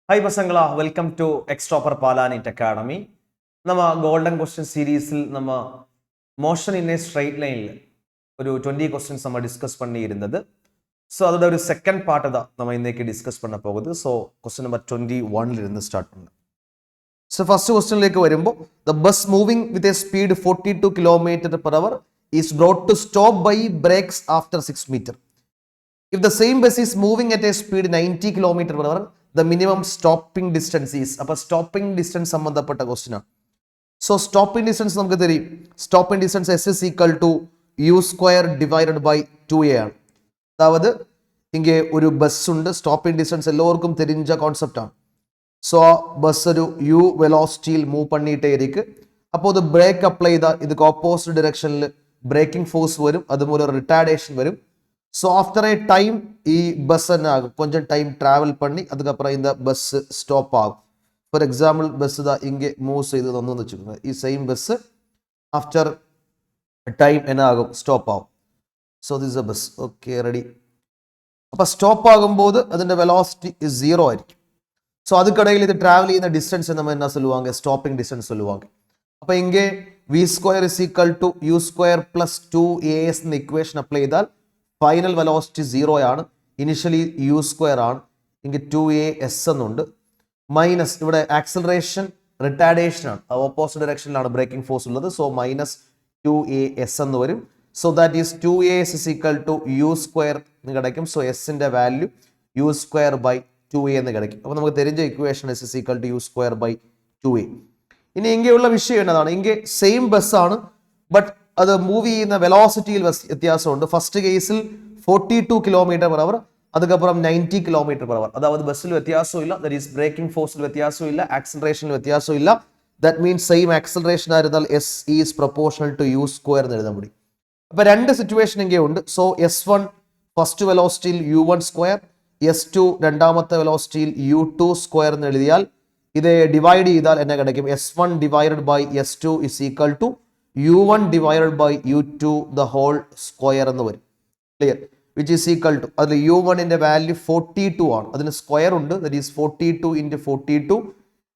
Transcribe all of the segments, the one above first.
Hi Basangala, welcome to Extropper Palanit Academy. നമ്മ golden question സീരീസിൽ നമ്മ മോഷൻ ഇൻ എ സ്ട്രെയിറ്റ് ലൈനിൽ ഒരു 20 ക്വസ്റ്റ്യൻസ് നമ്മൾ ഡിസ്കസ് பண்ணியிருந்தது. ஸோ அதோட ஒரு செகண்ட் பார்ட் தான் நம்ம இன்னைக்கு டிஸ்கஸ் பண்ண போகுது. ஸோ ക്വസ്റ്റ്യൻ നമ്പർ 21 ഇருந்து സ്റ്റാർട്ട് பண்ணு. So first ക്വസ്റ്റ്യനിലേക്ക് വരുമ്പോൾ the bus moving with a speed 42 km/h is brought to stop by brakes after 6 meter. If the same bus is moving at a speed 90 km/h, the minimum stopping distance is. അപ്പോൾ stopping distance സംബന്ധപ്പെട്ട question ആണ്. So stopping distance നമുക്ക് തരും. Stopping distance S is equal to U² divided by 2A ആണ്. അതായത് ഇങ്ങനെ ഒരു bus ഉണ്ട്, stopping distance എല്ലാവർക്കും തെരിഞ്ഞ കോൺസെപ്റ്റ് ആണ്. സോ ബസ് ഒരു U വെലോസിറ്റിയിൽ മൂവ് പണിയിട്ടേ ഇരിക്കും. അപ്പോൾ ഇത് ബ്രേക്ക് അപ്ലൈ ചെയ്താൽ ഇത് ഓപ്പോസിറ്റ് ഡയറക്ഷനിൽ ബ്രേക്കിംഗ് ഫോഴ്സ് വരും, അതുപോലെ റിട്ടാർഡേഷൻ വരും. ஸோ ஆஃப்டர் ஏ டைம் பஸ் என்ன ஆகும், கொஞ்சம் டைம் ட்ராவல் பண்ணி அதுக்கப்புறம் இந்த பஸ் ஸ்டாப் ஆகும். ஃபார் எக்ஸாம்பிள் பஸ் தான் இங்கே மூவ் செய்து வந்து வச்சுக்கோங்க. ഈ സെയിം ബസ് ആഫ്റ്റർ ടൈം என்ன ആകും, സ്റ്റോപ്പ് ആകും. So this A bus. Okay, ready. അപ്പോൾ സ്റ്റോപ്പ് ആകുമ്പോൾ അതിൻ്റെ വെലോസിറ്റി 0 ആയിരിക്കും. ஸோ அதுக்கடையில் இது ட்ராவல் ചെയ്യുന്ന ഡിസ്റ്റൻസ് நம்ம என்ன சொல்லுவாங்க, ஸ்டாப்பிங் டிஸ்டன்ஸ் சொல்லுவாங்க. അപ്പോൾ இங்கே V² is equal to U² plus 2AS എന്ന ഇക്വേഷൻ അപ്ലൈ ചെയ്താൽ ഫൈനൽ വെലോസിറ്റി 0 ആണ്, ഇനിഷ്യലി U² ആണ്, ഇങ്ങനെ 2AS എന്നുണ്ട്. മൈനസ് ഇവിടെ ആക്സിലറേഷൻ റിട്ടാർഡേഷൻ ആണ്, ഓപ്പോസിറ്റ് ഡയറക്ഷനിലാണ് ബ്രേക്കിംഗ് ഫോഴ്സ് ഉള്ളത്. സോ മൈനസ് 2AS എന്ന് വരും. So that is 2AS is equal to U² എന്ന് കിടക്കും. സോ എസിന്റെ വാല്യൂ U² by 2A എന്ന് കിടക്കും. അപ്പോൾ നമുക്ക് തെരിഞ്ഞ equation S is equal to U² by 2A. ഇനി ഇങ്ങനെയുള്ള വിഷയം എന്നതാണ്, ഇങ്ങനെ സെയിം ബസ്സാണ്, ബട്ട് അത് മൂവ് ചെയ്യുന്ന വെലോസിറ്റിയിൽ വ്യത്യാസമുണ്ട്. ഫസ്റ്റ് കേസിൽ 42 km/h, അതുക്കപ്പുറം 90 km/h. അതായത് ബസ്സിൽ വ്യത്യാസമില്ല, ദാറ്റ് ഈസ് ബ്രേക്കിംഗ് ഫോഴ്സിൽ വ്യത്യാസമില്ല, ആക്സിലറേഷനിൽ വ്യത്യാസമില്ല. ദാറ്റ് മീൻസ് സെയിം ആക്സിലറേഷൻ ആയിരുന്നാൽ S is proportional to U² എന്ന് എഴുതാൻ പറ്റും. അപ്പോൾ രണ്ട് സിറ്റുവേഷൻ ഇങ്ങനെ ഉണ്ട്. So S1 first വെലോസിറ്റിയിൽ U1², S2 രണ്ടാമത്തെ വെലോസിറ്റിയിൽ U2² എന്ന് എഴുതിയാൽ ഇത് ഡിവൈഡ് ചെയ്താൽ എന്നെ കിടക്കും S1 divided by S2 is equal to U1 divided by U2 the whole square എന്ന് വരും. Clear? Which is equal to, അതിൽ U1ന്റെ വാല്യൂ 42 ആണ്, അതിന് സ്ക്വയർ ഉണ്ട്, that is 42 into 42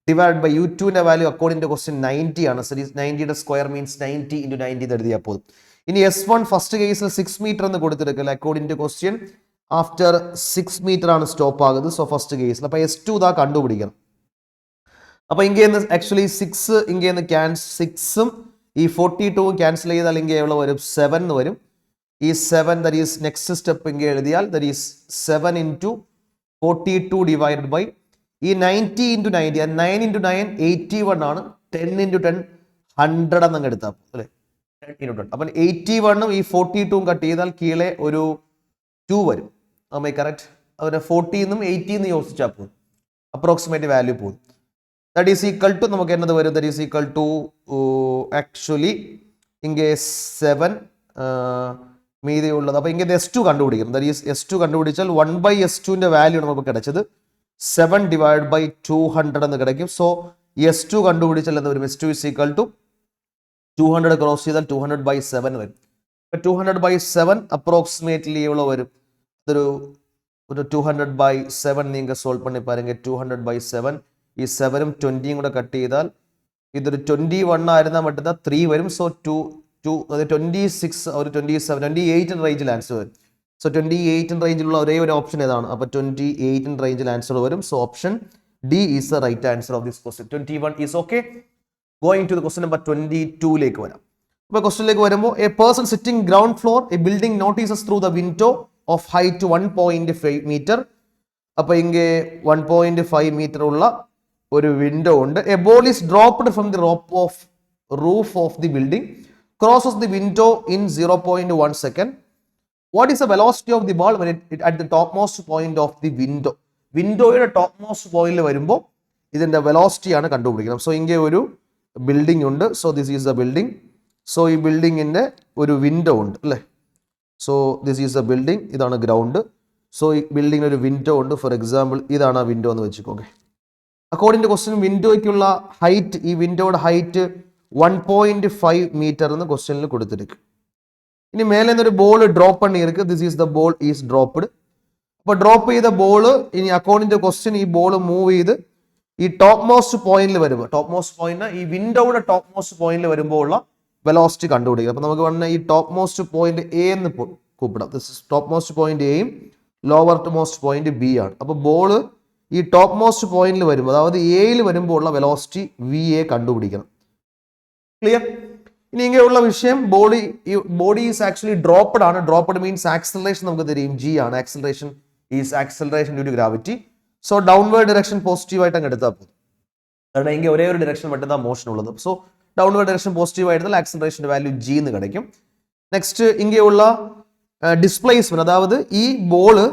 divide by U2ന്റെ വാല്യൂ അക്കോർഡിംഗ് ടു ക്വസ്റ്റ്യൻ 90 ആണ്. സോ 90യുടെ സ്ക്വയർ മീൻസ് 90 into 90 എന്ന് എഴുതിയാൽ പോകും. ഇനി S1 ഫസ്റ്റ് കേസിൽ 6 മീറ്റർ എന്ന് കൊടുത്തിരിക്കില്ല, according to question after 6 metre ആണ് സ്റ്റോപ്പ് ആകുന്നത്. സോ ഫസ്റ്റ് കേസിൽ അപ്പോൾ S2 ഇതാ കണ്ടുപിടിക്കണം. അപ്പോൾ ഇങ്ങനെ ആക്ച്വലി 6 ഇങ്ങനെ സിക്സും ഈ 42 ക്യാൻസൽ ചെയ്താൽ ഇങ്ങനെ എവിടെ വരും, 7 എന്ന് വരും. ഈ 7 ദാറ്റ് ഈസ് നെക്സ്റ്റ് സ്റ്റെപ്പ് ഇങ്ങനെ എഴുതിയാൽ that is 7 into 42 divided by ഈ 90 into 90, 9 into 9 81 ആണ്, 10 into 10 100 എന്നങ്ങ് എടുത്താൽ അല്ലേ, 10 into 10. അപ്പം 81ഉം ഈ 42ഉം കട്ട് ചെയ്താൽ കീഴെ ഒരു 2 വരും. അമ്മ കറക്റ്റ്, അവരെ 40ന്നും 80ന്നും യോജിച്ചാൽ പോകും, അപ്രോക്സിമേറ്റ് വാല്യൂ പോകും. ദാറ്റ് ഈസ് ഈക്വൽ ടു നമുക്ക് എന്നത് വരും, that is equal to actually ഇங்கே 7 മീതിയുള്ളത്. അപ്പോൾ ഇങ്ങനെ S2 കണ്ടുപിടിക്കണം. ദാറ്റ് ഈസ് S2 കണ്ടുപിടിച്ചാൽ 1/S2ന്റെ വാല്യൂ നമുക്ക് കിടച്ചത് 7 divided by 200 എന്ന് കിടക്കും. സോ S2 കണ്ടുപിടിച്ചാൽ എന്ന് വരും, S2 is equal to 200 cross ചെയ്താൽ 200/7 വരും. 200/7 അപ്രോക്സിമേറ്റ്ലി എவ்வளோ വരും, അതൊരു 200/7 നിങ്ങൾ സോൾവ് പണി പാരുங்க. 200/7 ഈ 7ഉം 20യും കൂടെ കട്ട് ചെയ്താൽ ഇതൊരു 21 ആയിരുന്നാൽ മറ്റുന്ന 3 വരും. സോ 26 ഒരു 27 28 റേഞ്ചിൽ ആൻസർ വരും. സോ 28 റേഞ്ചിലുള്ള ഒരേ ഒരു ഓപ്ഷൻ ഏതാണ്, അപ്പോൾ 28 റേഞ്ചിൽ ആൻസർ വരും. So option D is the right answer of this question. 21 is okay. Going to the question number 22ലേക്ക് വരാം. അപ്പോൾ ക്വസ്റ്റ്യനിലേക്ക് വരുമ്പോൾ a person sitting ground floor a building notices through the window of height 1.5 metre. അപ്പോൾ ഇങ്ങനെ 1.5 metre ഉള്ള ഒരു window ഉണ്ട്. A ball is dropped from the roof of the building, crosses the window in 0.1 second. What is the velocity of the ball when it at the top most point of the window. വിൻഡോയുടെ top most പോയിന്റിൽ വരുമ്പോൾ ഇതിന്റെ വെലോസിറ്റിയാണ് കണ്ടുപിടിക്കണം. So ഇങ്ങനെ ഒരു building ഉണ്ട്. So this is the building. So ഈ ബിൽഡിങ്ങിന്റെ ഒരു വിൻഡോ ഉണ്ട് അല്ലേ. So this is the building, ഇതാണ് ഗ്രൗണ്ട്. സോ ഈ ബിൽഡിങ്ങിന് ഒരു വിൻഡോ ഉണ്ട്. ഫോർ എക്സാമ്പിൾ ഇതാണ് ആ വിൻഡോ എന്ന് വെച്ചിക്കോക്കെ. അക്കോർഡിംഗ് ടു ക്വസ്റ്റ്യൻ വിൻഡോയ്ക്കുള്ള ഹൈറ്റ്, ഈ വിൻഡോയുടെ ഹൈറ്റ് 1.5 മീറ്റർ എന്ന് ക്വസ്റ്റ്യനിൽ കൊടുത്തിരിക്കും. ഇനി മേലെ നിന്നൊരു ബോൾ ഡ്രോപ്പ് പണിയിരിക്കും. This is the ball is dropped. അപ്പോൾ ഡ്രോപ്പ് ചെയ്ത ബോള് ഇനി അക്കോർഡിംഗ് ടു ക്വസ്റ്റ്യൻ ഈ ബോൾ മൂവ് ചെയ്ത് ഈ ടോപ്പ് മോസ്റ്റ് പോയിന്റിൽ വരുമ്പോൾ, ടോപ്പ് മോസ്റ്റ് പോയിന്റ് ഈ വിൻഡോയുടെ ടോപ്പ് മോസ്റ്റ് പോയിന്റിൽ വരുമ്പോൾ ഉള്ള വെലോസിറ്റി കണ്ടുപിടിക്കുക. അപ്പൊ നമുക്ക് പറഞ്ഞാൽ ഈ ടോപ്പ് മോസ്റ്റ് പോയിന്റ് എ എന്ന് കൂപ്പിടാം. ടോപ്പ് മോസ്റ്റ് പോയിന്റ് എയും ലോവർ മോസ്റ്റ് പോയിന്റ് ബി ആണ്. അപ്പൊ ബോള് ഈ ടോപ്പ് മോസ്റ്റ് പോയിന്റിൽ വരുമ്പോൾ, അതായത് എയിൽ വരുമ്പോൾ ഉള്ള വെലോസിറ്റി വി എ കണ്ടുപിടിക്കണം. ക്ലിയർ? ഇനി ഇങ്ങനെയുള്ള വിഷയം ബോഡി ഈസ് ആക്ച്വലി ഡ്രോപ്ഡ് ആണ്. ഡ്രോപ്ഡ് മീൻസ് ആക്സിലറേഷൻ നമുക്ക് തരും ജി ആണ്. Acceleration is acceleration due to gravity. So downward direction positive ആയിട്ട് അങ്ങ് എടുത്താൽ പോകും. കാരണം ഇങ്ങനെ ഒരേ ഒരു ഡിറക്ഷൻ மட்டும்தான் മോഷൻ ഉള്ളത്. സോ ഡൗൺവേർഡ് ഡിറക്ഷൻ പോസിറ്റീവ് ആയിരുന്നാൽ ആക്സിലറേഷന്റെ വാല്യൂ ജി എന്ന് கிடைக்கும். നെക്സ്റ്റ് ഇങ്ങനെയുള്ള ഡിസ്പ്ലേസ്മെന്റ്, അതായത് ഈ ബോള്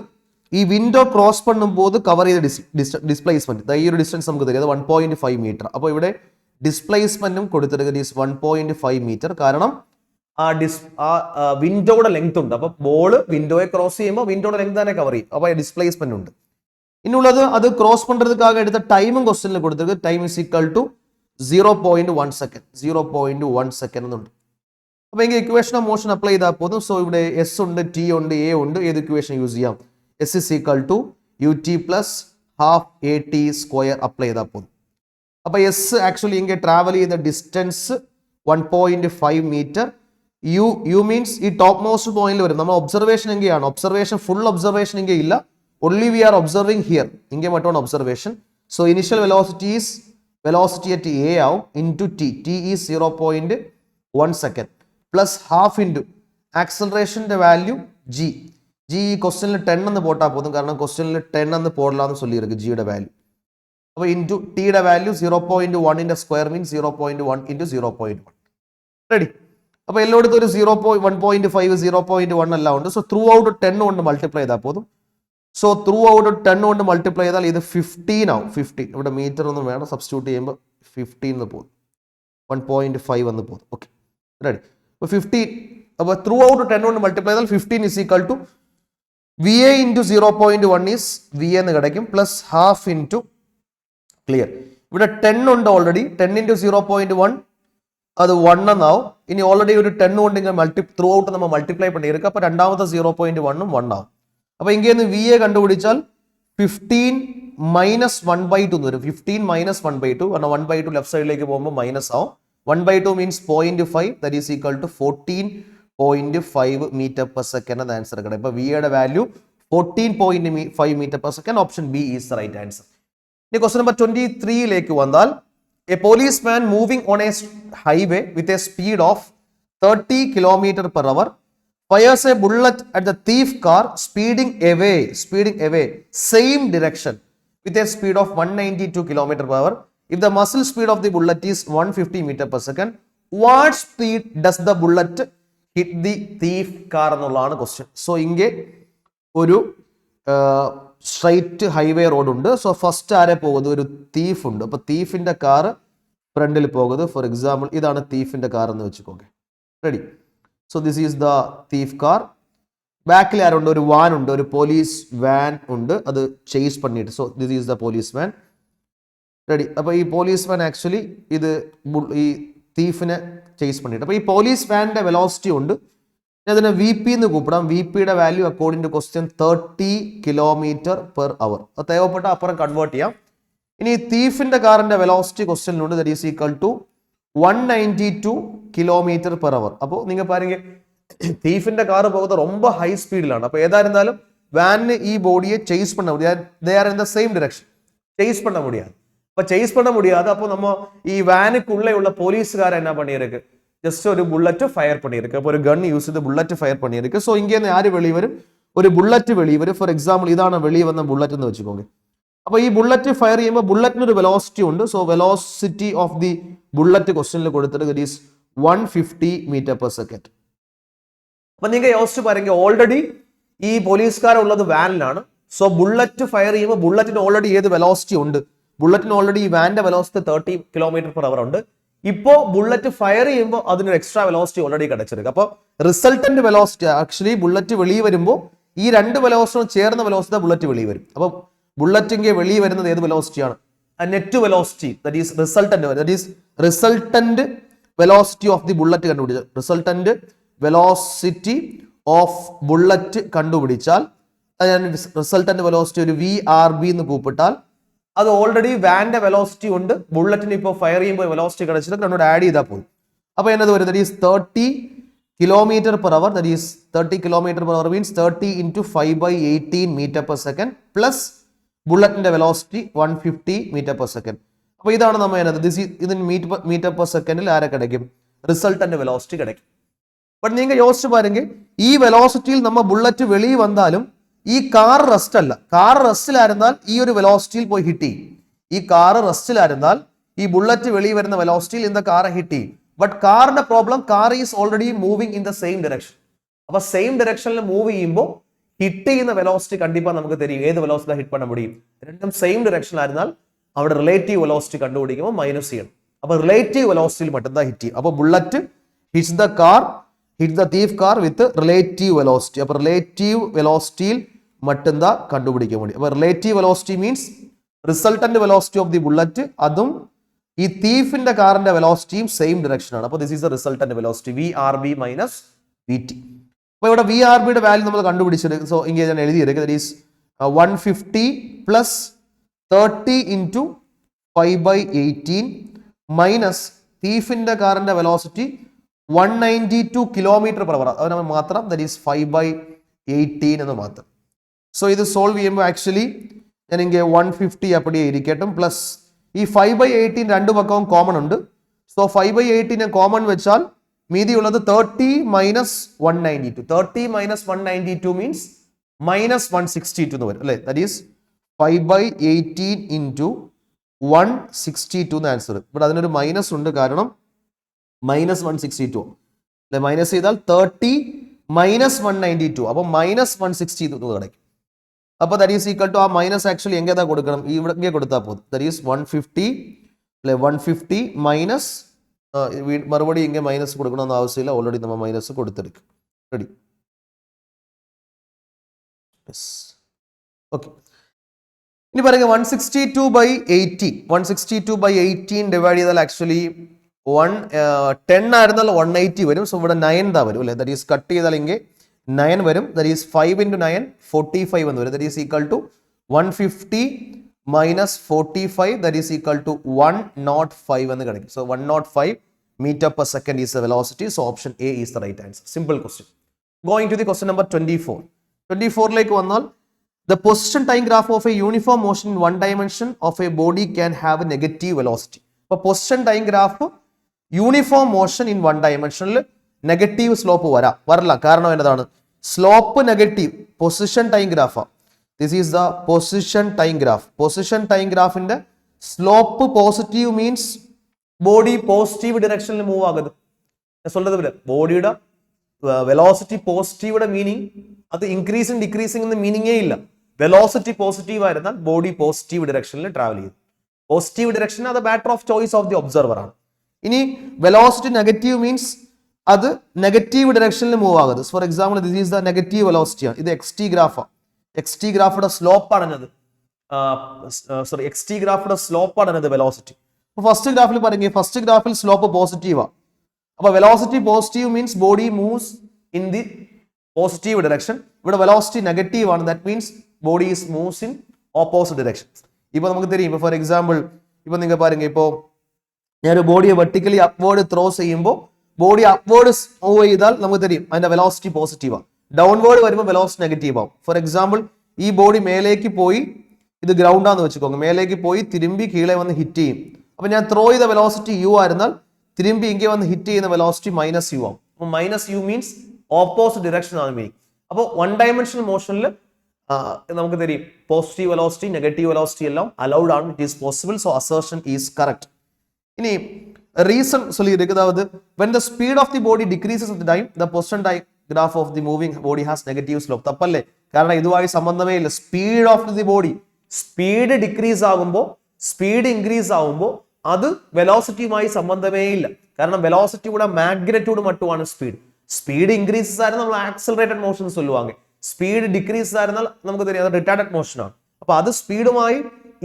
ഈ വിൻഡോ ക്രോസ് பண்ணும்போது കവർ ചെയ്ത ഡിസ്പ്ലേസ്മെന്റ്, ഈ ഒരു ഡിസ്റ്റൻസ് നമുക്ക് തരും, അത് 1.5 മീറ്റർ. അപ്പോൾ ഇവിടെ ഡിസ്പ്ലേസ്മെന്റും കൊടുത്തിരിക്കുന്നത് ഈസ് 1.5 മീറ്റർ. കാരണം ആ വിൻഡോയുടെ ലെങ്ത് ഉണ്ട്. അപ്പൊ ബോള് വിൻഡോയെ ക്രോസ് ചെയ്യുമ്പോൾ വിൻഡോയുടെ ലെങ്ത് തന്നെ കവർ ചെയ്യും. അപ്പോൾ ഡിസ്പ്ലേസ്മെന്റ് ഉണ്ട്. ഇനിയുള്ളത് അത് ക്രോസ് പண்றதுக்காக എടുത്ത ടൈമും ക്വസ്റ്റ്യനിൽ കൊടുത്തിരിക്കുന്നത് time is equal to 0.1 second. 0.1 second എന്നുണ്ട്. അപ്പൊ എങ്കിൽ ഇക്വേഷൻ ഓഫ് മോഷൻ അപ്ലൈ ചെയ്താൽ പോതും. സോ ഇവിടെ എസ് ഉണ്ട്, ടി ഉണ്ട്, എ ഉണ്ട്. ഏത് ഇക്വേഷൻ യൂസ് ചെയ്യാം? S is equal to u t plus half a t square apply ചെയ്താൽ പോതും. അപ്പൊ എസ് ആക്ച്വലി ഇങ്ങനെ ട്രാവൽ ചെയ്ത ഡിസ്റ്റൻസ് 1.5 മീറ്റർ. യു മീൻസ് ഈ ടോപ്പ് മോസ്റ്റ് പോയിന്റിൽ വരും. നമ്മൾ ഒബ്സർവേഷൻ എങ്കിയാണ്, ഒബ്സർവേഷൻ ഫുൾ ഒബ്സർവേഷൻ എങ്കിൽ ഇല്ല, only we are observing here. ഇങ്ങനെ മറ്റൊരു observation. So initial velocity is velocity at A ആവും into t. T is 0.1 second plus half into ആക്സലറേഷൻ്റെ വാല്യൂ ജി. ജി ഈ ക്വസ്റ്റ്യനിൽ 10 എന്ന് പോട്ടാൽ പോതും. കാരണം ക്വസ്റ്റ്യനിൽ 10 എന്ന് പോടലാന്ന് ചൊല്ലിയിരിക്കും ജിയുടെ വാല്യൂ. അപ്പോൾ ഇൻറ്റു ടിയുടെ value 0.1 square means 0.1 into 0.1. Ready? അപ്പോൾ എല്ലായിടത്തും ഒരു 1.5 0.1 എല്ലാം ഉണ്ട്. സോ ത്രൂ ഔട്ട് 10 കൊണ്ട് മൾട്ടിപ്ലൈ ചെയ്താൽ പോതും. സോ ത്രൂ ഔട്ട് 10 കൊണ്ട് മൾട്ടിപ്ലൈ ചെയ്താൽ ഇത് 15 ആവും. 15 ഇവിടെ മീറ്റർ ഒന്നും വേണം, സബ്സ്റ്റിറ്റ്യൂട്ട് ചെയ്യുമ്പോൾ 15 എന്ന് പോകും, 1.5 എന്ന് പോകും. Okay, ready? അപ്പോൾ 15, അപ്പോൾ ത്രൂ ഔട്ട് 10 കൊണ്ട് മൾട്ടിപ്ലൈ ചെയ്താൽ 15 is equal to v a into 0.1 is v എന്ന് കിടക്കും പ്ലസ് ഹാഫ് ഇൻറ്റു, ക്ലിയർ? ഇവിടെ 10 ഉണ്ട് ഓൾറെഡി. 10 ഇൻറ്റു 0.1 അത് 1 എന്നാവും. ഇനി ഓൾറെഡി ഒരു 10 കൊണ്ട് ഇങ്ങനെ ത്രൂ ഔട്ട് നമ്മൾ മൾട്ടിപ്ലൈ പണിയിരിക്കും. അപ്പോൾ രണ്ടാമത്തെ 0.1 1 ആവും. അപ്പൊ ഇങ്ങനെ വി എ കണ്ടുപിടിച്ചാൽ 15 മൈനസ് 1/2 എന്ന് വരും. 15 മൈനസ് 1/2, കാരണം 1/2 ലെഫ്റ്റ് സൈഡിലേക്ക് പോകുമ്പോൾ മൈനസ് ആവും. 1/2 means 0.5, that is equal to 14.5 metre per second എന്ന ആൻസർ കിട്ടും. ഇപ്പൊ വി യുടെ value 14.5 metre per second. Option B is the right answer. ഇനി ക്വസ്റ്റ്യൻ നമ്പർ 23 വന്നാൽ, a policeman moving on a highway with a speed of 30 km/h fires a bullet at the thief car speeding away same direction with a speed of 192 km/h. If the muzzle speed of the bullet is 150 meter per second, what speed does the bullet hit the thief car എന്നുള്ളതാണ് question. So ഇங்கே ഒരു straight highway road ഉണ്ട്. So first ആരെ പോകുന്നത്? ഒരു thief ഉണ്ട്. അപ്പൊ തീഫിന്റെ car ഫ്രണ്ടിൽ പോകുന്നത്. ഫോർ എക്സാമ്പിൾ ഇതാണ് തീഫിന്റെ കാർ എന്ന് വെച്ചുക്കോക്കെ. Ready? So this is the thief car. ബാക്കിൽ ആരുണ്ട്? ഒരു വാൻ ഉണ്ട്, ഒരു പോലീസ് വാൻ ഉണ്ട്, അത് ചേസ് പണിയിട്ട്. So this is the police van. Ready? അപ്പൊ ഈ പോലീസ് വാൻ ആക്ച്വലി ഇത് ഈ തീഫിനെ ചേസ് പണിയിട്ട്. അപ്പൊ ഈ പോലീസ് വാനിന്റെ വെലോസിറ്റി ഉണ്ട്, അതിനെ വി പി എന്ന് കൂപ്പിടാം. വി പിയുടെ value according to question 30 km/h. അത് തേവപ്പെട്ട അപ്പുറം കൺവേർട്ട് ചെയ്യാം. ഇനി തീഫിന്റെ കാറിന്റെ വെലോസിറ്റി ക്വസ്റ്റ്യനിലുണ്ട്, that is equal to 192 km/h. അപ്പോൾ നിങ്ങൾ പാരുங்க, തീഫിന്റെ കാർ പോകുന്നത് ரொம்ப ഹൈ സ്പീഡിലാണ്. അപ്പോൾ ഏതായിരുന്നാലും വാനിന് ഈ ബോഡിയെ ചേസ് பண்ண முடியாது. They are in the same direction, chase பண்ண முடியாது. அப்போ சேஸ் பண்ண முடியாது. அப்போ நம்ம ഈ വാനുക്കുള്ളേ ഉള്ള പോലീസുകാർ എന്നാ പണിയിருக்கு? ജസ്റ്റ് ഒരു ബുള്ളറ്റ് ഫയർ പണിയിருக்கு. അപ്പോൾ ഒരു ഗൺ യൂസ് ചെയ്ത് ബുള്ളറ്റ് ഫയർ പണിയിருக்கு. സോ ഇങ്ങനെ ആര് വെളി വരും? ഒരു ബുള്ളറ്റ് വെളി വരും. ഫോർ എക്സാമ്പിൾ ഇതാണ് വെളി വന്ന ബുള്ളറ്റ് എന്ന് വെച്ചുക്കോங்க. അപ്പോൾ ഈ ബുള്ളറ്റ് ഫയർ ചെയ്യുമ്പോൾ ബുള്ളറ്റിന് ഒരു വെലോസിറ്റി ഉണ്ട്. So velocity of the bullet ക്വസ്റ്റ്യനിൽ കൊടുത്തിട്ട് that is 150 metre per second. അപ്പൊ നിങ്ങൾ യോസിച്ച് പറയുക, ഓൾറെഡി ഈ പോലീസുകാരുള്ളത് വാനിലാണ്. സോ ബുള്ളറ്റ് ഫയർ ചെയ്യുമ്പോൾ ബുള്ളറ്റിന് ഓൾറെഡി ഏത് വെലോസിറ്റി ഉണ്ട്? ബുള്ളറ്റിന് ഓൾറെഡി ഈ വാനിന്റെ വെലോസിറ്റി 30 km/h ഉണ്ട്. ഇപ്പോ ബുള്ളറ്റ് ഫയർ ചെയ്യുമ്പോൾ അതിനൊരു എക്സ്ട്രാ വെലോസിറ്റി ഓൾറെഡി കിടച്ചിരിക്കും. അപ്പോൾ റിസൾട്ടന്റ് വെലോസിറ്റി ആക്ച്വലി ബുള്ളറ്റ് വെളിയിൽ വരുമ്പോൾ ഈ രണ്ട് വെലോസിറ്റിയും ചേർന്ന വെലോസിറ്റി ബുള്ളറ്റ് വെളിയിൽ വരും. അപ്പോൾ ബുള്ളറ്റിന്റെ വെളിയിൽ വരുന്നത് ഏത് വെലോസിറ്റിയാണ്? Net velocity, that is resultant. That is resultant velocity of the bullet കണ്ടുപിടിച്ചാൽ, റിസൾട്ടന്റ് വെലോസിറ്റി ഓഫ് ബുള്ളറ്റ് കണ്ടുപിടിച്ചാൽ റിസൾട്ടന്റ് വെലോസിറ്റി ഒരു VRB എന്ന് കൂപ്പിട്ടാൽ അത് ഓൾറെഡി വാന്റെ വെലോസിറ്റി ഉണ്ട്, ബുള്ളറ്റിന് ഇപ്പോൾ ഫയർ ചെയ്യുമ്പോൾ വെലോസിറ്റി കിടച്ചിട്ട് രണ്ടോട് ആഡ് ചെയ്താൽ പോയി. അപ്പോൾ എന്നത് വരും that is 30 km/h, that is 30 km/h means 30 × 5/18 m/s plus ബുള്ളറ്റിന്റെ വെലോസിറ്റി 150 m/s. അപ്പോൾ ഇതാണ് നമ്മൾ ഇതിന് മീറ്റർ/സെക്കൻഡിൽ ആരെ കിടക്കും? റിസൾട്ടന്റ് വെലോസിറ്റി കിടക്കും. ബട്ട് നിങ്ങൾ യോജിച്ച് പാരുങ്കിൽ ഈ വെലോസിറ്റിയിൽ നമ്മൾ ബുള്ളറ്റ് വെളിയിൽ വന്നാലും ഈ കാർ റെസ്റ്റ് അല്ല. കാർ റെസ്റ്റിലായിരുന്നാൽ ഈ ഒരു വെലോസിറ്റിയിൽ പോയി ഹിറ്റ് ചെയ്യും. ഈ കാർ റെസ്റ്റിലായിരുന്നാൽ ഈ ബുള്ളറ്റ് വെളിയിൽ വരുന്ന വെലോസിറ്റിയിൽ இந்த കാർ ഹിറ്റ് ചെയ്യും. ബട്ട് കാറിന്റെ problem, car is already moving in the same direction. അപ്പൊ സെയിം ഡയറക്ഷനിൽ മൂവ് ചെയ്യുമ്പോൾ ഹിറ്റ് ചെയ്യുന്ന വെലോസിറ്റി കണ്ടിപ്പാ നമുക്ക് തരും. ഏത് വെലോസിറ്റി ഹിറ്റ് പണ്ണ മുടിയും? രണ്ടും സെയിം ഡയറക്ഷനിലായിരുന്നാൽ അവിടെ റിലേറ്റീവ് വെലോസിറ്റി കണ്ടുപിടിക്കുമ്പോൾ മൈനസ് ചെയ്യണം. അപ്പൊ റിലേറ്റീവ് വെലോസിറ്റിയിൽ മറ്റെന്താ ഹിറ്റ് ചെയ്യും. അപ്പൊ bullet hits the car, hit the thief car with relative velocity. അപ്പൊ റിലേറ്റീവ് വെലോസിറ്റിയിൽ മറ്റെന്താ കണ്ടുപിടിക്കാൻ വേണ്ടി. അപ്പൊ relative velocity means resultant velocity of the bullet, അതും ഈ തീഫിന്റെ കാറിന്റെ വെലോസിറ്റിയും സെയിം ഡയറക്ഷൻ ആണ്. അപ്പൊ this is the resultant velocity VRB minus VT. അപ്പൊ ഇവിടെ VRBയുടെ വാല്യൂ നമ്മൾ കണ്ടുപിടിച്ചത്. സോ ഇങ്ങനെ ഞാൻ എഴുതിയെടുക്കുക. ദാറ്റ് ഈസ് 150 പ്ലസ് 30 × 5/18 മൈനസ് തീഫിന്റെ കാറിന്റെ വെലോസിറ്റി 192 km/h. അത് മാത്രം, ദാറ്റ് ഈസ് 5/18 എന്ന് മാത്രം. സോ ഇത് സോൾവ് ചെയ്യുമ്പോൾ ആക്ച്വലി ഞാൻ ഇങ്ങനെ 150 അപ്പടിയേ ഇരിക്കട്ടും പ്ലസ് ഈ 5/18 രണ്ടു പക്കവും കോമൺ ഉണ്ട്. സോ 5/18 കോമൺ വെച്ചാൽ മീതിയുള്ളത് 30 - 192. 30 - 192 മീൻസ് -162 എന്ന് വരും അല്ലേ? ദാറ്റ് ഈസ് 5/18 × 162 എന്ന് ആൻസർ. ഇവിടെ അതിനൊരു മൈനസ് ഉണ്ട്, കാരണം -162 അല്ലെ? മൈനസ് ചെയ്താൽ 30 - 192, അപ്പൊ -162 കിടക്കും. അപ്പൊ ദാറ്റ് ഈസ് ഈക്വൽ ടു ആ മൈനസ് ആക്ച്വലി എങ്ങേതാ കൊടുക്കണം? ഇവിടെ കൊടുത്താൽ പോകും. ദാറ്റ് ഈസ് 150 അല്ലെ? 150 മൈനസ് മറുപടി ഇങ്ങനെ മൈനസ് കൊടുക്കണമെന്ന് ആവശ്യമില്ല, ഓൾറെഡി നമ്മൾ മൈനസ് കൊടുത്തെടുക്കും. റെഡി? ഓക്കെ. ഇനി പറയുക 162/18. 162/18 ഡിവൈഡ് ചെയ്താൽ ആക്ച്വലി 10 ആയിരുന്നാൽ 180 വരും. സോ ഇവിടെ 9 വരും അല്ലെ? ദാറ്റ് ഈസ് കട്ട് ചെയ്താൽ ഇങ്ങനെ 9 വരും. ദാറ്റ് ഈസ് 5 × 9 45 എന്ന് വരും. That is equal to 150 - 45, that is equal to 105 എന്ന് കിടക്കും. So 105 m/s is the velocity. So option A is the right answer. Simple question. Going to the question number 24. 24ലേക്ക് വന്നാൽ the position time graph of a uniform motion in one dimension of a body can have a negative velocity. അപ്പോൾ position time graph uniform motion in one ഡയമെൻഷനിൽ negative slope വരില്ല. കാരണം എന്നതാണ്? Slope negative. Position time ഗ്രാഫാ. This is the position time graph. Position time ഗ്രാഫിന്റെ slope positive means body positive ഡിറക്ഷനിൽ move ആകുது. சொல்றது ബോഡിയുടെ വെലോസിറ്റി പോസിറ്റീവിടെ മീനിങ് അത് ഇൻക്രീസിങ് ഡിക്രീസിങ് എന്ന മീനിങ്ങേ ഇല്ല. വെലോസിറ്റി പോസിറ്റീവ് ആയിരുന്നാൽ ബോഡി പോസിറ്റീവ് ഡിറക്ഷനിൽ ട്രാവൽ ചെയ്യും. പോസിറ്റീവ് ഡിറക്ഷൻ അത് matter of choice of the observer ആണ്. ഇനി വെലോസിറ്റി നെഗറ്റീവ് മീൻസ് അത് നെഗറ്റീവ് ഡിറക്ഷനിൽ മൂവ് ആകുന്നത്. Four example this is the negative velocity ആണ്. ഇത് XT ഗ്രാഫാണ്. XT ഗ്രാഫിയുടെ സ്ലോപ്പ് ആണത്. XT ഗ്രാഫിയുടെ സ്ലോപ്പ് ആണത് വെലോസിറ്റി. ഫസ്റ്റ് ഗ്രാഫിൽ പറയുക, ഫസ്റ്റ് ഗ്രാഫിൽ സ്ലോപ്പ് പോസിറ്റീവാണ്. അപ്പൊ velocity positive means body moves in the positive direction. ഇവിടെ വെലോസിറ്റി നെഗറ്റീവ് ആണ്. That means body is moves in opposite direction. ഇപ്പൊ നമുക്ക് தெரியும். ഇപ്പൊ ഫോർ എക്സാമ്പിൾ ഇപ്പൊ നിങ്ങൾ പാരുங்க, ഇപ്പോ ഞാൻ ബോഡിയെ വെർട്ടിക്കലി അപ്വേർഡ് ത്രോ ചെയ്യുമ്പോൾ ബോഡി അപ്വേർഡ് മൂവ് ചെയ്താൽ നമുക്ക് தெரியும் അതിന്റെ വെലോസിറ്റി പോസിറ്റീവ് ആണ്. ഡൗൺവേർഡ് വരുമ്പോൾ വെലോസിറ്റി നെഗറ്റീവ് ആവും. ഫോർ എക്സാമ്പിൾ ഈ ബോഡി മേലേക്ക് പോയി, ഇത് ഗ്രൗണ്ടാന്ന് വെച്ചുക്കോங்க, മേലേക്ക് പോയി തിരുമ്പി കീഴെ വന്ന് ഹിറ്റ് ചെയ്യും. അപ്പൊ ഞാൻ ത്രോ ചെയ്ത വെലോസിറ്റി U ആയിരുന്നാൽ തിരുമ്പി ഇങ്ങനെ വന്ന് ഹിറ്റ് ചെയ്യുന്ന വെലോസിറ്റി -U ആവും. അപ്പൊ -U മീൻസ് ഓപ്പോസിറ്റ് ഡിറക്ഷൻ ആണ് മീനിങ്. അപ്പോൾ വൺ ഡയമെൻഷണൽ മോഷനിൽ നമുക്ക് தெரியும் പോസിറ്റീവ് വെലോസിറ്റി നെഗറ്റീവ് വെലോസിറ്റി എല്ലാം അലൗഡ് ആണ്. It is possible. So assertion is correct. ഇനി റീസൺ சொல்லியிருக்கிறது, when the speed of the body decreases with time, the position time graph of the moving body has negative slope. തപ്പല്ലേ? കാരണം ഇതുമായി സംബന്ധമേ ഇല്ല. Speed of the body, speed decrease ആകുമ്പോൾ speed increase ആകുമ്പോൾ അത് വെലോസിറ്റിയുമായി സംബന്ധമേ ഇല്ല. കാരണം വെലോസിറ്റിയുടെ മാഗ്നിറ്റ്യൂഡ് മറ്റുമാണ് സ്പീഡ്. സ്പീഡ് ഇൻക്രീസസ് ആയിരുന്നാൽ നമ്മൾ ആക്സലറേറ്റഡ് മോഷൻ சொல்லுவாங்க. സ്പീഡ് ഡിക്രീസ് ആയിരുന്നാൽ നമുക്ക് தெரியும் അത് റിട്ടാർഡഡ് മോഷൻ ആണ്. അപ്പൊ അത് സ്പീഡുമായി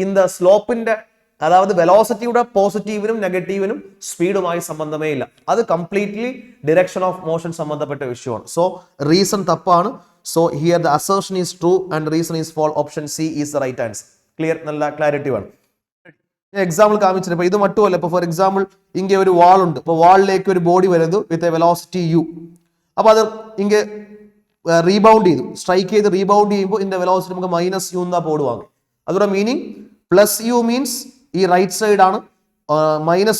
ഇൻ ദ സ്ലോപ്പിന്റെ, അതായത് വെലോസിറ്റിയുടെ പോസിറ്റീവിനും നെഗറ്റീവിനും സ്പീഡുമായി സംബന്ധമേ ഇല്ല. അത് കംപ്ലീറ്റ്ലി ഡിറക്ഷൻ ഓഫ് മോഷൻ സംബന്ധപ്പെട്ട വിഷയമാണ്. സോ റീസൺ തപ്പാണ്. So here the assertion is true and the reason is false. Option C is the right answer. Clear? നല്ല ക്ലാരിറ്റി വേണം. എക്സാമ്പിൾ കാണിച്ചിട്ട് ഇപ്പൊ ഇത് മറ്റുമല്ല. ഇപ്പൊ ഫോർ എക്സാമ്പിൾ ഇങ്ങനെ ഒരു വാൾ ഉണ്ട്. ഇപ്പൊ വാളിലേക്ക് ഒരു ബോഡി വരുന്നു വിത്ത് എ വെലോസിറ്റി u. അപ്പൊ അത് ഇങ്ങനെ റീബൗണ്ട് ചെയ്തു, സ്ട്രൈക്ക് ചെയ്ത് റീബൗണ്ട് ചെയ്യുമ്പോൾ ഇതിന്റെ വെലോസിറ്റി നമുക്ക് -u എന്നാ പോടുവാങ്ങും. അതുകൊണ്ട് മീനിങ് +u മീൻസ് ഈ റൈറ്റ് സൈഡ് ആണ്,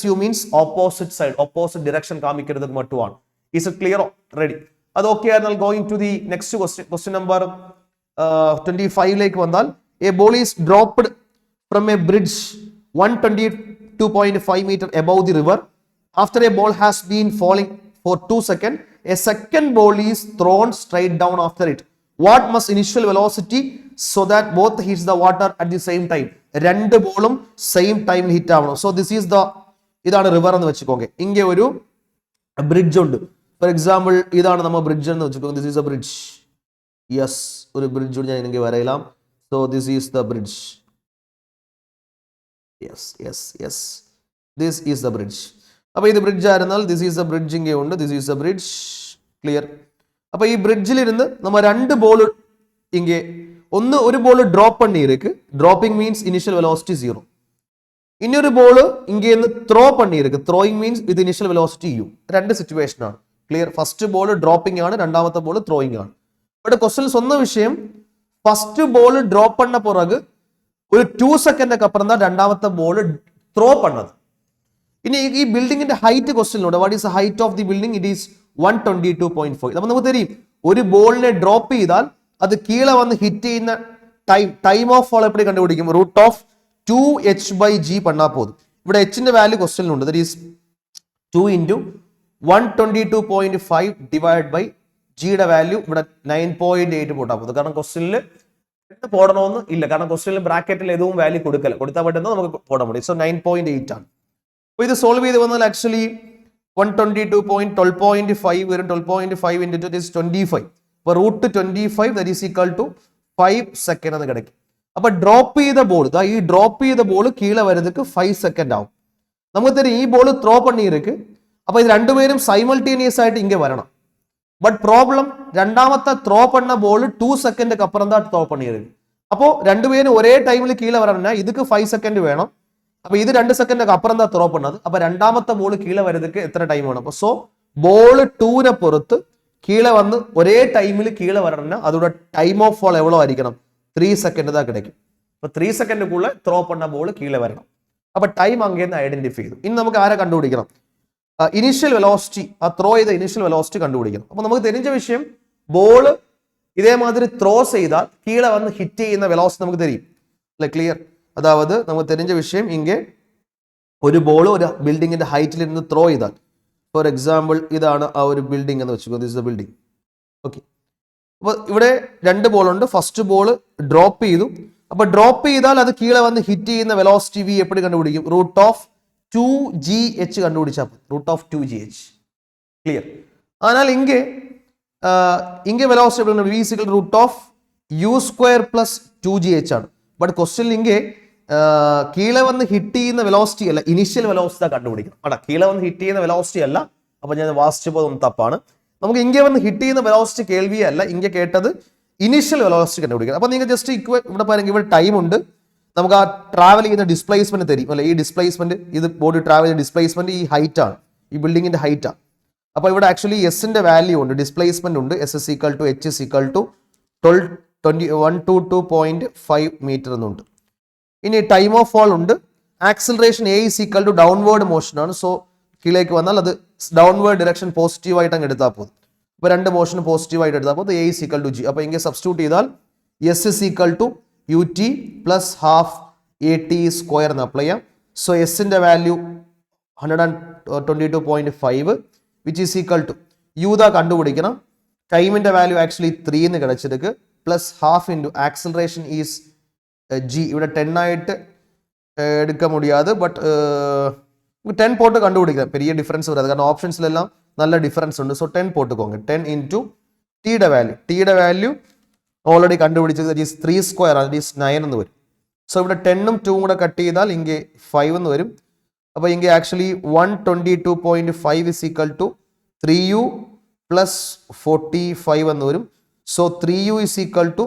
-u means opposite side, opposite direction കാണിക്കരുത് മറ്റുമാണ്. Is it clear? റെഡി? അത് ഓക്കെ ആയിരുന്നാൽ going to the next question. Question number 25 വന്നാൽ a ball is dropped from a bridge 122.5 meter above the river. After a ball has been falling for 2 seconds, a second ball is thrown straight down after it. What must initial velocity so that both hits the water at the same time? രണ്ട് ബോളും same ടൈമിൽ hit ആവണം. So this is the, ഇതാണ് river എന്ന് വെച്ചുക്കോங்க. ഇങ്ങനെ ഒരു bridge ഉണ്ട്. Four example ഇതാണ് നമ്മൾ ബ്രിഡ്ജ് എന്ന് വെച്ചുക്കോங்க. This is a bridge. Yes, ഒരു ബ്രിഡ്ജ് ഞാൻ എനിക്ക് വരയിലാം. So this is the bridge. Yes yes yes, this is the bridge. അപ്പൊ ഇത് ബ്രിഡ്ജ് ആയിരുന്നാൽ ദിസ് ഈസ് ദ ബ്രിഡ്ജ് ഇങ്ങനെ ഉണ്ട്. This is the bridge. Clear? അപ്പൊ ഈ ബ്രിഡ്ജിലിരുന്ന് നമ്മൾ രണ്ട് ബോൾ ഇങ്ങനെ ഒരു ബോൾ ഡ്രോപ്പ് പണിയിருக்கு. Dropping means initial velocity 0. ഇനിയൊരു ബോൾ ഇങ്ങനെ ത്രോ പണിയിருக்கு. Throwing means with initial velocity u. രണ്ട് സിറ്റുവേഷൻ ആണ്. ക്ലിയർ? ഫസ്റ്റ് ബോൾ ഡ്രോപ്പിംഗ് ആണ്, രണ്ടാമത്തെ ബോൾ ത്രോയിങ് ആണ്. ഇവിടെ ക്വസ്റ്റ്യൻ സ്വന്തം വിഷയം ഫസ്റ്റ് ബോൾ ഡ്രോപ്പ് പണ്ണ പുറകു ഒരു 2 സെക്കൻഡ് അപ്പുറം தான் രണ്ടാമത്തെ ബോൾ ത്രോ പണ്ണത്. ഇനി ഈ ബിൽഡിങ്ങിന്റെ ഹൈറ്റ് ക്വസ്റ്റ്യനിലൂടെ what is the height of the building? It is 122.5. അപ്പൊ നമുക്ക് തരും ഒരു ബോളിനെ ഡ്രോപ്പ് ചെയ്താൽ അത് കീഴെ വന്ന് ഹിറ്റ് ചെയ്യുന്ന ടൈം ഓഫ് ഫോൾ എപ്പോഴും കണ്ടുപിടിക്കും? √2h/g പണ്ണാ പോകും. ഇവിടെ എച്ചിന്റെ വാല്യൂ ക്വസ്റ്റ്യനിലുണ്ട്. ദാറ്റ് ഈസ് 2 × 122.5 ഡിവൈഡ് ബൈ ജിയുടെ വാല്യൂ ഇവിടെ 9.8 പോട്ടാ പോകുന്നത്. കാരണം ക്വസ്റ്റ്യനിൽ പോടണമെന്ന് ഇല്ല, കാരണം ക്വസ്റ്റ്യനിൽ ബ്രാക്കറ്റിൽ ഏതും വാല്യൂ കൊടുത്താൽ പറ്റുന്നത് നമുക്ക് പോടാൻ പറ്റും. സോ 9.8 ആണ്. അപ്പൊ ഇത് സോൾവ് ചെയ്ത് വന്നാൽ ആക്ച്വലി 122.12.5 വരും. 12.5 into 2 is 25. അപ്പൊ √25 that is equal to 5 second എന്ന് കിടക്കും. അപ്പൊ ഡ്രോപ്പ് ചെയ്ത ബോൾ, ഈ ഡ്രോപ്പ് ചെയ്ത ബോൾ കീഴെ വരുന്നതിക്ക് 5 സെക്കൻഡ് ആവും. നമുക്ക് തരും ഈ ബോൾ ത്രോ പണിയിருக்கு. അപ്പൊ ഇത് രണ്ടുപേരും സൈമൾട്ടേനിയസ് ആയിട്ട് ഇങ്ങനെ വരണം. ബട്ട് പ്രോബ്ലം രണ്ടാമത്തെ ത്രോ പണ്ണ ബോൾ 2 സെക്കൻഡ് അപ്പുറം தான் ത്രോ പണിയിருக்கு. അപ്പോ രണ്ടുപേരും ഒരേ ടൈമിൽ കീഴെ വരണം. ഇതിക്ക് 5 സെക്കൻഡ് വേണം. അപ്പൊ ഇത് 2 സെക്കൻഡ് അപ്പുറം தான் ത്രോ പണ്ണത്. അപ്പൊ രണ്ടാമത്തെ ബോൾ കീഴെ വരുന്നതിക്ക് എത്ര ടൈം വേണം? അപ്പൊ സോ ബോൾ 2നെ പുറത്ത് കീഴെ വന്ന് ഒരേ ടൈമിൽ കീഴെ വരണം. അതോടെ ടൈം ഓഫ് ഫോൾ എവ്വളോ ആയിരിക്കണം? 3 സെക്കൻഡ് தான் கிடைக்கும். അപ്പൊ 3 സെക്കൻഡുക്കുള്ള ത്രോ പണ്ണ ബോൾ കീഴെ വരണം. അപ്പൊ ടൈം അങ്ങേന്ന് ഐഡന്റിഫൈ ചെയ്തു. ഇനി നമുക്ക് ആരെ കണ്ടുപിടിക്കണം? ഇനിഷ്യൽ വെലോസിറ്റി, ആ ത്രോ ചെയ്ത ഇനിഷ്യൽ വെലോസിറ്റി കണ്ടുപിടിക്കണം. അപ്പൊ നമുക്ക് തെരിഞ്ഞ വിഷയം ബോള് ഇതേമാതിരി ത്രോ ചെയ്താൽ കീഴെ വന്ന് ഹിറ്റ് ചെയ്യുന്ന വെലോസിറ്റി നമുക്ക് തരും. അല്ലെ? ക്ലിയർ? അതായത് നമുക്ക് തെരിഞ്ഞ വിഷയം ഇങ്ങനെ ഒരു ബോൾ ഒരു ബിൽഡിങ്ങിന്റെ ഹൈറ്റിൽ ഇരുന്ന് ത്രോ ചെയ്താൽ, ഫോർ എക്സാമ്പിൾ ഇതാണ് ആ ഒരു ബിൽഡിംഗ് എന്ന് വെച്ചു. This is the building. Okay. അപ്പൊ ഇവിടെ രണ്ട് ബോൾ ഉണ്ട്. ഫസ്റ്റ് ബോൾ ഡ്രോപ്പ് ചെയ്തു. അപ്പൊ ഡ്രോപ്പ് ചെയ്താൽ അത് കീഴെ വന്ന് ഹിറ്റ് ചെയ്യുന്ന വെലോസിറ്റി v എപ്പോഴും കണ്ടുപിടിക്കും? √2gh കണ്ടുപിടിച്ചാൽ √2gh. ക്ലിയർ? അതിനാൽ ഇങ്ങനെ velocity v is equal to √u² + 2gh ആണ്. ബട്ട് ക്വസ്റ്റ്യനിൽ ഇങ്ങനെ കീഴെ വന്ന് ഹിറ്റ് ചെയ്യുന്ന വെലോസിറ്റി അല്ല, ഇനിഷ്യൽ വെലോസിറ്റി കണ്ടുപിടിക്കണം. അടാ, കീഴെ വന്ന് ഹിറ്റ് ചെയ്യുന്ന വെലോസിറ്റി അല്ല. അപ്പൊ ഞാൻ വാസിച്ചു പോകുന്ന തപ്പാണ്. നമുക്ക് ഇങ്ങനെ വന്ന് ഹിറ്റ് ചെയ്യുന്ന വെലോസിറ്റി കേൾവിയേ അല്ല, ഇങ്ങനെ കേട്ടത് ഇനിഷ്യൽ വെലോസിറ്റി കണ്ടുപിടിക്കണം. അപ്പൊ നിങ്ങൾ ജസ്റ്റ് ഇവിടെ പറയുക, ഇവിടെ ടൈം ഉണ്ട്, നമുക്ക് ആ ട്രാവൽ ചെയ്യുന്ന ഡിസ്പ്ലേസ്മെന്റ് തരും. അല്ലെ? ഈ ഡിസ്പ്ലേസ്മെന്റ്, ഇത് ബോഡി ട്രാവൽ ചെയ്യുന്ന ഡിസ്പ്ലേസ്മെന്റ് ഈ ഹൈറ്റ് ആണ്, ഈ ബിൽഡിങ്ങിന്റെ ഹൈറ്റ് ആണ്. അപ്പൊ ഇവിടെ ആക്ച്വലി എസിന്റെ വാല്യൂ ഉണ്ട്, ഡിസ്പ്ലേസ്മെന്റ് ഉണ്ട്. S is equal to H is equal to 122.5 metre എന്നുണ്ട്. ഇനി ടൈം ഓഫ് ഫോൾ ഉണ്ട്. Acceleration A is equal to downward motion ആണ്. സോ കീഴേക്ക് വന്നാൽ അത് ഡൗൺവേർഡ് ഡിറക്ഷൻ പോസിറ്റീവ് ആയിട്ട് അങ്ങ് എടുത്താൽ പോകും. അപ്പൊ രണ്ട് മോഷൻ പോസിറ്റീവ് ആയിട്ട് എടുത്താൽ പോകും. A is equal to G. അപ്പൊ ഇങ്ങനെ സബ്സ്റ്റിറ്റ്യൂട്ട് ചെയ്താൽ S is equal to ut plus half at² എന്ന് അപ്ലൈ ചെയ്യാം. സോ എസിന്റെ value 122.5 which is equal to u കണ്ടുപിടിക്കണം. ടൈമിന്റെ വാല്യൂ ആക്ച്വലി 3 എന്ന് കിടച്ചെടുക്ക് plus half into acceleration is g. ഇവിടെ 10 ആയിട്ട് എടുക്കാൻ മുടിയാതെ, ബട്ട് 10 പോട്ട് കണ്ടുപിടിക്കാം. പെരിയ ഡിഫറൻസ് വരാതെ, കാരണം ഓപ്ഷൻസിലെല്ലാം നല്ല ഡിഫറൻസ് ഉണ്ട്. സോ 10 പോട്ടുക്കോங்க. 10 ഇൻറ്റു ടിയുടെ വാല്യൂ ഓൾറെഡി കണ്ടുപിടിച്ചത് ദാറ്റ് ഈസ് 3² ആണ്, ദാറ്റ് ഈസ് 9 എന്ന് വരും. സോ ഇവിടെ 10ഉം 2ഉം കൂടെ കട്ട് ചെയ്താൽ ഇங்கே 5 എന്ന് വരും. അപ്പോൾ ഇங்கே actually 122.5 is equal to 3u plus 45 എന്ന് വരും. So 3u is equal to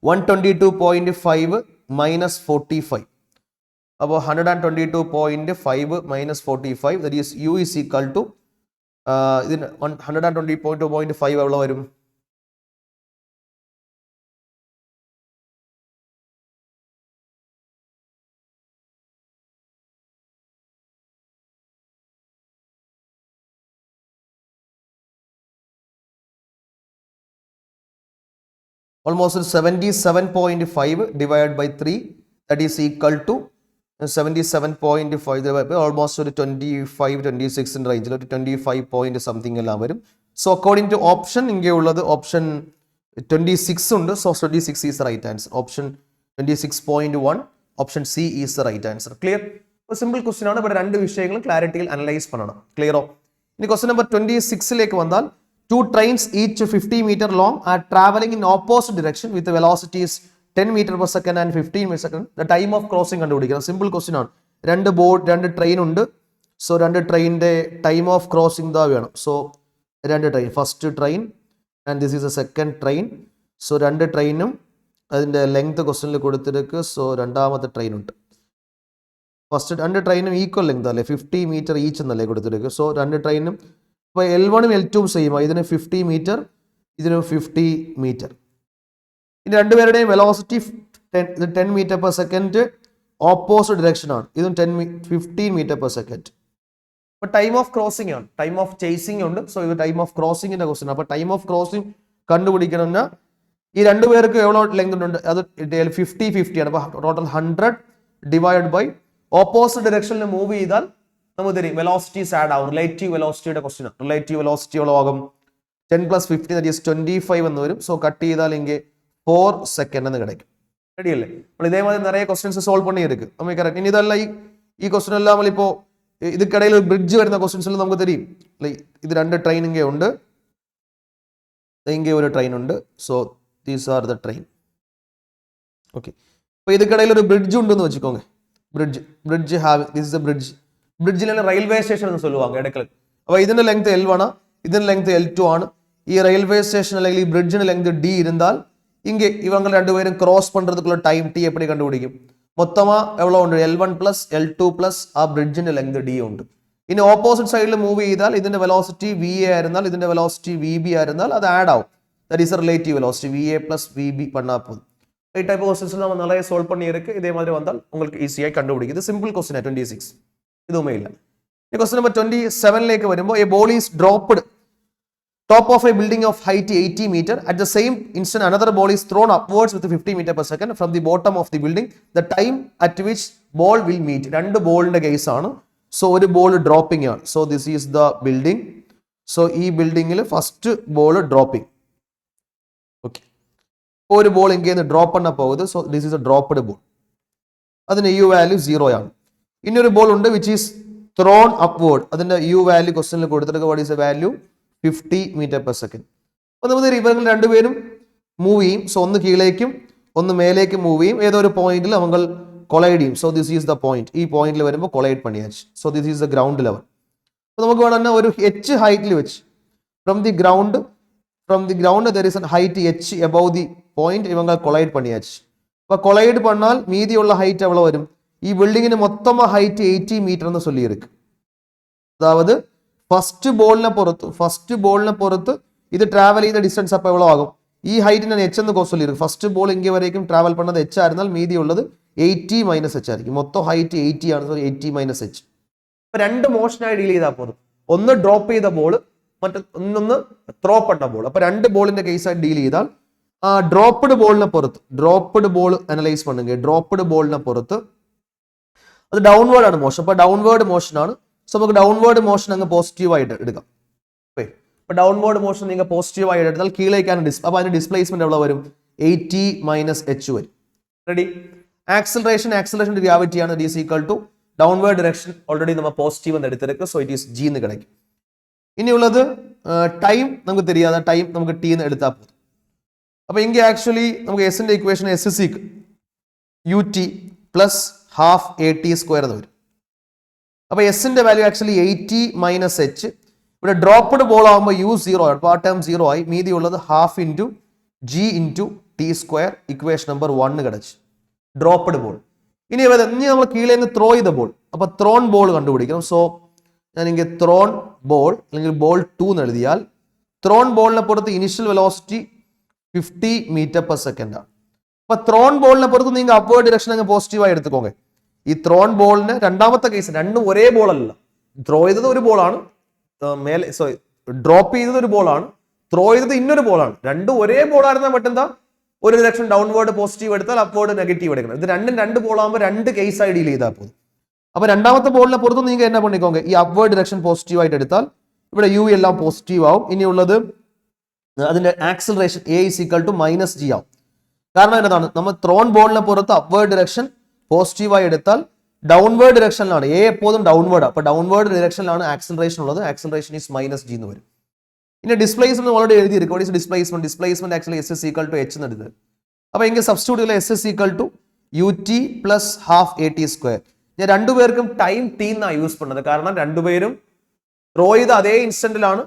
122.5 minus 45. അപ്പോൾ 122.5 minus 45, that is u is equal to ഇതിന് 120.5 എവിടെ വരും? Almost 77.5 divided by 3, that is equal to 77.5 divided by almost ഒരു 25-26 റേഞ്ചിൽ ഒരു 25 പോയിന്റ് സംതിങ് എല്ലാം വരും. സോ അക്കോർഡിംഗ് ടു ഓപ്ഷൻ ഇങ്ങനെയുള്ളത് ഓപ്ഷൻ 26 ഉണ്ട്. So 26 is right answer. Option 26.1 option C is the right answer. Clear? Simple question ആണ്. ഇവിടെ രണ്ട് വിഷയങ്ങളും ക്ലാരിറ്റിയിൽ അനലൈസ് பண்ணணும். ക്ലിയറോ? ഇനി ക്വസ്റ്റ്യൻ നമ്പർ 26ലേക്ക് വന്നാൽ, two trains each 50 meter long are traveling in opposite direction with the velocities 10 meter per second and 15 meter per second. The time of crossing കണ്ടുപിടിക്കണം. Simple question ആണ്. രണ്ട് ട്രെയിൻ ഉണ്ട്. സോ രണ്ട് ട്രെയിനിന്റെ time of crossing ദാ വേണം. So രണ്ട് train, first train and this is A second train. So രണ്ട് ട്രെയിനും അതിന്റെ ലെങ്ത് ക്വസ്റ്റ്യനിൽ കൊടുത്തിருக்கு. സോ രണ്ടാമത്തെ ട്രെയിൻ ഉണ്ട്. ഫസ്റ്റ് രണ്ട് ട്രെയിനും ഈക്വൽ ലെങ്ത് അല്ലേ, 50 മീറ്റർ ഈച്ച് എന്നല്ലേ കൊടുത്തിருக்கு. സോ രണ്ട് ട്രെയിനും ഇപ്പോൾ L1ഉം L2ഉം സെയിം ആണ്. ഇതിന് 50 മീറ്റർ, ഇതിന് 50 മീറ്റർ. ഇനി രണ്ടുപേരുടെയും velocity 10 metre per second opposite direction ആണ്. ഇതും 15 മീറ്റർ പെർ സെക്കൻഡ്. അപ്പോൾ ടൈം ഓഫ് ക്രോസിംഗ് ആണ്, ടൈം ഓഫ് ചേസിംഗ് ഉണ്ട്. സോ ഇത് ടൈം ഓഫ് ക്രോസിംഗിന്റെ ക്വസ്റ്റ്യൻ. അപ്പോൾ ടൈം ഓഫ് ക്രോസിംഗ് കണ്ടുപിടിക്കണമെന്ന് ഈ രണ്ടുപേർക്ക് എவ்வளோ ലെങ്ത് ഉണ്ട്, അത് 50 ആണ്. അപ്പോൾ ടോട്ടൽ 100 ഡിവൈഡ് ബൈ ഓപ്പോസിറ്റ് ഡിറക്ഷനിൽ മൂവ് ചെയ്താൽ നമുക്ക് തരും വെലോസിറ്റീസ് ആഡ് ആവും. റിലേറ്റീവ് വെലോസിറ്റിയുടെ ക്വസ്റ്റ്യൻ. റിലേറ്റീവ് വെലോസിറ്റി എவ்வளவாകും? 10 + 50 that is 25 എന്ന് വരും. സോ കട്ട് ചെയ്താൽ ഇങ്ങനെ 4 സെക്കൻഡ് എന്ന് കിടക്കും. റെഡി അല്ലേ? നമ്മൾ ഇതേമാതിരി നിറയെ ക്വസ്റ്റ്യൻസ് സോൾവ് പണിയെടുക്കും. നമുക്ക് കറക്റ്റ്. ഇനി ഇതല്ല, ഈ ക്വസ്റ്റ്യൻ എല്ലാം നമ്മളിപ്പോൾ ഇതിക്കിടയിൽ ഒരു ബ്രിഡ്ജ് വരുന്ന ക്വസ്റ്റ്യൻസിൽ നമുക്ക് തരും. ഇത് രണ്ട് ട്രെയിൻ ഇങ്ങനെ ഉണ്ട്, ഇങ്ങനെ ഒരു ട്രെയിൻ ഉണ്ട്. So these are the train. Okay. അപ്പോൾ ഇതിക്കിടയിൽ ഒരു ബ്രിഡ്ജ് ഉണ്ടെന്ന് വെച്ചിക്കോங்க. Bridge have this is a bridge. ബ്രിഡ്ജിലെ റെയിൽവേ സ്റ്റേഷൻ എന്ന് சொல்லுவாங்க ഇടയ്ക്കൽ. അപ്പോൾ ഇതിന്റെ ലെങ്ത് L1 ആണ്, ഇതിന്റെ ലെങ്ത് L2 ആണ്. ഈ റെയിൽവേ സ്റ്റേഷൻ അല്ലെങ്കിൽ ഈ ബ്രിഡ്ജിന്റെ ലെങ്ത് D இருந்தால் இங்கே இவங்க ரெண்டு பேரும் கிராஸ் பண்றதுக்குள்ள டைம் T எப்படி கண்டுபிடிக்கும்? மொத்தமா எவ்வளவு ഉണ്ട്? L1 + L2 + ആ ബ്രിഡ്ജിന്റെ ലെങ്ത് D ഉണ്ട്. ഇനി ഓപ്പോസിറ്റ് സൈഡിൽ മൂവ് ചെയ്താൽ ഇതിന്റെ വെലോസിറ്റി VA ആയിരുന്നാൽ ഇതിന്റെ വെലോസിറ്റി VB ആയിരുന്നാൽ അത് ആഡ് ആവും. That is relative velocity. VA + VB பண்ணா போதும். ഈ ടൈപ്പ് ക്വസ്റ്റ്യൻസ് നമ്മൾ நிறைய സോൾവ് பண்ணியிருக்கு. இதே மாதிரி வந்தால் உங்களுக்கு ஈஸியாக கண்டுபிடிக்கும். ഇത് സിമ്പിൾ ക്വസ്റ്റ്യൻ ആണ്. 26 ഇതൊന്നും ഇല്ല. ഈ ക്വസ്റ്റ്യൻ നമ്പർ 27ലേക്ക് വരുമ്പോൾ, A ball is dropped top of a building of height 80 meter. At the same instant, another ball is thrown upwards with 50 meter per second from the bottom of the building. The time at which ball will meet. രണ്ട് ബോളിന്റെ case ആണ്. So ഒരു ball dropping ആണ്. So this is the building. So ഈ ബിൽഡിംഗിൽ first ball dropping. Okay. ഒരു ball ഇങ്ങനെ drop பண்ண പോകുന്നത്. So this is a dropped ball. അതിന് യു വാല്യൂ 0 ആണ്. ഇനിയൊരു ബോൾ ഉണ്ട് വിച്ച് ഈസ് ത്രോൺ അപ്വേർഡ്. അതിന്റെ യു വാല്യൂ ക്വസ്റ്റ്യനിൽ കൊടുത്തിട്ട് what is a value? 50 metre per second. അപ്പോൾ നമുക്ക് ഇവങ്ങൾ രണ്ടുപേരും മൂവ് ചെയ്യും. സോ ഒന്ന് കീഴേക്കും ഒന്ന് മേലേക്കും മൂവ് ചെയ്യും. ഏതോ ഒരു പോയിന്റിൽ നമ്മൾ കൊളൈഡ് ചെയ്യും. So this is the point. ഈ പോയിന്റിൽ വരുമ്പോൾ കൊളൈഡ് പണിയാച്ച്. So this is the ground level. അപ്പോൾ നമുക്ക് വേണമെങ്കിൽ ഒരു H ഹൈറ്റിൽ വെച്ച് from the ground there is a height H above the point ഇവങ്ങൾ കൊളൈഡ് പണിയാച്ച്. അപ്പോൾ കൊളൈഡ് പണ്ണാൽ മീതിയുള്ള ഹൈറ്റ് എവിടെ വരും? ഈ ബിൽഡിങ്ങിന് മൊത്തം ഹൈറ്റ് 80 മീറ്റർ എന്ന് ചൊല്ലിയിരിക്കും. അതായത് ഫസ്റ്റ് ബോളിനെ പുറത്ത് ഇത് ട്രാവൽ ചെയ്ത ഡിസ്റ്റൻസ് അപ്പോൾ എவ்வளோ ആകും? ഈ ഹൈറ്റിന് H എന്ന് ചൊല്ലിയിരിക്കും. ഫസ്റ്റ് ബോൾ ഇങ്ങനെ വരേക്കും ട്രാവൽ പണ്ണത് H ആയിരുന്നാൽ മീതിയുള്ളത് 80 - H ആയിരിക്കും. മൊത്തം ഹൈറ്റ് 80 ആണ്. So 80 - H. അപ്പോൾ രണ്ട് മോഷനായി ഡീൽ ചെയ്താൽ പോലും, ഒന്ന് ഡ്രോപ്പ് ചെയ്ത ബോൾ, മറ്റൊന്ന് ത്രോ പണ്ണ ബോൾ. അപ്പോൾ രണ്ട് ബോളിന്റെ കേസായി ഡീൽ ചെയ്താൽ ആ ഡ്രോപ്പ്ഡ് ബോൾ അനലൈസ് പണ്ണുക. ഡ്രോപ്പ്ഡ് ബോളിനെ പുറത്ത് അത് ഡൗൺവേർഡ് ആണ് മോഷൻ. അപ്പോൾ ഡൗൺവേർഡ് മോഷൻ ആണ്. സോ നമുക്ക് ഡൗൺവേർഡ് മോഷൻ അങ്ങ് പോസിറ്റീവായിട്ട് എടുക്കാം. അപ്പോൾ ഡൗൺവേർഡ് മോഷൻ നിങ്ങൾ പോസിറ്റീവായിട്ട് എടുത്താൽ കീഴേക്കാണ് അപ്പോൾ അതിന്റെ ഡിസ്പ്ലേസ്മെന്റ് എവിടെ വരും? 80 - H വരും. റെഡി? ആക്സിലറേഷൻ ഗ്രാവിറ്റി ആണ്. It is equal to downward direction. Already നമ്മൾ പോസിറ്റീവ് എന്ന് എടുത്തിരിക്കും. സോ ഇറ്റ് ഈസ് G എന്ന് കിടക്കും. ഇനിയുള്ളത് ടൈം നമുക്ക് தெரியாத ടൈം നമുക്ക് T എന്ന് എടുത്താൽ പോകും. അപ്പോൾ ഇങ്ങനെ ആക്ച്വലി നമുക്ക് എസിന്റെ equation S is equal ut plus half AT square എന്ന് വരും. അപ്പോൾ എസിന്റെ വാല്യൂ ആക്ച്വലി 80 - H. ഇവിടെ ഡ്രോപ്പ്ഡ് ബോൾ ആകുമ്പോൾ യു 0 ആണ്. അപ്പോൾ ആ ടേം 0 ആയി. മീതി ഉള്ളത് half into g into T square equation number 1 കിടച്ചു. Dropped ball. ഇനി നമ്മൾ കീഴിൽ നിന്ന് ത്രോ ചെയ്ത ബോൾ. അപ്പോൾ ത്രോൺ ബോൾ കണ്ടുപിടിക്കണം. സോ ഞാൻ ഇങ്ങനെ ത്രോൺ ബോൾ അല്ലെങ്കിൽ ബോൾ 2 എന്ന് എഴുതിയാൽ ത്രോൺ ബോളിനെ പുറത്ത് initial velocity 50 metre per second ആണ്. അപ്പൊ ത്രോൺ ബോളിനെ പുറത്ത് നിങ്ങൾ അപ്വേർഡ് ഡിറക്ഷൻ അങ്ങ് പോസിറ്റീവായി എടുത്തുക്കോங்க. ഈ ത്രോൺ ബോളിന് രണ്ടാമത്തെ കേസ് രണ്ടും ഒരേ ബോൾ അല്ല. ത്രോ ചെയ്തത് ഒരു ബോളാണ്, ഡ്രോപ്പ് ചെയ്തത് ഒരു ബോളാണ്, ത്രോ ചെയ്തത് ഇന്നൊരു ബോളാണ്. രണ്ടും ഒരേ ബോളായിരുന്നാൽ മറ്റെന്താ ഒരു ഡിറക്ഷൻ ഡൗൺവേർഡ് പോസിറ്റീവ് എടുത്താൽ അപ്വേർഡ് നെഗറ്റീവ് എടുക്കണം. ഇത് രണ്ടും രണ്ട് ബോളാകുമ്പോൾ രണ്ട് കേസായി ഡീൽ ചെയ്താൽ പോകും. അപ്പൊ രണ്ടാമത്തെ ബോളിനെ പുറത്ത് നിങ്ങൾ എന്നാ പണിക്കോங்க, ഈ അപ്വേർഡ് ഡിറക്ഷൻ പോസിറ്റീവ് ആയിട്ട് എടുത്താൽ ഇവിടെ യു എല്ലാം പോസിറ്റീവ് ആവും. ഇനിയുള്ളത് അതിന്റെ acceleration a is equal to minus g ആവും. കാരണം എന്നതാണ്, നമ്മൾ ത്രോൺ ബോളിനെ പുറത്ത് അപ്വേർഡ് ഡിറക്ഷൻ പോസിറ്റീവായി എടുത്താൽ ഡൗൺവേർഡ് ഡിറക്ഷനിലാണ്. എ എപ്പോഴും ഡൗൺവേർഡ്. അപ്പൊ ഡൗൺവേർഡ് ഡിറക്ഷനിലാണ് ആക്സിലറേഷൻ ഉള്ളത്. ആക്സിലറേഷൻ ഈസ് മൈനസ് ജി എന്ന് വരും. ഇനി ഡിസ്പ്ലേസ്മെന്റ് ഓൾറെഡി എഴുതിയിരിക്കും. What is displacement? Displacement actually s s equal to h എന്ന് എടുത്തത്. അപ്പൊ എങ്കിൽ substitute s s equal to u t plus half a t square. ഞാൻ രണ്ടുപേർക്കും ടൈം ടി എന്നാണ് യൂസ് ചെയ്യുന്നത്. കാരണം രണ്ടുപേരും ത്രോ ചെയ്ത അതേ ഇൻസ്റ്റന്റിലാണ്,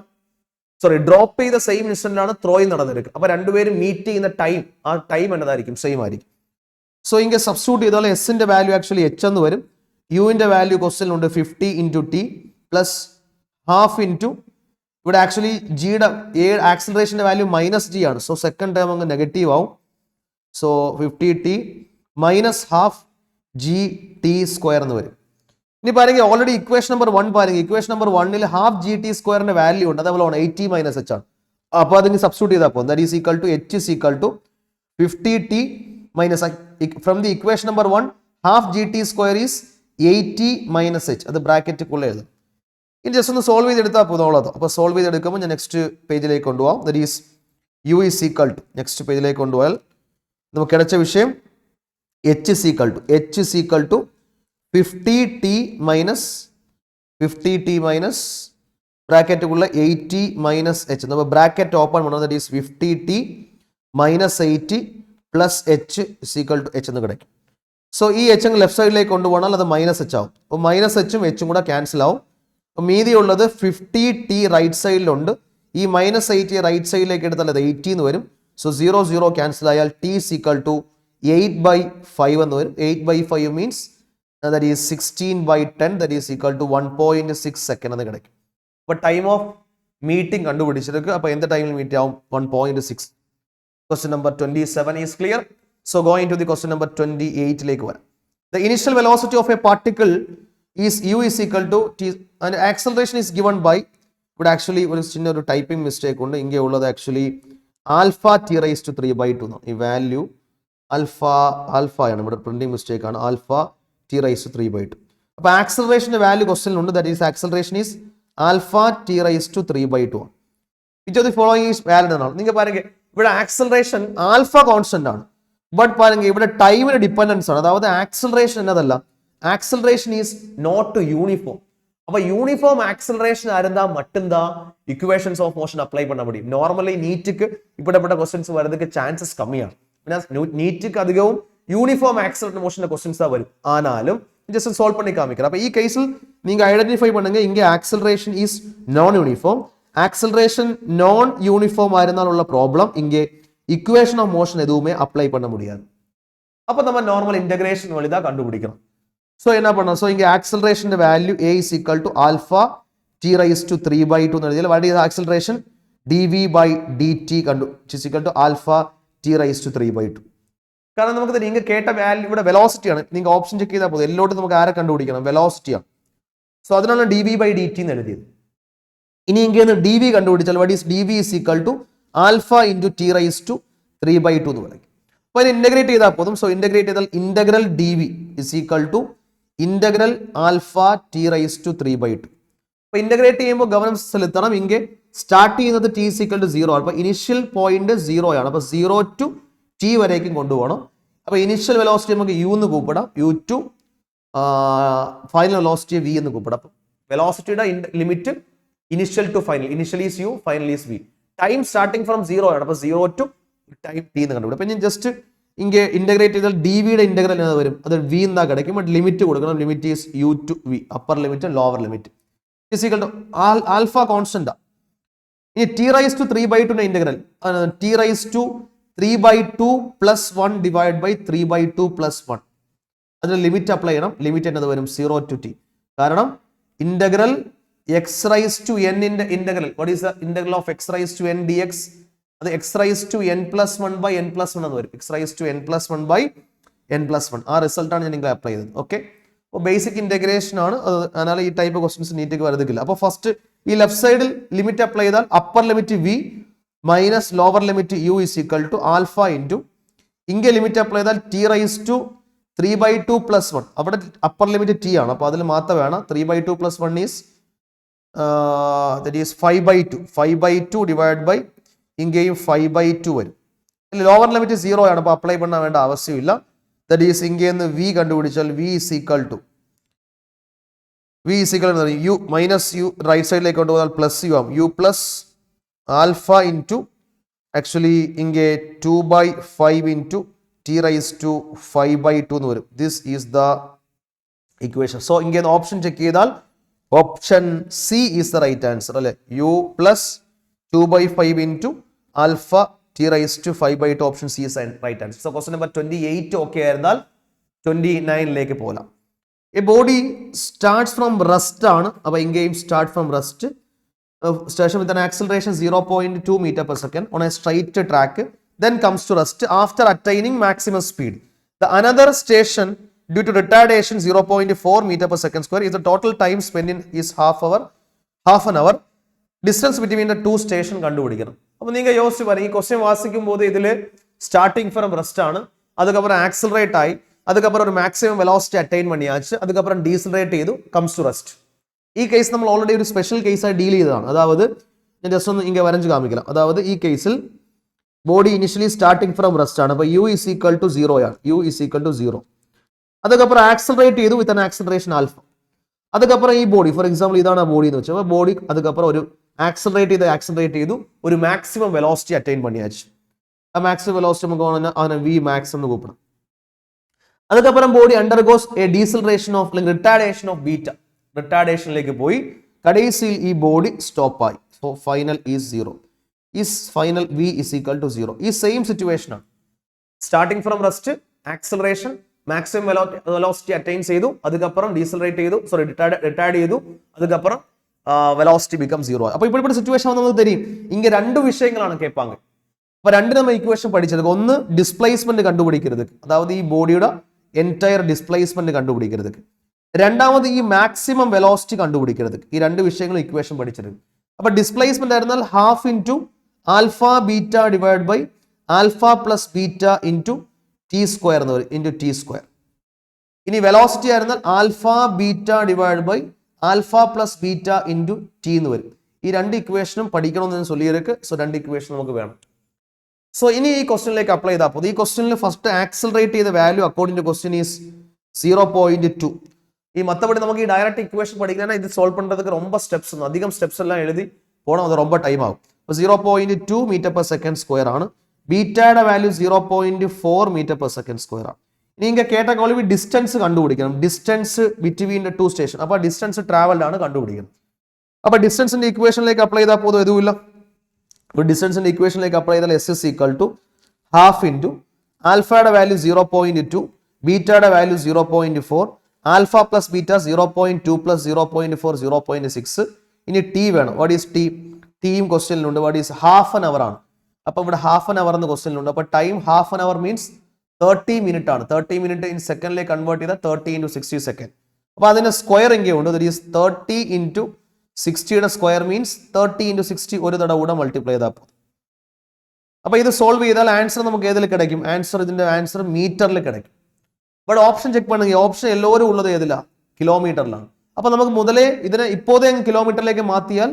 ഡ്രോപ്പ് ചെയ്ത സെയിം ഇൻസ്റ്റന്റിലാണ് ത്രോയിങ് നടന്നിരിക്കുക. അപ്പൊ രണ്ടുപേരും മീറ്റ് ചെയ്യുന്ന ടൈം, ആ ടൈം എന്നതായിരിക്കും സെയിം ആയിരിക്കും. സോ ഇങ്ങനെ സബ്സ്റ്റിറ്റ്യൂട്ട് ചെയ്താൽ എസിന്റെ വാല്യൂ ആക്ച്വലി എച്ച് എന്ന് വരും. യുവിന്റെ വാല്യൂ ക്വസ്റ്റ്യനിലുണ്ട് 50 into t plus half into ഇവിടെ ആക്ച്വലി ജിയുടെ ആക്സിലറേഷന്റെ വാല്യൂ മൈനസ് ജി ആണ്. സോ സെക്കൻഡ് ടേം അങ്ങ് നെഗറ്റീവ് ആവും. So 50 t minus half g t square എന്ന് വരും. ഇനി പാരുங்க already equation number 1 പാരുங்க. Equation number 1ൽ ഹാഫ് ജി ടി സ്ക്വയറിന്റെ വാല്യൂ ഉണ്ട്, അതേപോലെ 80 മൈനസ് എച്ച് ആണ്. അപ്പോൾ അതിന് സബ്സ്റ്റിറ്റ്യൂട്ട് ചെയ്താൽ പോകും. That is equal to h is equal to 50 t minus from the equation number 1 half g t square is 80 minus h. അത് ബ്രാക്കറ്റിക്കുള്ള എഴുതും. ഇനി ജസ്റ്റ് ഒന്ന് സോൾവ് ചെയ്തെടുത്താൽ പോകുന്നുള്ളത്. അപ്പോൾ സോൾവ് ചെയ്തെടുക്കുമ്പോൾ ഞാൻ നെക്സ്റ്റ് പേജിലേക്ക് കൊണ്ടുപോകാം. That is u is equal to next പേജിലേക്ക് കൊണ്ടുപോയാൽ നമുക്ക് കിടച്ച വിഷയം h is equal to 50 t minus ബ്രാക്കറ്റുള്ള 80 മൈനസ് എച്ച്. നമ്മൾ ബ്രാക്കറ്റ് ഓപ്പൺ പണം. That is 50 t minus 80 plus h is equal to h എന്ന് കിടക്കും. സോ ഈ എച്ച് അങ്ങ് ലെഫ്റ്റ് സൈഡിലേക്ക് കൊണ്ടുപോകണം, അത് മൈനസ് എച്ച് ആവും. അപ്പോൾ മൈനസ് എച്ചും എച്ചും കൂടെ ക്യാൻസൽ ആവും. അപ്പോൾ മീതിയുള്ളത് 50 ടി റൈറ്റ് സൈഡിലുണ്ട്. ഈ മൈനസ് 80 റൈറ്റ് സൈഡിലേക്ക് എടുത്താൽ അത് 80 എന്ന് വരും. സോ 0 0 ക്യാൻസൽ ആയാൽ ടി ഇസ് ഈക്വൽ ടു 8/5 എന്ന് വരും. 8/5 means that is 16/10, that is equal to 1.6 second എന്ന് കിടക്കും. അപ്പോൾ ടൈം ഓഫ് മീറ്റിംഗ് കണ്ടുപിടിച്ചെടുക്കുക. അപ്പോൾ എന്ത് ടൈമിൽ മീറ്റ് ആവും? 1.6. Question number 27 is clear. So going to the question number 28ലേക്ക് വരാം. The initial velocity of a particle is u is equal to t and acceleration is given by, ഇവിടെ ആക്ച്വലി ഒരു ചിന്ന ഒരു ടൈപ്പിംഗ് മിസ്റ്റേക്ക് ഉണ്ട്. ഇങ്ങനെ ഉള്ളത് actually alpha t raise to 3/2 എന്നാണ്. ഈ വാല്യൂ ആൽഫ ആണ്, ഇവിടെ പ്രിന്റിംഗ് മിസ്റ്റേക്ക് ആണ്. Alpha t raise to 3/2. അപ്പോൾ ആക്സലറേഷന്റെ വാല്യൂ ക്വസ്റ്റ്യനിലുണ്ട്. That is acceleration is alpha t raise to 3/2 ആണ്. Which of the following is valid എന്നാണ്. നിങ്ങൾ പാരുங்க ഇവിടെ ആക്സലറേഷൻ ആൽഫ കോൺസ്റ്റന്റ് ആണ്. ബട്ട് പാരുங்க ഇവിടെ ടൈമിന് ഡിപ്പെൻഡൻസ് ആണ്. അതായത് ആക്സലറേഷൻ എന്നതല്ല, ആക്സലറേഷൻ ഈസ് നോട്ട് യൂണിഫോം. அப்ப யூனிஃபார்ம் ஆக்சலரேஷன் இருந்தா மட்டும்தான் இக்குவேஷன்ஸ் ஆஃப் மோஷன் அப்ளை பண்ண முடியும். நார்மலி நீட்டுக்கு இப்படிப்பட்ட क्वेश्चंस வரதுக்கு சான்சஸ் கம்மிയാണ്. நீட்டுக்கு அதிகവും யூனிஃபார்ம் ஆக்சலரேஷன் மோஷன் क्वेश्चंस தான் வரும். ஆனாலும் ஜஸ்ட் சால்வ் பண்ணி காமிக்கிறேன். அப்ப ഈ കേസിൽ நீங்க ஐடென்டிஃபை பண்ணுங்க, இங்க acceleration is non uniform. Acceleration non uniform ആയിരുന്നാലുള്ള പ്രോബ്ലം இங்கே இக்குவேஷன் ஆஃப் மோஷன் எதுவுமே அப்ளை பண்ண முடியாது. அப்ப நம்ம நார்மல் இன்டகிரேஷன் வழி தான் கண்டுபிடிக்கணும். So என்ன பண்ணணும்? So இங்க acceleration value a is equal to alpha t raised to 3/2 എന്ന് എഴുതിയാൽ what is acceleration? dv by dt which is equal to alpha t raised to 3/2. കാരണം നമുക്ക് നിങ്ങൾ കേട്ട വാല്യൂ ഇവിടെ വെലോസിറ്റി ആണ്. നിങ്ങൾ ഓപ്ഷൻ ചെക്ക് ചെയ്താൽ പോകും. എല്ലോട്ട് നമുക്ക് ആരെ കണ്ടുപിടിക്കണം? വെലോസിറ്റി ആണ്. സോ അതിനാണ് dv by dt എന്ന് എഴുതിയത്. ഇനി ഇങ്ങനെ dv കണ്ടുപിടിച്ചാൽ what is dv is equal to alpha into t raised to 3/2 എന്ന് പറയും. അപ്പോൾ ഇത് ഇന്റഗ്രേറ്റ് ചെയ്താൽ പോകും. സോ ഇന്റഗ്രേറ്റ് ചെയ്താൽ integral dv is equal to integral alpha t raise to 3/2. അപ്പൊ ഇന്റഗ്രേറ്റ് ചെയ്യുമ്പോൾ ഗവനം സെലുത്തണം. ഇങ്ങനെ സ്റ്റാർട്ട് ചെയ്യുന്നത് ടി ഈക്വൽ ടു 0 ആണ്. അപ്പൊ ഇനിഷ്യൽ പോയിന്റ് 0 ആണ്. അപ്പൊ 0 ടു ടി വരേക്കും കൊണ്ടുപോകണം. അപ്പൊ ഇനിഷ്യൽ വെലോസിറ്റി നമുക്ക് യു എന്ന് കൂപ്പിടാം, u to final velocity v എന്ന് കൂപ്പിടാം. അപ്പൊ വെലോസിറ്റിയുടെ limit initial to final, initial is u, final is v. Time starting from 0 ആണ്. അപ്പൊ 0 ടു ടൈം ടി എന്ന് കണ്ടുപിടിക്കും. അപ്പൊ ഞാൻ ജസ്റ്റ് ഇങ്ങനെ ഇന്റഗ്രേറ്റ് ചെയ്താൽ ഡി വിയുടെ ഇന്റഗ്രൽ എന്ന് വരും. അത് വി എന്നാ കിടക്കും. ബട്ട് ലിമിറ്റ് കൊടുക്കണം. Limit is u to v, upper limit lower limit. is equal to alpha constant. ഇനി t raised to 3 by 2 integral t raised to 3 by 2 plus 1 divided by 3 by 2 plus 1. അതിന് limit apply ചെയ്യണം. Limit എന്നത് വരും 0 to t. കാരണം integral x raised to n ന്റെ integral, what is the integral of x raised to n dx? അത് x raised to n plus 1 by n plus 1 എന്ന് വരും. x raised to n plus 1 by n plus 1. ആ റിസൾട്ടാണ് ഞാൻ നിങ്ങൾ apply ചെയ്തത്. Okay, അപ്പോൾ ബേസിക് ഇന്റഗ്രേഷൻ ആണ്. അതിനാൽ ഈ ടൈപ്പ് ക്വസ്റ്റ്യൻസ് നീറ്റിക്ക് വരുന്നില്ല. അപ്പോൾ ഫസ്റ്റ് ഈ ലെഫ്റ്റ് സൈഡിൽ ലിമിറ്റ് അപ്ലൈ ചെയ്താൽ upper limit v minus lower limit u is equal to alpha into ഇங்கே ലിമിറ്റ് അപ്ലൈ ചെയ്താൽ t raise to 3 by 2 plus 1. അവിടെ അപ്പർ ലിമിറ്റ് t ആണ്. അപ്പോൾ അതിൽ മാത്രം വേണം 3 by 2 plus 1 is that is 5 by 2. 5 by 2 divided by ഇங்கേയും 5 by 2 വരും. Lower limit 0 ആണ്. അപ്പോൾ അപ്ലൈ പണ്ണ വേണ്ട ആവശ്യമില്ല. ദാറ്റ് ഈസ് ഇങ്ങേന്ന് v കണ്ടുപിടിച്ചാൽ v is equal to u minus u right സൈഡിലേക്ക് കൊണ്ടുപോയാൽ പ്ലസ് u ആവും. u plus alpha into actually ഇங்கே 2 by 5 into t raise to 5 by 2 എന്ന് വരും. This is the equation. So ഇங்கே ഓപ്ഷൻ ചെക്ക് ചെയ്താൽ option C is the right answer അല്ലെ. u plus 2 by 5 into alpha t raise to 5 by 2 option C is right answer. So question number 28 okay ആയിരുന്നാൽ 29ലേക്ക് പോകാം. A body starts from rest ആണ്. അപ്പോൾ ഇങ്ങേയും start from rest station with an acceleration 0.2 meter per second on a straight track, then comes to rest after attaining maximum speed. The another station due to retardation 0.4 meter per second square is the total time spent in is half an hour. Distance between the two station കണ്ടുപിടിക്കണം. അപ്പോൾ നിങ്ങൾ യോസിച്ച് പറയും, ഈ question വാസിക്കുമ്പോൾ ഇതിൽ starting from rest ആണ്, അതുക്കപ്പുറം accelerate ആയി, അതുക്കപ്പുറം ഒരു maximum velocity attain പണിയാച്ച്, അതുക്കപ്പുറം decelerate ചെയ്തു, കംസ് ടു റെസ്റ്റ്. ഈ കേസ് നമ്മൾ ഓൾറെഡി ഒരു സ്പെഷ്യൽ കേസായി ഡീൽ ചെയ്തതാണ്. അതായത് ഞാൻ ജസ്റ്റ് ഒന്ന് ഇങ്ങനെ വരഞ്ച് കാണിക്കണം. അതായത് ഈ കേസിൽ body initially starting from rest ആണ്. അപ്പോൾ u ഈസ് ഈക്വൽ ടു 0 ആണ്. u is equal to 0. അതുക്കപ്പുറം ആക്സിലറേറ്റ് ചെയ്തു വിത്ത് ആൻ ആക്സിലറേഷൻ ആൽഫ. അതുക്കപ്പുറം ഈ ബോഡി, ഫോർ എക്സാമ്പിൾ ഇതാണ് ആ ബോഡി എന്ന് വെച്ചാൽ, അപ്പോൾ ബോഡി അതുക്കപ്പുറം ഒരു ആക്സിലറേറ്റ് ചെയ്തു ഒരു മാക്സിമം വെലോസിറ്റി അറ്റൈൻ പണിയാച്ചു. ആ മാക്സിമം വെലോസിറ്റി നമുക്ക് അതിനെ v മാക്സ് എന്ന് കൂപ്പണം. അതുക്കപ്പുറം body undergoes a deceleration of അല്ലെങ്കിൽ റിട്ടാർഡേഷൻ ഓഫ് ബീറ്റ. റിട്ടാർഡേഷനിലേക്ക് പോയി കടൈസിൽ ഈ ബോഡി സ്റ്റോപ്പ് ആയി. So final is 0. Is final v is equal to 0. ഈ സെയിം സിറ്റുവേഷൻ ആണ്. Starting from rest, acceleration, maximum velocity attain ചെയ്തു, അതുക്കപ്പുറം ഡീസലറേറ്റ് ചെയ്തു, റിട്ടാർഡ് ചെയ്തു, അതുക്കപ്പുറം വെലോസിറ്റി ബിക്കം 0. അപ്പോൾ ഇപ്പോൾ സിറ്റുവേഷൻ നമുക്ക് തരും. ഇങ്ങനെ രണ്ട് വിഷയങ്ങളാണ് കേൾപ്പാങ്ക. അപ്പോൾ രണ്ട് നമ്മൾ ഇക്വേഷൻ പഠിച്ചത്, ഒന്ന് ഡിസ്പ്ലേസ്മെന്റ് കണ്ടുപിടിക്കരുത്, അതായത് ഈ ബോഡിയുടെ എൻറ്റയർ ഡിസ്പ്ലേസ്മെന്റ് കണ്ടുപിടിക്കരുത്. രണ്ടാമത് ഈ മാക്സിമം വെലോസിറ്റി കണ്ടുപിടിക്കരുത്. ഈ രണ്ട് വിഷയങ്ങളും ഇക്വേഷൻ പഠിച്ചത്. അപ്പൊ ഡിസ്പ്ലേസ്മെന്റ് ആയിരുന്നാൽ half into alpha beta divide by alpha plus beta into T square എന്ന് പറയും, ഇൻറ്റു ടി സ്ക്വയർ. ഇനി വെലോസിറ്റി ആയിരുന്നാൽ alpha beta divide by alpha plus beta into T എന്ന് വരും. ഈ രണ്ട് ഇക്വേഷനും പഠിക്കണമെന്ന് ചൊല്ലിയിருக்கு. സോ രണ്ട് ഇക്വേഷൻ നമുക്ക് വേണം. സോ ഇനി ഈ ക്വസ്റ്റ്യനിലേക്ക് അപ്ലൈ ചെയ്താൽ അപ്പോൾ ഈ ക്വസ്റ്റ്യനിൽ ഫസ്റ്റ് ആക്സിലറേറ്റ് ചെയ്ത value according to question is 0.2. ഈ മത്തപടി നമുക്ക് ഈ ഡയറക്റ്റ് ഇക്വേഷൻ പഠിക്കാനാണ് ഇത് സോൾവ് പண்றதுக்கு ரொம்ப സ്റ്റെപ്സ് ഒന്നും അധികം സ്റ്റെപ്സ് എല്ലാം എഴുതി പോകണം, അത് ரொம்ப ടൈം ആവും. അപ്പോൾ 0.2 മീറ്റർ പെർ സെക്കൻഡ് സ്ക്വയർ ആണ്. ബീറ്റയുടെ value 0.4 metre per second square ആണ്. ഇനി ഇങ്ങനെ കേട്ട കോളി ഡിസ്റ്റൻസ് കണ്ടുപിടിക്കണം. Distance between the two station. അപ്പോൾ ഡിസ്റ്റൻസ് ട്രാവൽഡ് ആണ് കണ്ടുപിടിക്കുന്നത്. അപ്പോൾ ഡിസ്റ്റൻസിന്റെ ഇക്വേഷനിലേക്ക് അപ്ലൈ ചെയ്താൽ പോലും ഇതുമില്ല. അപ്പോൾ ഡിസ്റ്റൻസിന്റെ ഇക്വേഷനിലേക്ക് അപ്ലൈ ചെയ്താൽ s is equal to half into ആൽഫയുടെ വാല്യൂ 0.2, ബീറ്റയുടെ value 0.4, alpha plus beta 0.2 plus 0.4 0.6. ഇനി ടി വേണം. What is T? ടിയും ക്വസ്റ്റ്യനിലുണ്ട്. What is half an hour ആണ്. അപ്പോൾ ഇവിടെ ഹാഫ് ആൻ അവർ എന്ന് ക്വസ്റ്റ്യനിലുണ്ട്. അപ്പോൾ time half an hour means 30 minute ആണ്. 30 മിനിറ്റ് ഇൻ സെക്കൻഡിലേക്ക് കൺവേർട്ട് ചെയ്താൽ 30 into 60 സെക്കൻഡ്. അപ്പോൾ അതിന്റെ സ്ക്വയർ എங்கே ഉണ്ട്. ദാറ്റ് ഈസ് 30 into 60യുടെ സ്ക്വയർ മീൻസ് 30 into 60 ഒരു തട കൂടെ മൾട്ടിപ്ലൈ ചെയ്താൽ പോകും. അപ്പോൾ ഇത് സോൾവ് ചെയ്താൽ ആൻസർ നമുക്ക് ഏതിൽ കിടക്കും? ഇതിന്റെ ആൻസർ മീറ്ററിൽ കിടക്കും. ബട്ട് ഓപ്ഷൻ ചെക്ക് പണ്ണുക. ഓപ്ഷൻ എല്ലാവരും ഉള്ളത് ഏതില്ല? കിലോമീറ്ററിലാണ്. അപ്പോൾ നമുക്ക് മുതലേ ഇതിനെ ഇപ്പോഴേ കിലോമീറ്ററിലേക്ക് മാറ്റിയാൽ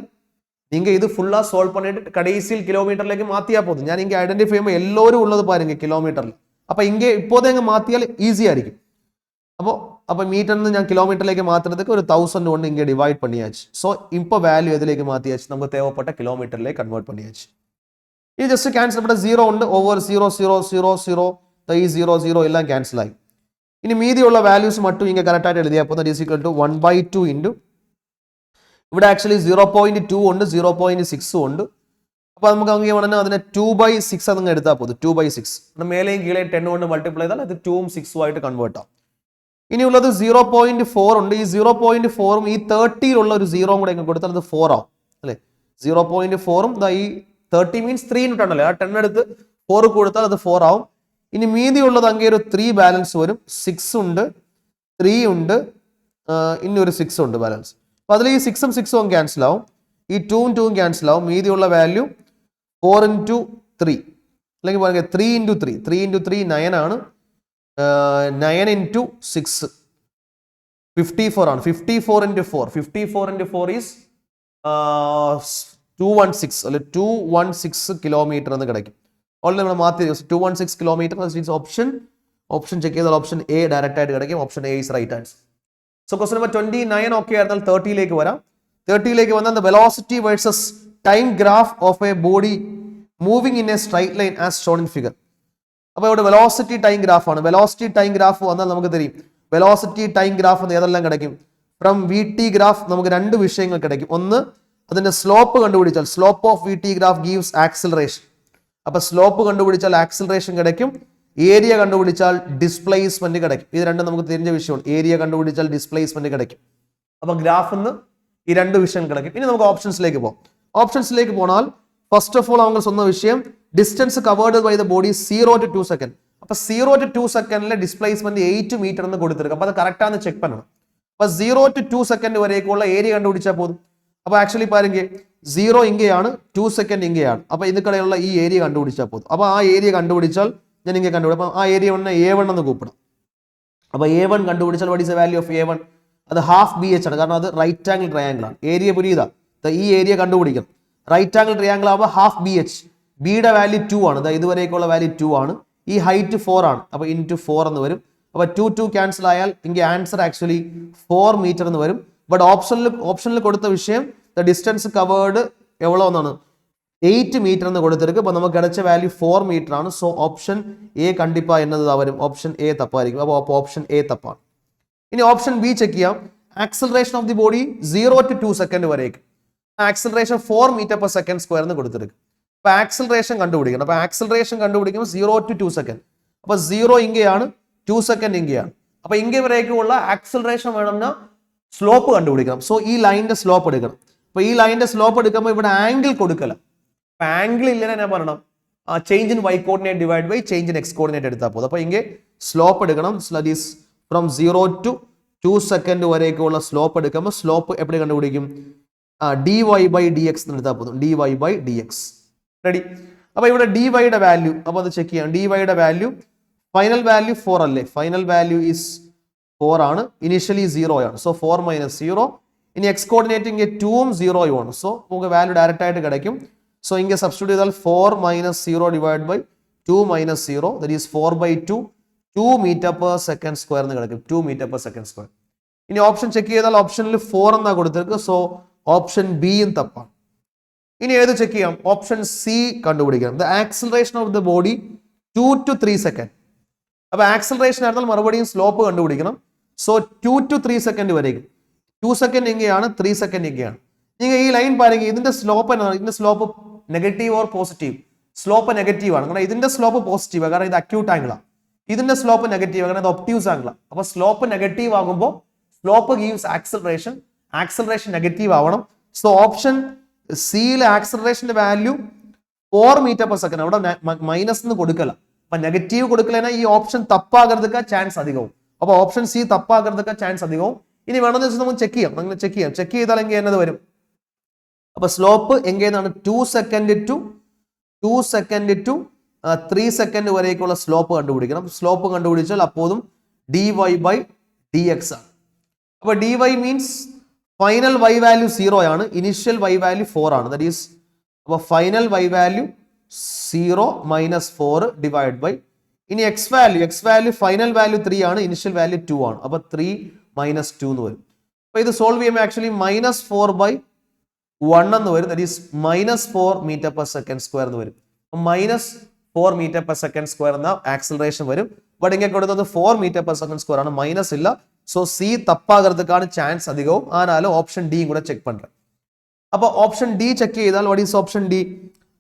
നിങ്ങൾ ഇത് ഫുള്ളാ സോൾവ് പണിയിട്ട് കടൈസിൽ കിലോമീറ്ററിലേക്ക് മാറ്റിയാൽ പോകും. ഞാൻ ഇങ്ങനെ ഐഡന്റിഫൈ ചെയ്യുമ്പോൾ എല്ലാവരും ഉള്ളത് പാരുங்க കിലോമീറ്ററിൽ. അപ്പോൾ ഇങ്ങനെ ഇപ്പോഴേ മാറ്റിയാൽ ഈസി ആയിരിക്കും. അപ്പോൾ മീറ്ററിൽ നിന്ന് ഞാൻ കിലോമീറ്ററിലേക്ക് മാറ്റുന്നതൊക്കെ ഒരു 1000 കൊണ്ട് ഇങ്ങനെ ഡിവൈഡ് പണിയാച്ച്. സോ ഇപ്പോൾ വാല്യൂ ഏതിലേക്ക് മാറ്റിയാച്ച്? നമുക്ക് തേവപ്പെട്ട കിലോമീറ്ററിലേക്ക് കൺവേർട്ട് പണിയാച്ച്. ഇത് ജസ്റ്റ് ക്യാൻസൽ. ഇവിടെ 0 ഉണ്ട്. ഓവർ 0 0 0 0 ഈ 0 0 എല്ലാം ക്യാൻസൽ ആയി. ഇനി മീതിയുള്ള വാല്യൂസ് മറ്റും ഇങ്ങനെ കറക്റ്റായിട്ട് എഴുതിയാൽ പോകുന്നത് ഈസ് ഈക്വൽ ടു 1/2 ഇൻറ്റു ഇവിടെ ആക്ച്വലി 0.2 ഉണ്ട്, 0.6 ഉണ്ട്. അപ്പൊ നമുക്ക് അങ്ങനെ വേണമെങ്കിൽ അതിനെ 2/6 അതങ്ങ് എടുത്താൽ പോലും 2/6. മേലെയും കീഴെയും 10 കൊണ്ട് മൾട്ടിപ്ലൈ ചെയ്താൽ അത് 2ഉം 6ഉം ആയിട്ട് കൺവേർട്ട് ആവും. ഇനിയുള്ളത് 0.4 ഉണ്ട്. ഈ 0.4ഉം ഈ 30യിലുള്ള ഒരു 0 കൂടെ ഇങ്ങനെ കൊടുത്താൽ അത് 4 ആവും അല്ലെ. 0.4ഉം ഈ 30 മീൻസ് 3 × 10 അല്ലേ, ആ 10 എടുത്ത് 4 കൊടുത്താൽ അത് 4 ആവും. ഇനി മീതിയുള്ളത് അങ്ങേ ഒരു 3 ബാലൻസ് വരും. 6 ഉണ്ട്, 3 ഉണ്ട്, ഇനി ഒരു 6 ഉണ്ട് ബാലൻസ്. അപ്പൊ അതിൽ ഈ 6ഉം 6ഉം ക്യാൻസൽ ആവും, ഈ 2ഉം 2ഉം ക്യാൻസൽ ആവും. മീതിയുള്ള വാല്യൂ 4 × 3 അല്ലെങ്കിൽ പറയുക 3 × 3. 3 × 3 9 ആണ്. 9 × 6 54 ആണ്. 54 × 4. 54 × 4 ഈസ് 216 അല്ലെ 216 കിലോമീറ്റർ എന്ന് കിടക്കും. ഓൾറെഡി നമ്മൾ മാറ്റി 216 കിലോമീറ്റർ. ഓപ്ഷൻ ചെക്ക് ചെയ്താൽ ഓപ്ഷൻ എ ഡയറക്റ്റ് ആയിട്ട് കിടക്കും. Option A is right answer. So question number 29 okay ആയിരുന്നാൽ 30ലേക്ക് വരാം. 30ലേക്ക് വന്നാൽ the velocity versus time graph of a body moving in a straight line as shown in figure. അപ്പൊ ഇവിടെ വെലോസിറ്റി ടൈം ഗ്രാഫ് ആണ്. വെലോസിറ്റി ടൈം ഗ്രാഫ് വന്നാൽ നമുക്ക് തരും വെലോസിറ്റി ടൈം ഗ്രാഫ് ഏതെല്ലാം കിടക്കും. ഫ്രം വി ടി ഗ്രാഫ് നമുക്ക് രണ്ട് വിഷയങ്ങൾ കിടക്കും. ഒന്ന് അതിന്റെ സ്ലോപ്പ് കണ്ടുപിടിച്ചാൽ slope of v T graph gives acceleration. അപ്പൊ സ്ലോപ്പ് കണ്ടുപിടിച്ചാൽ ആക്സിലറേഷൻ കിടക്കും. ഏരിയ കണ്ടുപിടിച്ചാൽ ഡിസ്പ്ലേസ്മെന്റ് കിടക്കും. ഇത് രണ്ടും നമുക്ക് தெரிஞ்ச വിഷയമാണ്. ഏരിയ കണ്ടുപിടിച്ചാൽ ഡിസ്പ്ലേസ്മെന്റ് കിടക്കും. അപ്പൊ ഗ്രാഫിൽ ഈ രണ്ട് വിഷയം കിടക്കും. ഇനി നമുക്ക് ഓപ്ഷൻസിലേക്ക് പോകാം. ഓപ്ഷൻസിലേക്ക് പോന്നാൽ ഫസ്റ്റ് ഓഫ് ഓൾ அவங்க சொன்ன விஷயம் distance covered by the body 0 to 2 second. അപ്പൊ 0 to 2 സെക്കൻഡിലെ ഡിസ്പ്ലേസ്മെന്റ് 8 മീറ്റർ എന്ന് കൊടുത്തിരിക്കും. അപ്പൊ അത് കറക്റ്റ് ആണെന്ന് ചെക്ക് பண்ணணும். അപ്പൊ 0 to 2 സെക്കൻഡ് വരേക്കുള്ള ഏരിയ കണ്ടുപിടിച്ചാൽ പോതും. അപ്പൊ ആക്ച്വലി പാരുങ്ക 0 ഇങ്ങനെയാണ്, 2 സെക്കൻഡ് ഇങ്ങനെയാണ്. അപ്പൊ ഇതിക്കടയുള്ള ഈ ഏരിയ കണ്ടുപിടിച്ചാൽ പോതും. അപ്പൊ ആ ഏരിയ കണ്ടുപിടിച്ചാൽ ഞാൻ ഇങ്ങനെ കണ്ടുപിടിക്കും. അപ്പൊ ആ ഏരിയ A1 എന്ന് കൂപ്പിടാം. അപ്പൊ A1 കണ്ടുപിടിച്ചാൽ what is the value of A1? അത് ഹാഫ് BH ആണ്. കാരണം അത് റൈറ്റ് ആംഗിൾ ട്രയാംഗിൾ ആണ്. ഏരിയ പുരിയതാ ഈ ഏരിയ കണ്ടുപിടിക്കണം. റൈറ്റ് ആംഗിൾ ട്രയാംഗിൾ ആവുമ്പോൾ ഹാഫ് BH. ബിയുടെ വാല്യൂ 2 ആണ്. ഇതുവരേക്കുള്ള വാല്യൂ 2 ആണ്. ഈ ഹൈറ്റ് 4 ആണ്. അപ്പൊ ഇൻറ്റു 4 എന്ന് വരും. അപ്പൊ 2 ക്യാൻസൽ ആയാൽ ഇങ്ങനെ ആൻസർ ആക്ച്വലി 4 മീറ്റർ എന്ന് വരും. ബട്ട് ഓപ്ഷനിൽ കൊടുത്ത വിഷയം ദ ഡിസ്റ്റൻസ് കവേർഡ് എവ്വളോ എന്നാണ് 8 മീറ്റർ എന്ന് കൊടുത്തിരിക്കും. അപ്പൊ നമുക്ക് കിടച്ച വാല്യൂ 4 മീറ്റർ ആണ്. സോ ഓപ്ഷൻ എ കണ്ടിപ്പാ എന്നത് വരും. ഓപ്ഷൻ എ തപ്പായിരിക്കും. അപ്പോൾ ഓപ്ഷൻ എ തപ്പാണ്. ഇനി ഓപ്ഷൻ ബി ചെക്ക് ചെയ്യാം. Acceleration of the body 0 to 2 second വരേക്കും. Acceleration 4 metre per second square എന്ന് കൊടുത്തിരിക്കും. അപ്പൊ ആക്സിലറേഷൻ കണ്ടുപിടിക്കണം. അപ്പൊ ആക്സിലറേഷൻ കണ്ടുപിടിക്കുമ്പോൾ 0 to 2 സെക്കൻഡ്. അപ്പൊ 0 ഇങ്ങനെയാണ്, 2 സെക്കൻഡ് ഇങ്ങനെയാണ്. അപ്പൊ ഇങ്ങനെ വരേക്കുള്ള ആക്സിലറേഷൻ വേണമെന്ന് സ്ലോപ്പ് കണ്ടുപിടിക്കണം. സോ ഈ ലൈനിന്റെ സ്ലോപ്പ് എടുക്കണം. അപ്പൊ ഈ ലൈനിന്റെ സ്ലോപ്പ് എടുക്കുമ്പോൾ ഇവിടെ ആംഗിൾ കൊടുക്കല. അപ്പൊ ആംഗിൾ ഇല്ലെന്ന് ഞാൻ പറയണം. Change in y coordinate divide by change in x coordinate എടുത്താൽ പോകും. അപ്പൊ ഇങ്ങനെ സ്ലോപ്പ് എടുക്കണം. ഫ്രം 0 to 2 സെക്കൻഡ് വരേക്കുള്ള സ്ലോപ്പ് എടുക്കുമ്പോൾ സ്ലോപ്പ് എപ്പോഴും കണ്ടുപിടിക്കും? dy by dx എന്ന് എടുത്താൽ പോകും. dy by dx. റെഡി? അപ്പൊ ഇവിടെ dy യുടെ വാല്യൂ അപ്പൊ അത് ചെക്ക് ചെയ്യാം. dy യുടെ വാല്യൂ ഫൈനൽ വാല്യൂ 4 അല്ലേ? ഫൈനൽ വാല്യൂ ഈസ് 4 ആണ്. ഇനിഷ്യലി 0 ആണ്. സോ 4 - 0. ഇനി x കോർഡിനേറ്റ് ഇങ്ങനെ 2ഉം 0ഉം ആണ്. സോ നമുക്ക് വാല്യൂ ഡയറക്റ്റ് ആയിട്ട് കിടക്കും. സോ ഇങ്ങനെ സബ്സ്റ്റിറ്റ്യൂട്ട് ചെയ്താൽ 4 - 0 divide by 2 - 0 that is 4/2 2 metre per second square എന്ന് കിടക്കും. 2 മീറ്റർ പെർ സെക്കൻഡ് സ്ക്വയർ. ഇനി ഓപ്ഷൻ ചെക്ക് ചെയ്താൽ ഓപ്ഷനിൽ 4 എന്നാ കൊടുത്തിരിക്കുക. സോ ഓപ്ഷൻ ബിയും തപ്പാണ്. ഇനി ഏത് ചെക്ക് ചെയ്യാം? ഓപ്ഷൻ സി കണ്ടുപിടിക്കണം. The acceleration of the body 2 to 3 second. അപ്പൊ ആക്സിലറേഷൻ ആയിരുന്നാൽ മറുപടിയും സ്ലോപ്പ് കണ്ടുപിടിക്കണം. സോ 2 to 3 സെക്കൻഡ് വരേക്കും. 2 സെക്കൻഡ് ഇങ്ങനെയാണ്, 3 സെക്കൻഡ് ഇങ്ങനെയാണ്. നിങ്ങൾ ഈ ലൈൻ പാരുക. ഇതിന്റെ സ്ലോപ്പ് എന്താണ്? ഇതിന്റെ slope negative or positive? Slope negative ആണ്. കാരണം ഇതിന്റെ സ്ലോപ്പ് പോസിറ്റീവ് ആണ്. കാരണം ഇത് അക്യൂട്ട് ആംഗിൾ ആണ്. ഇതിന്റെ സ്ലോപ്പ് നെഗറ്റീവ് ആണ്. കാരണം ഇത് ഒപ്റ്റ്യൂസ് ആംഗിൾ ആണ്. അപ്പൊ സ്ലോപ്പ് നെഗറ്റീവ് ആകുമ്പോൾ slope gives acceleration. Acceleration negative ആവണം. സോ ഓപ്ഷൻ സിയിലെ ആക്സിലറേഷന്റെ വാല്യൂ 4 മീറ്റർ പെർ സെക്കൻഡ്. അവിടെ മൈനസ് എന്ന് കൊടുക്കല. അപ്പൊ നെഗറ്റീവ് കൊടുക്കലന ഈ ഓപ്ഷൻ തപ്പാകരുതൊക്കെ ചാൻസ് അധികവും. അപ്പൊ ഓപ്ഷൻ സി തപ്പാകരുതൊക്കെ ചാൻസ് അധികവും. ഇനി വേണമെന്ന് വെച്ചാൽ നമുക്ക് ചെക്ക് ചെയ്യാം. അങ്ങനെ ചെക്ക് ചെയ്യാം. ചെക്ക് ചെയ്താൽ എങ്കിൽ എന്നത് വരും. അപ്പൊ സ്ലോപ്പ് എങ്ങനെയാണ്? 2 സെക്കൻഡ് ടു 3 സെക്കൻഡ് വരേക്കുള്ള സ്ലോപ്പ് കണ്ടുപിടിക്കണം. സ്ലോപ്പ് കണ്ടുപിടിച്ചാൽ അപ്പോഴും dy by dx ആണ്. അപ്പൊ dy means final y value 0 ആണ്. ഇനിഷ്യൽ y വാല്യൂ 4 ആണ്. ദാറ്റ് ഈസ് അപ്പൊ final y value 0 - 4 divide by ഇനി x വാല്യൂ ഫൈനൽ വാല്യൂ 3 ആണ്. ഇനിഷ്യൽ വാല്യൂ 2 ആണ്. അപ്പൊ 3 - 2 എന്ന് വരും. അപ്പൊ ഇത് സോൾവ് ചെയ്യുമ്പോൾ ആക്ച്വലി -4/1 എന്ന് വരും. That is -4 metre per second square എന്ന് വരും. -4 മീറ്റർ പെർ സെക്കൻഡ് സ്ക്വയർ എന്ന ആക്സിലറേഷൻ വരും. ബട്ട് ഇങ്ങനെ കൊടുത്തത് 4 മീറ്റർ പെർ സെക്കൻഡ് സ്ക്വയർ ആണ്. മൈനസ് ഇല്ല. സോ സി തപ്പാകறதுக்கான ചാൻസ് അധികവും. ആനാലും ഓപ്ഷൻ ഡിയും കൂടെ ചെക്ക് പண்றேன். അപ്പോൾ ഓപ്ഷൻ ഡി ചെക്ക് ചെയ്താൽ വാട്ട് ഈസ് ഓപ്ഷൻ ഡി?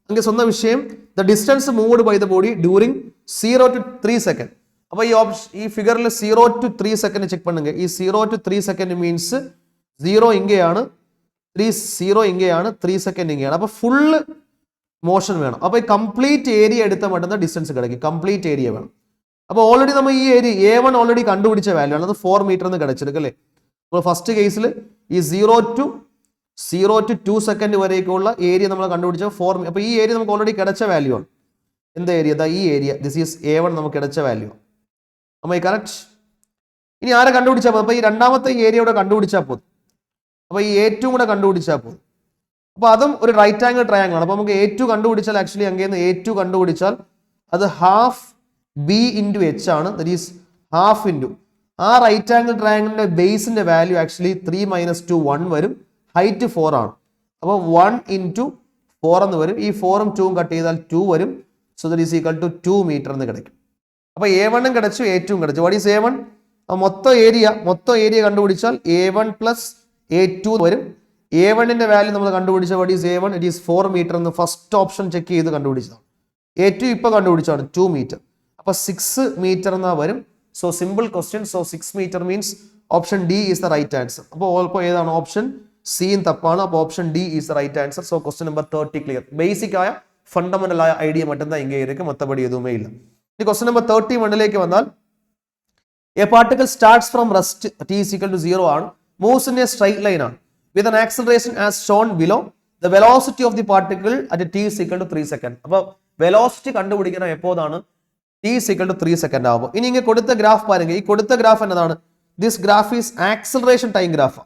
നിങ്ങൾക്ക് സ്വന്തം വിഷയം the distance moved by the body during 0 to 3 second. അപ്പോൾ ഈ ഫിഗറിൽ 0 to 3 സെക്കൻഡ് ചെക്ക് பண்ணுங்க. ഈ 0 to 3 സെക്കൻഡ് മീൻസ് 0 ഇങ്ങനെയാണ്, 0 ഇങ്ങനെയാണ്, 3 സെക്കൻഡ് ഇങ്ങനെയാണ്. അപ്പോൾ ഫുള്ള് മോഷൻ വേണം. അപ്പോൾ ഈ കംപ്ലീറ്റ് ഏരിയ എടുത്താൽ മറ്റുന്ന ഡിസ്റ്റൻസ് കിടക്കും. കംപ്ലീറ്റ് ഏരിയ വേണം. അപ്പോൾ ഓൾറെഡി നമ്മൾ ഈ ഏരിയ A1 ഓൾറെഡി കണ്ടുപിടിച്ച വാല്യൂ ആണ്, അത് 4 മീറ്റർ എന്ന് കിടച്ചെടുക്കും അല്ലേ. അപ്പോൾ ഫസ്റ്റ് കേസിൽ ഈ 0 to 2 സെക്കൻഡ് വരേക്കുള്ള ഏരിയ നമ്മൾ കണ്ടുപിടിച്ച 4. അപ്പോൾ ഈ ഏരിയ നമുക്ക് ഓൾറെഡി കിടച്ച വാല്യൂ ആണ്. എന്ത് ഏരിയ? ഈ ഏരിയ, ദിസ് ഈസ് A1 നമുക്ക് കിടച്ച വാല്യൂ. അപ്പോൾ ഈ കറക്റ്റ്. ഇനി ആരെ കണ്ടുപിടിച്ചാൽ പോകും? അപ്പോൾ ഈ രണ്ടാമത്തെ ഏരിയ കൂടെ കണ്ടുപിടിച്ചാൽ പോകും. അപ്പോൾ ഈ A2 കൂടെ കണ്ടുപിടിച്ചാൽ പോകും. അപ്പോൾ അതും ഒരു റൈറ്റ് ആംഗിൾ ട്രയാംഗിൾ ആണ്. അപ്പോൾ നമുക്ക് A2 കണ്ടുപിടിച്ചാൽ ആക്ച്വലി അങ്ങനെ A2 കണ്ടുപിടിച്ചാൽ അത് ഹാഫ് B ഇൻറ്റു H ആണ്. ദറ്റ് ഈസ് ഹാഫ് ഇൻറ്റു ആ റൈറ്റ് ആംഗിൾ ട്രയാംഗിളിന്റെ ബേസിന്റെ വാല്യൂ ആക്ച്വലി 3 - 2 1 വരും. ഹൈറ്റ് 4 ആണ്. അപ്പോൾ 1 into 4 എന്ന് വരും. ഈ 4ഉം 2ഉം കട്ട് ചെയ്താൽ 2 വരും. So that is equal to 2 metre എന്ന് കിടക്കും. അപ്പോൾ A1 ഉം കിടച്ചു, A2 ഉം കിടച്ചു. What is A1? മൊത്തം ഏരിയ കണ്ടുപിടിച്ചാൽ A1 + A2 വരും. A1ന്റെ വാല്യൂ നമ്മൾ കണ്ടുപിടിച്ച what is A1? It is 4 metre എന്ന് ഫസ്റ്റ് ഓപ്ഷൻ ചെക്ക് ചെയ്ത് കണ്ടുപിടിച്ചതാണ്. A2 ഇപ്പോൾ കണ്ടുപിടിച്ചാണ് 2 മീറ്റർ. അപ്പോൾ 6 മീറ്റർ എന്നാ വരും. So simple question. So 6 metre means option D is the right answer. അപ്പോൾ ഓൾപ്പോൾ ഏതാണ്? ഓപ്ഷൻ സി തപ്പാണ്. അപ്പോൾ option D is the right answer. So question number 30 clear. Basic ആയ ഫണ്ടമെന്റൽ ആയ ഐഡിയ മറ്റെന്താ ഇങ്ങനെ മൊത്തപടി എതുമേ ഇല്ല. ഇനി ക്വസ്റ്റ്യൻ നമ്പർ 31ലേക്ക് വന്നാൽ a particle starts from rest t = 0 ആണ്, moves in a straight line ആണ് with an acceleration as shown below. The velocity of the particle at t = 3 second. അപ്പോൾ വെലോസിറ്റി കണ്ടുപിടിക്കണം എപ്പോഴാണ്? t = 3 സെക്കൻഡ് ആവുമ്പോൾ. ഇനി ഇങ്ങനെ കൊടുത്ത ഗ്രാഫ് പാരുங்க. ഈ കൊടുത്ത ഗ്രാഫ് എന്നതാണ്? This graph is acceleration time graph.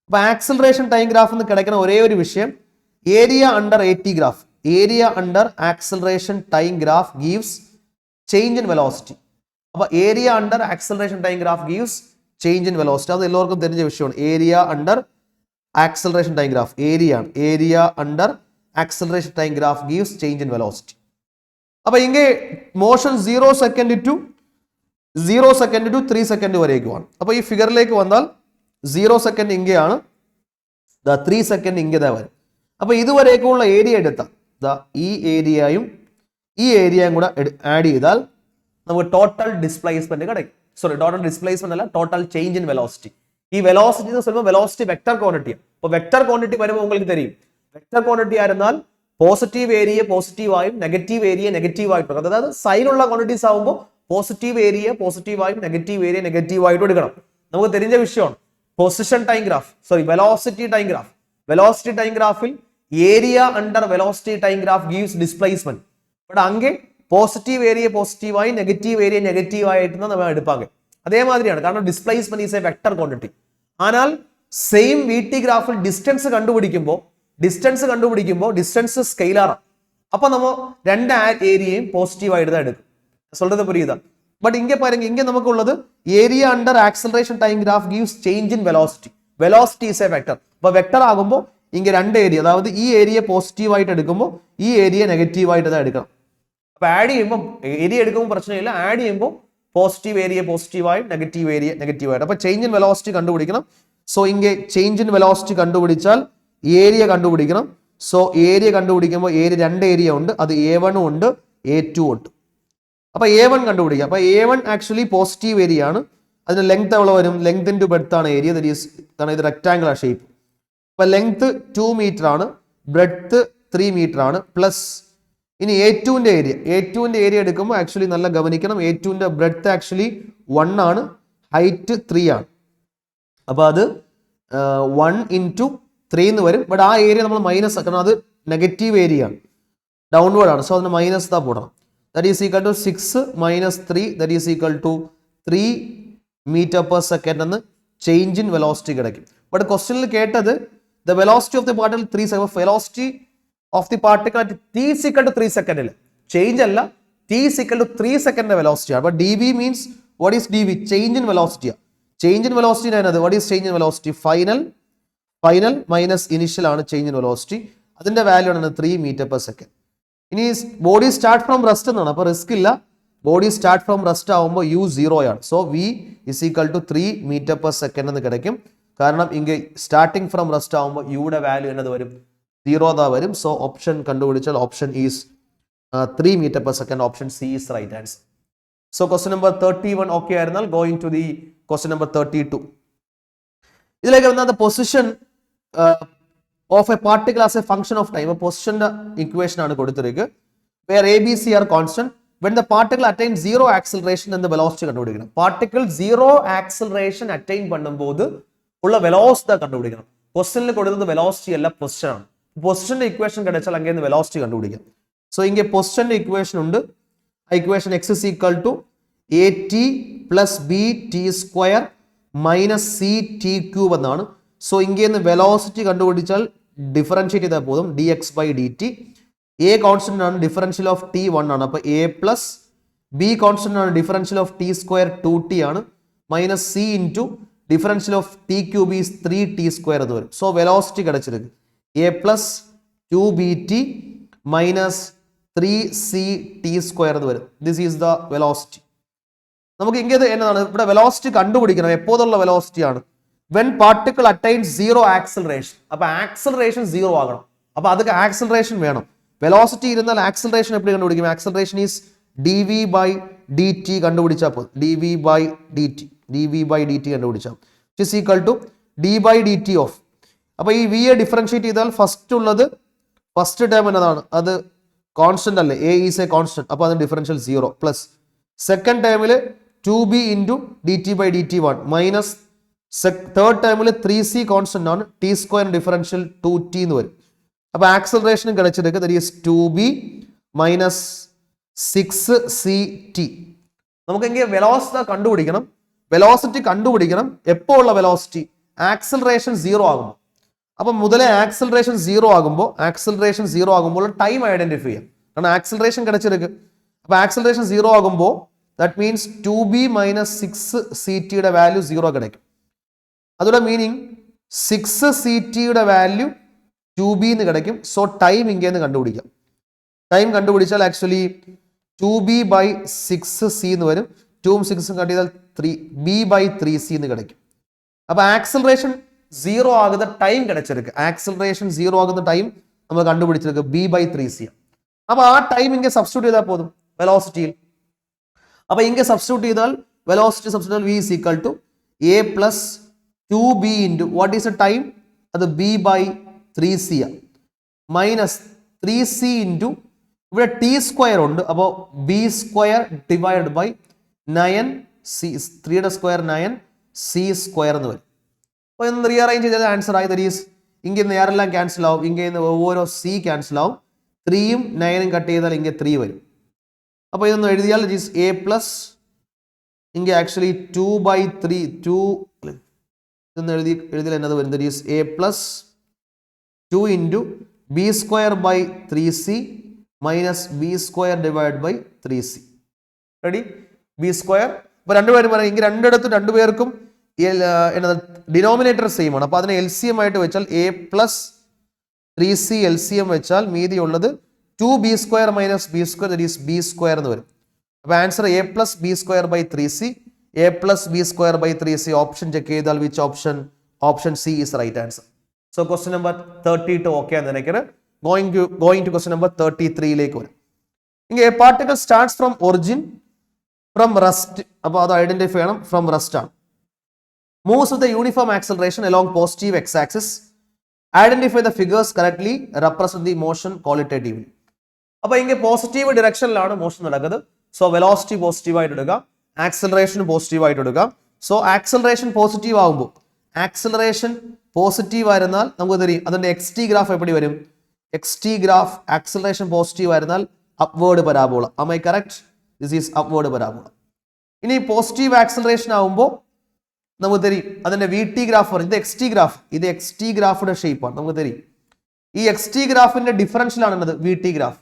അപ്പോൾ ആക്സിലറേഷൻ ടൈം ഗ്രാഫ് എന്ന് കിടക്കുന്ന ഒരേ ഒരു വിഷയം area under AT graph. Area under acceleration time graph gives change in velocity. അപ്പോൾ area under acceleration time graph gives change in velocity. അത് എല്ലാവർക്കും தெரிஞ்ச വിഷയമാണ്. Area under acceleration time graph area under acceleration time graph gives change in velocity. അപ്പോൾ ഇങ്ങനെ motion 0 second to 3 second വരേക്കുമാണ്. അപ്പോൾ ഈ ഫിഗറിലേക്ക് വന്നാൽ 0 സെക്കൻഡ് ഇങ്ങനെയാണ്, 3 സെക്കൻഡ് ഇങ്ങനെ വരും. അപ്പോൾ ഇതുവരേക്കുള്ള ഏരിയ എടുത്താൽ ഈ ഏരിയയും ഈ ഏരിയയും കൂടെ ആഡ് ചെയ്താൽ നമുക്ക് ടോട്ടൽ ഡിസ്പ്ലേസ്മെന്റ് കിടക്കും. ടോട്ടൽ ഡിസ്പ്ലേസ്മെന്റ് അല്ല, ടോട്ടൽ ചേഞ്ച് ഇൻ വെലോസിറ്റി. ഈ വെലോസിറ്റി എന്ന് പറയുമ്പോൾ വെലോസിറ്റി വെക്ടർ ക്വാണ്ടിറ്റി. അപ്പോൾ വെക്ടർ ക്വാണ്ടിറ്റി വരുമ്പോൾ നിങ്ങൾക്ക് തരും വെക്ടർ ക്വാണ്ടിറ്റി ആയിരുന്നാൽ പോസിറ്റീവ് ഏരിയ പോസിറ്റീവായും നെഗറ്റീവ് ഏരിയ നെഗറ്റീവായിട്ടും. അതായത് സൈനുള്ള ക്വാണ്ടിറ്റീസ് ആകുമ്പോൾ പോസിറ്റീവ് ഏരിയ പോസിറ്റീവായും നെഗറ്റീവ് ഏരിയ നെഗറ്റീവായിട്ടും എടുക്കണം. നമുക്ക് தெரிஞ்ச വിഷയമാണ് position time graph, velocity time graph. Velocity time ഗ്രാഫിൽ area under velocity time graph gives displacement. ഇവിടെ അങ്ങേ പോസിറ്റീവ് ഏരിയ പോസിറ്റീവായി നെഗറ്റീവ് ഏരിയ നെഗറ്റീവായിട്ട് നമ്മൾ എടുപ്പാങ്ക. അതേമാതിരിയാണ്, കാരണം displacement is A vector quantity. ஆனால் സെയിം VT ഗ്രാഫിൽ ഡിസ്റ്റൻസ് കണ്ടുപിടിക്കുമ്പോൾ ഡിസ്റ്റൻസ് സ്കെയിലാർ. അപ്പൊ നമ്മൾ രണ്ട് ഏരിയയും പോസിറ്റീവായിട്ട് தான் എടുക്കും. சொல்றது புரியுதா? பட் இங்க பாருங்க, இங்க நமக்கு உள்ளது area under acceleration time graph gives change in velocity. velocity is a vector. അപ്പോൾ വെക്ടർ ആകുമ്പോൾ ഇങ്ങനെ രണ്ട് ഏരിയ, അതായത് ഈ ഏരിയ പോസിറ്റീവ് ആയിട്ട് എടുക്കുമ്പോൾ ഈ ഏരിയ നെഗറ്റീവ് ആയിട്ട് தான் എടുക്കണം. അപ്പോൾ ആഡ് ചെയ്യുമ്പോൾ ഏരിയ എടുക്കുമ്പോൾ പ്രശ്നമില്ല, ആഡ് ചെയ്യുമ്പോൾ പോസിറ്റീവ് ഏരിയ പോസിറ്റീവായും നെഗറ്റീവ് ഏരിയ നെഗറ്റീവായിട്ട്. അപ്പോൾ ചേഞ്ച് ഇൻ വെലോസിറ്റി കണ്ടുപിടിക്കണം. സോ ഇങ്ങനെ ചേഞ്ച് ഇൻ വെലോസിറ്റി കണ്ടുപിടിച്ചാൽ ഏരിയ കണ്ടുപിടിക്കണം. സോ ഏരിയ കണ്ടുപിടിക്കുമ്പോൾ ഏരിയ രണ്ട് ഏരിയ ഉണ്ട്, അത് A1 ഉണ്ട് A2 ഉണ്ട്. അപ്പോൾ A1 കണ്ടുപിടിക്കുക. അപ്പോൾ A1 ആക്ച്വലി പോസിറ്റീവ് ഏരിയ ആണ്. അതിന് ലെങ്ത് എവിടെ വരും? ലെങ്ത് ഇൻറ്റു ബ്രെഡ്ത്ത് ആണ് ഏരിയ. കാരണം ഇത് റെക്ടാംഗുലർ ഷേപ്പ്. അപ്പോൾ ലെങ്ത് 2 മീറ്റർ ആണ്, ബ്രെഡ്ത്ത് 3 മീറ്റർ ആണ്. പ്ലസ് ഇനി A2ന്റെ ഏരിയ എടുക്കുമ്പോൾ ആക്ച്വലി നല്ല ഗവനിക്കണം. A2ന്റെ ബ്രെഡ്ത്ത് ആക്ച്വലി 1 ആണ്, ഹൈറ്റ് 3 ആണ്. അപ്പോൾ അത് 1 × 3 എന്ന് വരും. ബട്ട് ആ ഏരിയ നമ്മൾ മൈനസ് ആക്കണം, അത് നെഗറ്റീവ് ഏരിയ ആണ്, ഡൗൺവേർഡ് ആണ്. സോ അതിന് മൈനസ് താ പോടണം. That is equal to 6 - 3 that is equal to 3 metre per second എന്ന് ചേഞ്ച് ഇൻ വെലോസിറ്റി കിടക്കും. ബട്ട് ക്വസ്റ്റ്യനിൽ കേട്ടത് the velocity of the particle 3 second. Velocity of the particle at t = 3 സെക്കൻഡിൽ ചേഞ്ച് അല്ല, t = 3 സെക്കൻഡിന്റെ വെലോസിറ്റി ആണ്. അപ്പോൾ dv means what is dv? Change in velocity. Change in velocity ആണ്. What is change in velocity? Final minus initial ആണ് change in velocity. അതിന്റെ value ആണ് 3 metre per second. ഇനി body start from rest എന്നാണ്. അപ്പോൾ risk ഇല്ല, body start from rest ആകുമ്പോൾ u 0 ആണ്. So v = 3 metre per second എന്ന് കിടക്കും. കാരണം ഇങ്ങ സ്റ്റാർട്ടിങ് ഫ്രം റെസ്റ്റ് ആകുമ്പോൾ യുടെ വാല്യൂ എന്നത് വരും 0 താ വരും. സോ ഓപ്ഷൻ കണ്ടുപിടിച്ചാൽ option is 3 metre per second. Option C is right answer. So question number 31 okay ആയിരുന്നാൽ going to the question number 32. ഇതിലേക്ക് വന്നാൽ position of a particle as a function of time. പൊസിഷന്റെ equation ആണ് കൊടുത്തിരിക്കുന്നത്. Where A B C are constant when the particle attains zero acceleration and the velocity കണ്ടുപിടിക്കണം. Particle zero acceleration attain பண்ணும்போது ഉള്ള velocity കണ്ടുപിടിക്കണം. പൊസിഷനിൽ കൊടുത്തത് വെലോസിറ്റി അല്ല, പൊസിഷൻ ആണ്. പൊസിഷന്റെ ഇക്വേഷൻ കിടച്ചാൽ അങ്ങനെ വെലോസിറ്റി കണ്ടുപിടിക്കാം. സോ ഇങ്ങനെ പൊസിഷന്റെ ഇക്വേഷൻ ഉണ്ട്. ആ equation x is equal to at plus bt square minus ct cube എന്നാണ്. സോ ഇങ്ങനെ വെലോസിറ്റി കണ്ടുപിടിച്ചാൽ ഡിഫറൻഷിയേറ്റ് ചെയ്താൽ പോലും dx by dt. A constant ആണ്, ഡിഫറൻഷ്യൽ ഓഫ് ടി 1 ആണ്. അപ്പൊ എ പ്ലസ് ബി കോൺസ്റ്റന്റ് ആണ്, differential of T square 2t ആണ്, minus C into differential of T cube is 3t square എന്ന് വരും. സോ വെലോസിറ്റി കിടച്ചിരിക്കും A plus 2bt minus 3ct square എന്ന് വരും. This is the velocity. നമുക്ക് ഇങ്ങനെ എന്നതാണ് ഇവിടെ വെലോസിറ്റി കണ്ടുപിടിക്കണം. എപ്പോഴുള്ള വെലോസിറ്റി ആണ് when particle attains zero acceleration. അപ്പൊ ആക്സിലറേഷൻ സീറോ ആകണം. അപ്പൊ അത് ആക്സിലറേഷൻ വേണം. വെലോസിറ്റി ഇരുന്നാൽ ആക്സിലറേഷൻ എപ്പോഴും കണ്ടുപിടിക്കും? Acceleration is dv by dt കണ്ടുപിടിച്ചാൽ പോകും. dv by dt കണ്ടുപിടിച്ചാൽ is equal to d by dt of. അപ്പൊ ഈ v യെ ഡിഫറൻഷിയേറ്റ് ചെയ്താൽ ഫസ്റ്റ് ഉള്ളത് ഫസ്റ്റ് ടേം എന്നതാണ്, അത് കോൺസ്റ്റന്റ് അല്ലേ, a ഈസ് എ കോൺസ്റ്റന്റ്. അപ്പൊ അത് ഡിഫറൻഷ്യൽ 0 പ്ലസ് സെക്കൻഡ് ടേമിൽ 2b into dt by dt 1 minus third ടേമിൽ 3c കോൺസ്റ്റന്റ് ആണ്, ടി സ്ക്വയർ ഡിഫറൻഷ്യൽ 2t എന്ന് വരും. അപ്പൊ ആക്സിലറേഷനും കിടച്ചിട്ട് that is 2b minus 6ct. നമുക്കെങ്കിൽ വെലോസിറ്റി കണ്ടുപിടിക്കണം. വെലോസിറ്റി കണ്ടുപിടിക്കണം എപ്പോ ഉള്ള വെലോസിറ്റി? ആക്സിലറേഷൻ 0 ആകുമ്പോൾ. അപ്പൊ മുതലേ ആക്സിലറേഷൻ 0 ആകുമ്പോൾ ടൈം ഐഡന്റിഫൈ ചെയ്യാം. കാരണം ആക്സിലറേഷൻ കിടച്ചിരിക്കും. അപ്പൊ ആക്സിലറേഷൻ 0 ആകുമ്പോൾ that means 2b minus 6ct value 0 കിടക്കും. അതോടെ മീനിങ് 6ct വാല്യൂ 2b എന്ന് കിടക്കും. സോ ടൈം ഇങ്ങനെ കണ്ടുപിടിക്കാം. ടൈം കണ്ടുപിടിച്ചാൽ ആക്ച്വലി 2b by 6c എന്ന് വരും. 2ഉം 6ഉം കട്ട് ചെയ്താൽ 3b by 3c എന്ന് കിടക്കും. അപ്പൊ ആക്സിലറേഷൻ 0 ആകുന്ന ടൈം കിടച്ചെടുക്കുക. ആക്സിലറേഷൻ 0 ആകുന്ന ടൈം നമ്മൾ കണ്ടുപിടിച്ചെടുക്കുക b by 3c. അപ്പൊ ആ ടൈം ഇങ്ങനെ സബ്സ്റ്റിറ്റ്യൂട്ട് ചെയ്താൽ പോതും വെലോസിറ്റിയിൽ. അപ്പൊ ഇങ്ങനെ സബ്സ്റ്റിറ്റ്യൂട്ട് ചെയ്താൽ velocity substitute v is equal to a plus 2b into what is the time? അത് b by 3c minus 3c into ഇവിടെ ടി സ്ക്വയർ ഉണ്ട്. അപ്പോൾ B square divide by 9c 3യുടെ സ്ക്വയർ 9c സ്ക്വയർ എന്ന് വരും. അപ്പോൾ ഒന്ന് റീഅറേഞ്ച് ചെയ്താൽ ആൻസർ ആയി. ദാറ്റ് ഈസ് ഇങ്ങനെ നേരെല്ലാം ക്യാൻസൽ ആവും. ഇങ്ങനെ ഓരോ c ക്യാൻസൽ ആവും. 3ഉം 9ഉം കട്ട് ചെയ്താൽ ഇങ്ങനെ 3 വരും. അപ്പോൾ ഇതൊന്ന് എഴുതിയാൽ ദാറ്റ് ഈസ് a പ്ലസ് ഇങ്ങനെ ആക്ച്വലി 2 by 3 2 ഇതൊന്ന് എഴുതിയാൽ എന്നത് വരും. That is a plus 2 into b square by 3c minus B square divide by 3c. Ready? B square. അപ്പൊ രണ്ടുപേരും പറയാം ഇങ്ങനെ രണ്ടിടത്തും രണ്ടുപേർക്കും ഡിനോമിനേറ്റർ സെയിം ആണ്. അപ്പൊ അതിനെ LCM ആയിട്ട് വെച്ചാൽ a പ്ലസ് 3c LCM വെച്ചാൽ മീതിയുള്ളത് 2b square minus B square that is B square എന്ന് വരും. അപ്പൊ answer a plus B square by 3c. a plus B square by 3c. Option check ചെയ്താൽ which option? Option C is right answer. So question number 32 okay and then going to question number 33 ലേക്ക് വരും. ഇങ്ങനെ a particle starts from origin from rest. അപ്പോൾ അത് identify ചെയ്യണം. From rest ആണ്. moves with the uniform acceleration along positive x-axis. Identify the figures correctly. Represent the motion qualitatively. അപ്പോൾ ഇങ്ങനെ positive ഡിറക്ഷനിലാണ് motion നടക്കുന്നത്. സോ വെലോസിറ്റി പോസിറ്റീവ് ആയിട്ട് എടുക്കുക, ആക്സിലറേഷൻ പോസിറ്റീവ് ആയിട്ട് എടുക്കുക. സോ ആക്സിലറേഷൻ പോസിറ്റീവ് ആകുമ്പോൾ ആക്സിലറേഷൻ പോസിറ്റീവ് ആയിരുന്നാൽ നമുക്ക് തരും അതിന്റെ എക്സ് ടി ഗ്രാഫ് എപ്പടി വരും? X T graph acceleration positive ആയിരുന്നാൽ upward parabola. Am I correct? This is upward parabola. ഇനി പോസിറ്റീവ് ആക്സിലറേഷൻ ആകുമ്പോൾ നമുക്ക് തരും അതിന്റെ വി ടി ഗ്രാഫ് പറയും. ഇത് എക്സ് ടി ഗ്രാഫ്, ഇത് എക്സ് ടി ഗ്രാഫിന്റെ ഷേപ്പാണ്. നമുക്ക് തരും ഈ എക്സ് ടി ഗ്രാഫിന്റെ ഡിഫറൻഷ്യൽ ആണ് വി ടി ഗ്രാഫ്.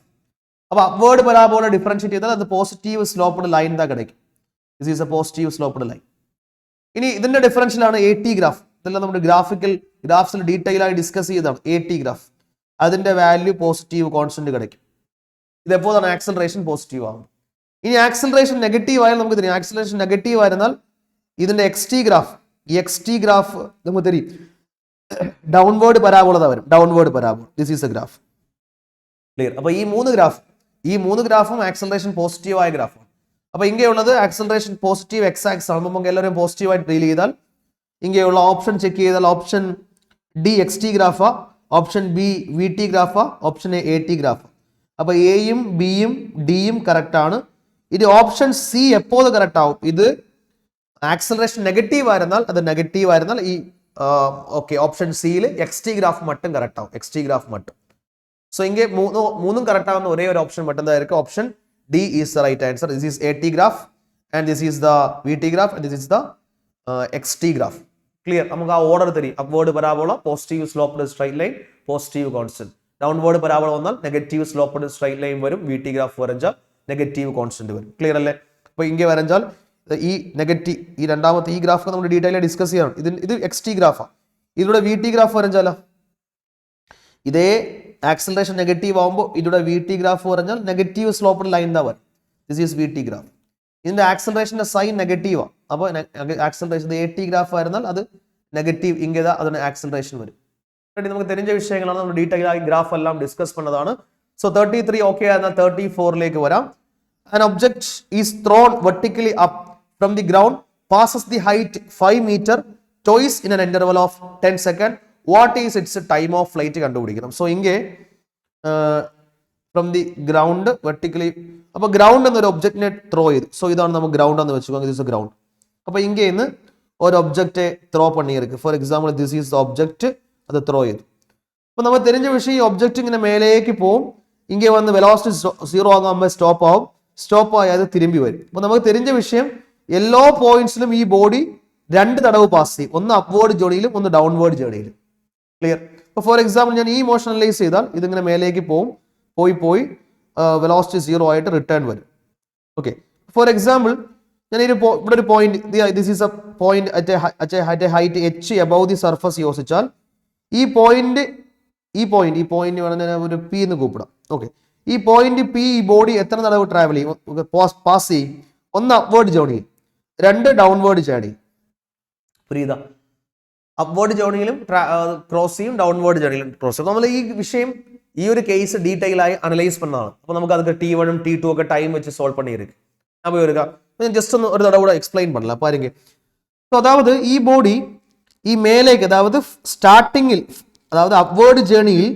അപ്പൊ അപ്വേർഡ് പരാബോള ഡിഫറൻഷിയേറ്റ് ചെയ്താൽ അത് പോസിറ്റീവ് സ്ലോപ്പ്ഡ് ലൈൻ എന്താ കിടക്കും? This is A positive sloped line. ഇനി ഇതിന്റെ ഡിഫറൻഷ്യൽ ആണ് എ ടി ഗ്രാഫ്. ഇതെല്ലാം നമ്മുടെ ഗ്രാഫ്സിൽ ഡീറ്റെയിൽ ആയി ഡിസ്കസ് ചെയ്തതാണ്. എ ടി ഗ്രാഫ് അതിന്റെ വാല്യൂ പോസിറ്റീവ് കോൺസ്റ്റന്റ് കിടക്കും. ഇതെപ്പോഴാണ് ആക്സിലറേഷൻ പോസിറ്റീവ് ആകും. ഇനി ആക്സിലറേഷൻ നെഗറ്റീവ് ആയാൽ നമുക്ക് തരും. ആക്സിലറേഷൻ നെഗറ്റീവ് ആയിരുന്നാൽ ഇതിന്റെ എക്സ് ടി ഗ്രാഫ് ഈ എക്സ് ടി ഗ്രാഫ് നമുക്ക് തരും ഡൗൺവേർഡ് പരാബോള വരും. Downward parabola. This is a graph. Clear? അപ്പൊ ഈ മൂന്ന് ഗ്രാഫും ആക്സലറേഷൻ പോസിറ്റീവ് ആയ ഗ്രാഫാണ്. അപ്പൊ ഇങ്ങനെയുള്ളത് ആക്സലറേഷൻ പോസിറ്റീവ് എക്സ് ആക്സ് ആണ്. നമുക്ക് എല്ലാവരും പോസിറ്റീവായിട്ട് ഡീൽ ചെയ്താൽ ഇങ്ങനെയുള്ള ഓപ്ഷൻ ചെക്ക് ചെയ്താൽ ഓപ്ഷൻ ഡി എക്സ് ടി ഗ്രാഫാ, ഓപ്ഷൻ ബി വി ടി ഗ്രാഫാ, ഓപ്ഷൻ എ ടി ഗ്രാഫാ. അപ്പൊ എയും ബിയും ഡിയും കറക്റ്റ് ആണ്. ഇത് ഓപ്ഷൻ സി എപ്പോഴും കറക്റ്റ് ആവും. ഇത് ആക്സലറേഷൻ നെഗറ്റീവ് ആയിരുന്നാൽ അത് നെഗറ്റീവ് ആയിരുന്നാൽ ഈ ഓക്കെ ഓപ്ഷൻ സിയിൽ എക്സ് ടി ഗ്രാഫ് മട്ടും കറക്റ്റ് ആവും. എക്സ് ടി ഗ്രാഫ് മട്ടും. സോ ഇങ്ങനെ മൂന്നും കറക്റ്റ് ആവുന്ന ഒരേ ഒരു ഓപ്ഷൻ മട്ടും എന്തായിരിക്കും? Option D is the right answer. This is A T graph and this is the V T graph and this is the X T graph. Clear? നമുക്ക് ആ ഓർഡർ തരും. Upward parabola, positive sloped straight line, positive constant. Downward parabola വന്നാൽ negative sloped straight line വരും. V T graph വരച്ചാൽ negative constant വരും. Clear അല്ലേ? അപ്പൊ ഇങ്ങനെ വരച്ചാൽ ഈ നെഗറ്റീവ് ഈ രണ്ടാമത്തെ ഈ ഗ്രാഫ് നമ്മൾ ഡീറ്റെയിൽ ആയി ഡിസ്കസ് ചെയ്യണം. ഇത് എക്സ് ടി ഗ്രാഫാണ്. ഇതിലൂടെ വി ടി ഗ്രാഫ് വരച്ചാലോ ഇതേ ആക്സലറേഷൻ നെഗറ്റീവ് ആകുമ്പോൾ ഇതിലൂടെ വി ടി ഗ്രാഫ് പറഞ്ഞാൽ നെഗറ്റീവ് സ്ലോപ്ഡ് ലൈൻ എന്താ വരും? This is v T graph. ഇതിന്റെ ആക്സലറേഷന്റെ സൈൻ നെഗറ്റീവാണ്. അപ്പോൾ ആക്സലറേഷൻ എ ടി ഗ്രാഫ് ആയിരുന്നാൽ അത് നെഗറ്റീവ് ഇങ്ങേതാ അതിന് ആക്സലറേഷൻ വരും. നമുക്ക് തെരിഞ്ഞ വിഷയങ്ങളാണ്. നമ്മൾ ഡീറ്റെയിൽ ആയി ഗ്രാഫ് എല്ലാം ഡിസ്കസ് പണ്ണതാണ്. സോ 33 ഓക്കെ ആയിരുന്നാൽ 34ലേക്ക് വരാം. An object is thrown vertically up from the ground, passes the height 5 meter twice in an interval of 10 seconds. What is its time of flight കണ്ടുപിടിക്കണം. So ഇங்கே from the ground vertically, അപ്പൊ ground എന്നൊരു ഒബ്ജക്റ്റിനെ throw ചെയ്തു. So ഇതാണ് നമ്മൾ ground എന്ന് വെച്ചുകൊണ്ട് ദിസ് ഗ്രൗണ്ട്. അപ്പൊ ഇங்கே നിന്ന് ഒരു ഒബ്ജക്റ്റ് ത്രോ പണിയിருக்கு. For example this is the object, അത് ത്രോ ചെയ്തു. അപ്പൊ നമ്മൾ തെരിഞ്ഞ വിഷയം ഈ ഒബ്ജക്റ്റ് ഇങ്ങനെ മേലേക്ക് പോകും. ഇங்கே വന്ന് വെലോസിറ്റി 0 ആകുമ്പോൾ സ്റ്റോപ്പ് ആവും. സ്റ്റോപ്പ് ആയാൽ അത് തിരുമ്പി വരും. അപ്പൊ നമുക്ക് തെരിഞ്ഞ വിഷയം എല്ലാ പോയിന്റ്സിലും ഈ ബോഡി 2 തടവ് പാസ് ചെയ്യും. ഒന്ന് അപ്വേർഡ് ജേണിയിലും ഒന്ന് ഡൗൺവേർഡ് ജേണിയിലും. ക്ലിയർ? അപ്പൊ ഫോർ എക്സാമ്പിൾ ഞാൻ ഈ മോഷൻ അനലൈസ് ചെയ്താൽ ഇതിങ്ങനെ മേലേക്ക് പോകും. പോയി വെലോസിറ്റി 0 ആയിട്ട് റിട്ടേൺ വരും. ഓക്കെ. ഫോർ എക്സാമ്പിൾ ഞാൻ ഇവിടെ ഒരു point, this is a point at a height h above the surface യോജിച്ചാൽ ഈ പോയിന്റ് പറഞ്ഞാൽ ഒരു പി എന്ന് കൂപ്പിടാം. ഓക്കെ. ഈ പോയിന്റ് പി ഈ ബോഡി എത്ര തടവ് ട്രാവൽ ചെയ്യും? പാസ് ചെയ്യും. ഒന്ന് അപ്വേർഡ് ജേണിയിൽ, 2 ഡൗൺവേർഡ് ജേണിയിൽ. പ്രീത അപ്വേർഡ് ജേണിയിലും ക്രോസ് ചെയ്യും, ഡൗൺവേർഡ് ജേണിയിലും ക്രോസ് ചെയ്യും. നമ്മൾ ഈ വിഷയം ഈ ഒരു കേസ് ഡീറ്റെയിൽ ആയി അനലൈസ് പണ്ണതാണ്. അപ്പൊ നമുക്ക് അതൊക്കെ T1 T2 ഒക്കെ ടൈം വെച്ച് സോൾവ് പണിയിരിക്കും. അപ്പോൾ ഞാൻ ജസ്റ്റ് ഒന്ന് ഒരു തടവ് കൂടെ എക്സ്പ്ലെയിൻ പണില്ല. അപ്പൊ ആരെങ്കിലും അതായത് ഈ ബോഡി ഈ മേലേക്ക്, അതായത് സ്റ്റാർട്ടിങ്ങിൽ, അതായത് അപ്വേർഡ് ജേണിയിൽ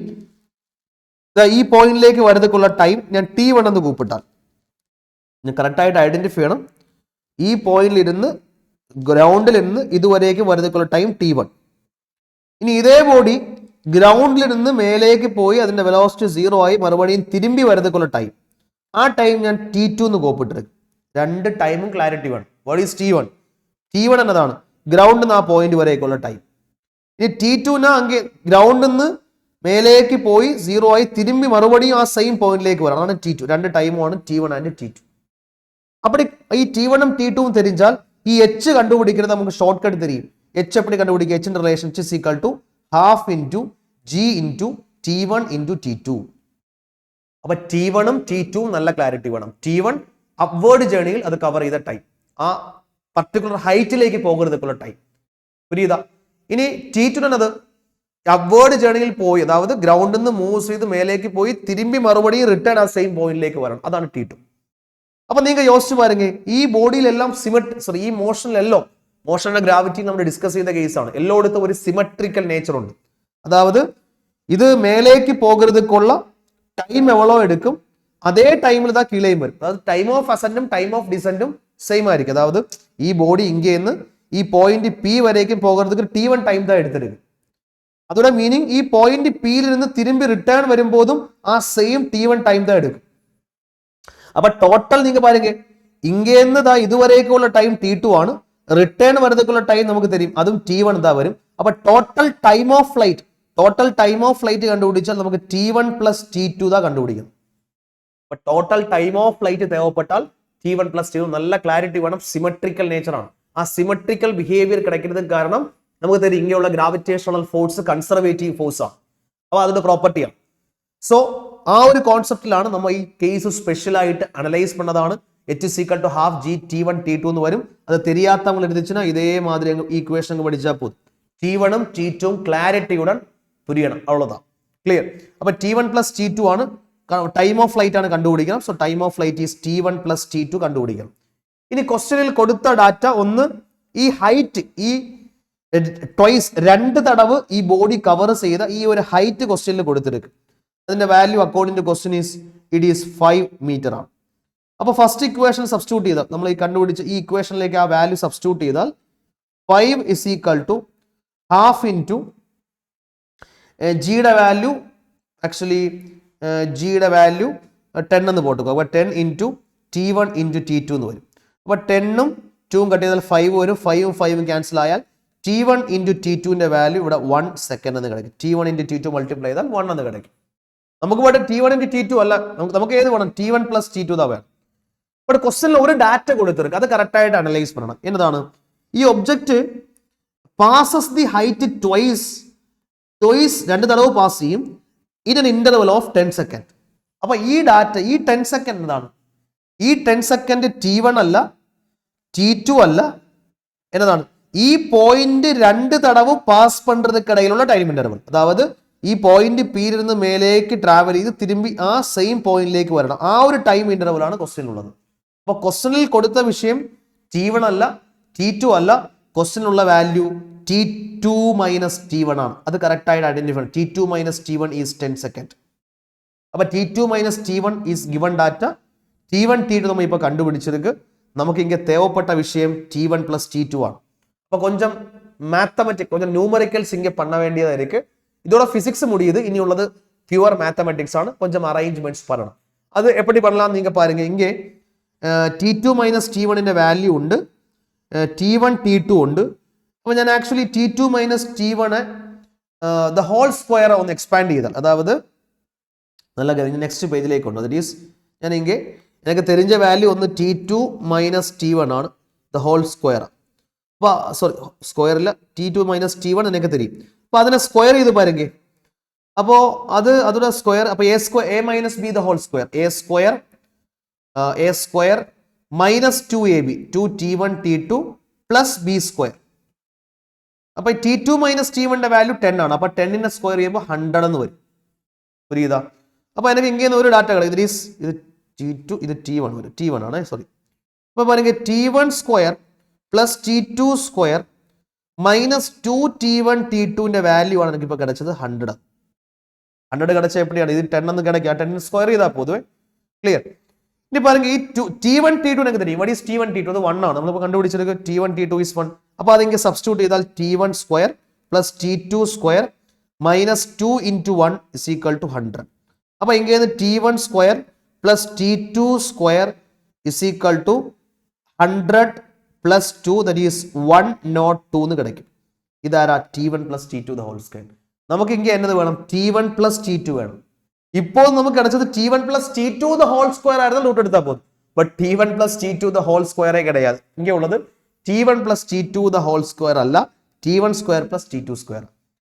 ഈ പോയിന്റിലേക്ക് വരുന്നതിനുള്ള ടൈം ഞാൻ T1 എന്ന് കൂപ്പിട്ടാൽ ഞാൻ കറക്റ്റായിട്ട് ഐഡന്റിഫൈ ചെയ്യണം. ഈ പോയിന്റിൽ ഇരുന്ന് ഗ്രൗണ്ടിൽ നിന്ന് ഇതുവരേക്ക് വരുന്നതിനുള്ള ടൈം T1. ഇനി ഇതേ ബോഡി ഗ്രൗണ്ടിൽ നിന്ന് മേലേക്ക് പോയി അതിന്റെ വെലോസിറ്റി 0 ആയി മറുപടിയും തിരുമ്പി വരുന്നതിനുള്ള ടൈം, ആ ടൈം ഞാൻ T2 എന്ന് കോപ്പിട്ടിരിക്കും. 2 ടൈമും ക്ലാരിറ്റി വേണം. What is T1? T1 എന്നതാണ് ഗ്രൗണ്ടിൽ നിന്ന് ആ പോയിന്റ് വരേക്കുള്ള ടൈം. ഇനി T2 ഗ്രൗണ്ടിൽ നിന്ന് മേലേക്ക് പോയി 0 ആയി തിരുമ്പി മറുപടിയും ആ സെയിം പോയിന്റിലേക്ക് വരണം. അതാണ് T2. 2 ടൈമുമാണ് T1 and T2. അപ്പോൾ ഈ T1 ഉം T2 ഉം തിരിച്ചാൽ ഈ H കണ്ടുപിടിക്കുന്നത് നമുക്ക് ഷോർട്ട് കട്ട് തരും. H എപ്പടി കണ്ടുപിടിക്കുക? Hന്റെ relation is equal to half into G into T1 into T2. അപ്പൊ T1 ഉം T2 ഉം നല്ല ക്ലാരിറ്റി വേണം. T1 അപ്വേർഡ് ജേണിയിൽ അത് കവർ ചെയ്ത ടൈം, ആ പർട്ടിക്കുലർ ഹൈറ്റിലേക്ക് പോകുന്നതിനുള്ള ടൈം. ഇനി T2 എന്നത് അപ്വേർഡ് ജേണിയിൽ പോയി, അതായത് ഗ്രൗണ്ടിൽ നിന്ന് മൂവ് ചെയ്ത് മേലേക്ക് പോയി തിരുമ്പി മറുപടി റിട്ടേൺ ആ സെയിം പോയിന്റിലേക്ക് വരണം. അതാണ് T2. അപ്പൊ നിങ്ങൾ യോജിച്ച് പാരുങ്ങ ഈ ബോഡിയിലെല്ലാം ഈ മോഷനിലെല്ലാം, മോഷന്റെ ഗ്രാവിറ്റി നമ്മൾ ഡിസ്കസ് ചെയ്ത കേസാണ്. എല്ലായിടത്തും ഒരു സിമെട്രിക്കൽ നേച്ചർ ഉണ്ട്. അതായത് ഇത് മേലേക്ക് പോകരുതുള്ള ടൈം എവ്വളോ എടുക്കും, അതേ ടൈമിൽ ഇതാ കീഴേയും വരും. അതായത് ടൈം ഓഫ് അസെന്റും ടൈം ഓഫ് ഡിസെന്റും സെയിം ആയിരിക്കും. അതായത് ഈ ബോഡി ഇങ്ങേന്ന് ഈ പോയിന്റ് പി വരേക്കും പോകരുത് T1 ടൈം താ എടുത്തെടുക്കും. അതോടെ മീനിങ് ഈ പോയിന്റ് പിയിൽ നിന്ന് തിരുമ്പി റിട്ടേൺ വരുമ്പോഴും ആ സെയിം T1 ടൈം താ എടുക്കും. അപ്പൊ ടോട്ടൽ നിങ്ങൾ പാരുങ്ങ ഇങ്ങേന്ന് ഇതുവരേക്കുള്ള ടൈം T2 ആണ്, റിട്ടേൺ വരുന്നതിനുള്ള ടൈം നമുക്ക് തരും, അതും T1 എന്താ വരും. അപ്പൊ ടോട്ടൽ ടൈം ഓഫ് ഫ്ലൈറ്റ് കണ്ടുപിടിച്ചാൽ നമുക്ക് T1 പ്ലസ് T2 താ കണ്ടുപിടിക്കണം. അപ്പൊ ടോട്ടൽ ടൈം ഓഫ് ഫ്ലൈറ്റ് തേവപ്പെട്ടാൽ T1 പ്ലസ് T2. നല്ല ക്ലാരിറ്റി വേണം. സിമെട്രിക്കൽ നേച്ചർ ആണ്. ആ സിമെട്രിക്കൽ ബിഹേവിയർ കിടക്കുന്നത് കാരണം നമുക്ക് തരും ഇങ്ങനെയുള്ള ഗ്രാവിറ്റേഷണൽ ഫോഴ്സ് കൺസർവേറ്റീവ് ഫോഴ്സ് ആണ്. അപ്പൊ അതിന്റെ പ്രോപ്പർട്ടിയാണ്. സോ ആ ഒരു കോൺസെപ്റ്റിലാണ് നമ്മൾ ഈ കേസ് സ്പെഷ്യൽ ആയിട്ട് analyse പണ്ണതാണ്. h is equal to half g t1 t2 എന്ന് വരും. അത് தெரியாதவங்க എടുത്തുവെച്ചാൽ ഇതേമാതിരി ഈക്വേഷൻ അങ്ങ് പഠിച്ചാൽ പോകും. t1 ഉം t2 ഉം ക്ലാരിറ്റിയുடன் പുരിയണം, അவ்வளவுதான். ക്ലിയർ? അപ്പോൾ t1 പ്ലസ് t2 ആണ് ടൈം ഓഫ് ഫ്ലൈറ്റ് ആണ് കണ്ടുപിടിക്കണം. So time of flight is t1 plus t2 കണ്ടുപിടിക്കണം. ഇനി ക്വസ്റ്റ്യനിൽ കൊടുത്ത ഡാറ്റ ഒന്ന് ഈ ഹൈറ്റ്, ഈ ട്വൈസ് 2 തടവ് ഈ ബോഡി കവർ ചെയ്ത ഈ ഒരു ഹൈറ്റ് ക്വസ്റ്റ്യനിൽ കൊടുത്തിരിക്കും. അതിന്റെ value according to question is it is 5 metre ആണ്. അപ്പോൾ ഫസ്റ്റ് ഇക്വേഷൻ സബ്സ്റ്റിറ്റ്യൂട്ട് ചെയ്താൽ, നമ്മൾ ഈ കണ്ടുപിടിച്ച ഈ ഇക്വേഷനിലേക്ക് ആ വാല്യൂ സബ്സ്റ്റിറ്റ്യൂട്ട് ചെയ്താൽ 5 is equal to half into ജിയുടെ വാല്യൂ, ആക്ച്വലി ജിയുടെ വാല്യൂ 10 എന്ന് പോട്ടുക. അപ്പോൾ 10 into t1 into t2 എന്ന് വരും. അപ്പോൾ 10 ഉം 2 കട്ട് ചെയ്താൽ 5 വരും. 5 ഉം 5 ഉം ക്യാൻസൽ ആയാൽ t1 into t2ന്റെ വാല്യൂ ഇവിടെ 1 സെക്കൻഡ് എന്ന് കിടക്കും. t1 into t2 മൾട്ടിപ്ലൈ ചെയ്താൽ 1 എന്ന് കിടക്കും. നമുക്ക് ഇവിടെ t1 into t2 അല്ല, നമുക്ക് ഏത് വേണം? t1 plus t2 தான் വേണം. ഇവിടെ ക്വസ്റ്റ്യനിൽ ഒരു ഡാറ്റ കൊടുത്തിരിക്കും, അത് കറക്റ്റ് ആയിട്ട് അനലൈസ് ചെയ്യണം. എന്നതാണ്? ഈ object passes the height twice 2 തടവ് പാസ് ചെയ്യും in an interval of 10 second. അപ്പൊ ഈ ഡാറ്റ, ഈ 10 സെക്കൻഡ് എന്താണ്? ഈ 10 സെക്കൻഡ് t1 അല്ല, t2 അല്ല, എന്നതാണ്? ഈ പോയിന്റ് 2 തടവ് പാസ് പண்றதுക്കിടയിലുള്ള ടൈം ഇന്റർവൽ. അതായത് ഈ പോയിന്റ് പിയിൽ നിന്ന് മേലേക്ക് ട്രാവൽ ചെയ്ത് തിരുമ്പി ആ സെയിം പോയിന്റിലേക്ക് വരണം. ആ ഒരു ടൈം ഇന്റർവൽ ആണ് ക്വസ്റ്റ്യനിലുള്ളത്. അപ്പൊ ക്വസ്റ്റ്യനിൽ കൊടുത്ത വിഷയം t1 അല്ല, t2 അല്ല, ക്വസ്റ്റ്യനിലുള്ള വാല്യൂ t2 മൈനസ് t1 ആണ്. അത് കറക്റ്റ് ആയിട്ട് identify. t2 minus t1 is 10 second. അപ്പൊ t2 minus t1 is given data. t1 t2 നമ്മൾ ഇപ്പോൾ കണ്ടുപിടിച്ചെടുക്ക്. നമുക്ക് ഇങ്ങനെ തേവപ്പെട്ട വിഷയം t1 പ്ലസ് t2 ആണ്. அப்போ கொஞ்சம் மேத்தமெட்டிக் கொஞ்சம் நியூமரிக்கல்ஸ் இங்கே பண்ண வேண்டியதாக இருக்கு. இதோட ஃபிசிக்ஸ் முடியுது, இனி உள்ளது பியூர் மேத்தமெட்டிக்ஸ் ആണ്. கொஞ்சம் அரேஞ்ச்மெண்ட்ஸ் பண்ணணும். அது எப்படி பண்ணலாம் நீங்க பாருங்க. இங்கே t2 മൈനസ് t1ന്റെ വാല്യൂ ഉണ്ട്, t1 t2 ഉണ്ട്. അപ്പോൾ ഞാൻ actually t2 minus t1 the whole square ഒന്ന് എക്സ്പാൻഡ് ചെയ്താൽ, അതായത് നല്ല കാര്യം നെക്സ്റ്റ് പേജിലേക്ക് ഉണ്ട്. ദാറ്റ് ഈസ് ഞാൻ ഇங்கே എനിക്ക് தெரிஞ்ச വാല്യൂ ഒന്ന് t2 മൈനസ് t1 ആണ്, ദ ഹോൾ സ്ക്വയർ. അപ്പോൾ സോറി സ്ക്വയറിൽ t2 മൈനസ് t1 എനിക്ക് തരും. അപ്പോൾ അതിനെ സ്ക്വയർ ചെയ്ത് പാരുங்க. അപ്പോൾ അതുടെ സ്ക്വയർ, അപ്പോൾ a minus b the whole square, a square minus 2ab 2t1 t2 plus b square. അപ്പോൾ t2 മൈനസ് t1ന്റെ വാല്യൂ 10 ആണ്. അപ്പോൾ 10നെ സ്ക്വയർ ചെയ്യുമ്പോൾ 100 എന്ന് വരും. ഒരു ഇതാ. അപ്പോൾ എനിക്ക് ഇങ്ങനെ ഒരു ഡാറ്റ കിടക്കും. ഇത് t2, ഇത് t1 വരും. t1 ആണ്, സോറി. അപ്പോൾ പറയുക t1 square plus t2 square minus 2t1 t2ന്റെ വാല്യൂ ആണ് എനിക്കിപ്പോൾ കിടച്ചത് 100. 100 കിടച്ച എപ്പോഴാണ്? ഇത് 10 എന്ന് കിടക്കുക. 10 സ്ക്വയർ ചെയ്താൽ പൊതുവെ ക്ലിയർ. ഇനി പറയുക ഈ t1 t2 എനിക്ക് തരും. What is t1 t2? അത് 1 ആണ്. നമ്മളിപ്പോൾ കണ്ടുപിടിച്ചെടുക്കുക t1 t2 ഈസ് 1. അപ്പോൾ അതിങ്ങനെ സബ്സ്റ്റിറ്റ്യൂട്ട് ചെയ്താൽ t1 square plus t2 square minus 2 into 1 is equal to 100. അപ്പോൾ ഇങ്ങനെ t1 square plus t2 square is equal to 100 plus 2, that is 102 എന്ന് കിടക്കും. ഇതാരാ? t1 plus t2 the whole square. നമുക്ക് ഇങ്ങനെ എന്നത് വേണം? t1 പ്ലസ് t2 വേണം. ഇപ്പോൾ നമുക്ക് കിടച്ചത് t1 plus t2 the whole square ആയിരുന്നു, റൂട്ട് എടുത്താൽ പോകും. But t1 plus t2 the whole സ്ക്വയറേ കിടയാതെ ഇങ്ങനെ ഉള്ളത് t1 plus t2 the whole square അല്ല, t1 square plus t2 square.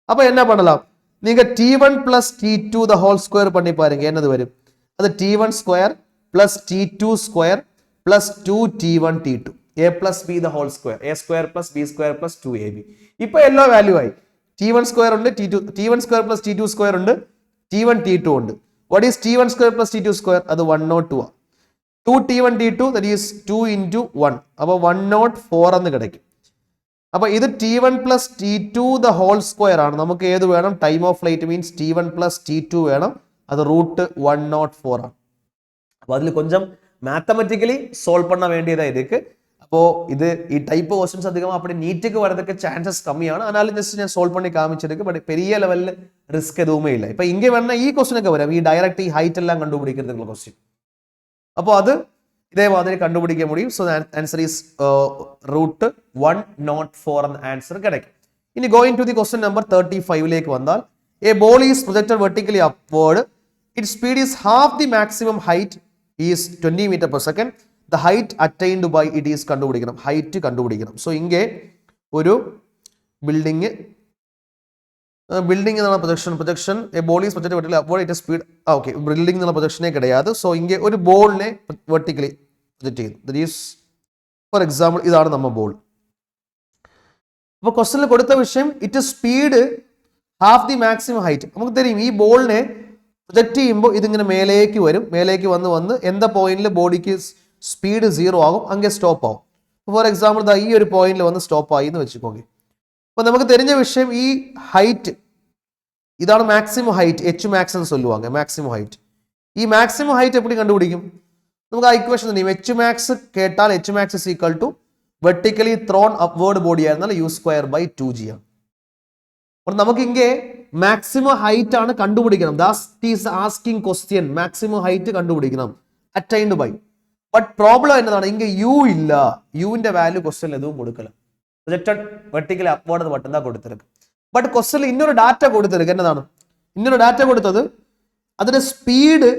അപ്പൊ എന്നാ பண்ணலாம்? நீங்க t1 plus t2 the whole square பண்ணி பாருங்க என்னது வரும்? அது t1 square plus t2 square plus 2t1 t2 a plus b the whole square, a square plus b square plus 2ab. இப்போ எல்லா വാല്യൂ ആയി. t1 square ഉണ്ട്, t1 square plus t2 square ഉണ്ട്, t1 t2 ഉണ്ട്. what is t1 square plus t2 square? അത് 102 ആ. 2t1 t2 that is 2 into 1. അപ്പോൾ 104 എന്ന് കിടക്കും. അപ്പോൾ ഇത് t1 plus t2 the whole square ആണ്. നമുക്ക് ഏത് വേണം? Time of flight means t1 plus t2 വേണം. അത് റൂട്ട് 104 ആണ്. അപ്പോൾ അതിൽ കൊഞ്ചം മാത്തമെറ്റിക്കലി സോൾവ് பண்ண വേണ്ടിയതാ ഇருக்கு. അപ്പോൾ ഇത് ഈ ടൈപ്പ് ക്വസ്റ്റ്യൻസ് അധികം அப்படி നീറ്റുக்கு வரதுக்கு சான்சஸ் கம்மிയാണ്. அதனால ஜஸ்ட் ഞാൻ സോൾവ് பண்ணி காமிச்சிருக்கு. பட் பெரிய லெவல்ல റിസ്ക് എതുவுமே இல்லை. இப்போ இங்கே வேணா ഈ ക്വസ്റ്റ്യൻ ഒക്കെ വരാം. ഈ ഡയറക്റ്റ് ഈ ഹൈറ്റ് എല്ലാം കണ്ടുപിടിക്കുന്നതിനുള്ള ക്വസ്റ്റ്യൻ. അപ്പോൾ അത് ഇതേമാതിരി കണ്ടുപിടിക്ക முடியும். സോ ആൻസർ ഈസ് റൂട്ട് 104 എന്ന ആൻസർ കിടക്കും. ഇനി going to the question number 35ലേക്ക് വന്നാൽ, a ball is projected vertically upward, it speed is half the maximum height is 20 metre per second, the height attained by it is കണ്ടുപിടിക്കണം, height കണ്ടുപിടിക്കണം. So ഇங்கே ഒരു building എന്നുള്ള projection a ball is projected vertically upward, it speed okay building എന്നുള്ള പ്രൊജക്ഷനെ கிடையாது. So ഇங்கே ഒരു ബോളിനെ വെർട്ടിക്കലി പ്രൊജക്ട് ചെയ്യുന്നു. ദറ്റ് ഈസ് ഫോർ എക്സാമ്പിൾ ഇതാണ് നമ്മൾ ബോൾ. അപ്പോൾ ക്വസ്റ്റനിൽ കൊടുത്ത വിഷയം it speed half the maximum height. നമുക്ക് തരും ഈ ബോളിനെ പ്രൊജക്ട് ചെയ്യുമ്പോൾ ഇതിങ്ങനെ മേലേക്ക് വരും. മേലേക്ക് വന്ന് എന്താ പോയിന്റിൽ ബോഡിക്ക് സ്പീഡ് 0 ആകും, അങ്ങനെ സ്റ്റോപ്പ് ആവും. ഫോർ എക്സാമ്പിൾ ഇതാ ഈ ഒരു പോയിന്റിൽ വന്ന് സ്റ്റോപ്പ് ആയി എന്ന് വെച്ചിക്കോളെ. അപ്പോൾ നമുക്ക് தெரிஞ்ச വിഷയം ഈ ഹൈറ്റ് ഇതാണ് മാക്സിമം ഹൈറ്റ്, എച്ച് മാക്സ് എന്ന് சொல்லுவாங்க മാക്സിമം ഹൈറ്റ്. ഈ മാക്സിമം ഹൈറ്റ് എപ്പടി കണ്ടുപിടിക്കും? നമുക്ക് ആ ഇക്വേഷൻ തന്നെ എച്ച് മാക്സ് കേട്ടാൽ H max is equal to vertically thrown upward body ആയിരുന്നാൽ u²/2g ആണ്. അപ്പോൾ നമുക്ക് ഇங்கே മാക്സിമം ഹൈറ്റ് ആണ് കണ്ടുപിടിക്കണം. That is asking question, maximum height കണ്ടുപിടിക്കണം അറ്റൈൻഡ് ബൈ. ബട്ട് പ്രോബ്ലം എന്നതാണ് ഇங்கே യു ഇല്ല. യുവിന്റെ വാല്യൂ ക്വസ്റ്റ്യനിൽ എതും കൊടുക്കല. പ്രൊജക്റ്റഡ് വെർട്ടിക്കലി അപ്വേർഡ് மட்டும் தான் കൊടുത്തിருக்கு. ബട്ട് ക്വസ്റ്റ്യനിൽ ഇന്നൊരു ഡാറ്റ കൊടുത്തിருக்கு. എന്നതാണ് ഇന്നൊരു ഡാറ്റ കൊടുത്തത്? അതിന്റെ സ്പീഡ്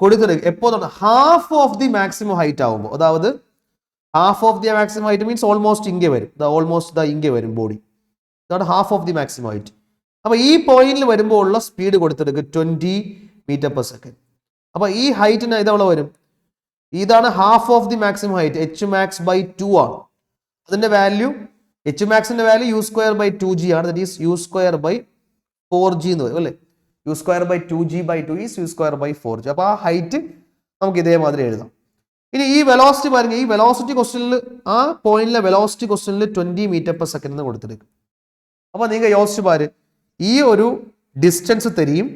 കൊടുത്തിருக்கு എപ്പോഴാണ് half of the maximum height ആവുമ്പോൾ. അതായത് half of the maximum height means almost ഇங்கே വരും. ഓൾമോസ്റ്റ് ഇங்கே വരും ബോഡി. ഇതാണ് half of the maximum height. അപ്പൊ ഈ പോയിന്റിൽ വരുമ്പോൾ ഉള്ള സ്പീഡ് കൊടുത്തിருக்கு 20 m/s. അപ്പൊ ഈ ഹൈറ്റിന് ഇതെവിടെ വരും? ഇതാണ് half of the maximum height, h_max/2 ആണ്. അതിന്റെ വാല്യൂ എച്ച് മാക്സിന്റെ വാല്യൂ u²/2g ആണ്. ദാറ്റ് ഈസ് u²/4g എന്ന് വരും അല്ലേ. u²/2g/2 is u²/4g. അപ്പൊ ആ ഹൈറ്റ് നമുക്ക് ഇതേമാതിരി എഴുതാം. ഇനി ഈ വെലോസിറ്റി പാരുங்க. ഈ വെലോസിറ്റി ക്വസ്റ്റ്യനിൽ ആ പോയിന്റിലെ വെലോസിറ്റി ക്വസ്റ്റ്യനിൽ 20 m/s എന്ന് കൊടുത്തിരിക്കും. അപ്പൊ നിങ്ങൾ യോസിച്ച് പാര്, ഈ ഒരു ഡിസ്റ്റൻസ് തരും.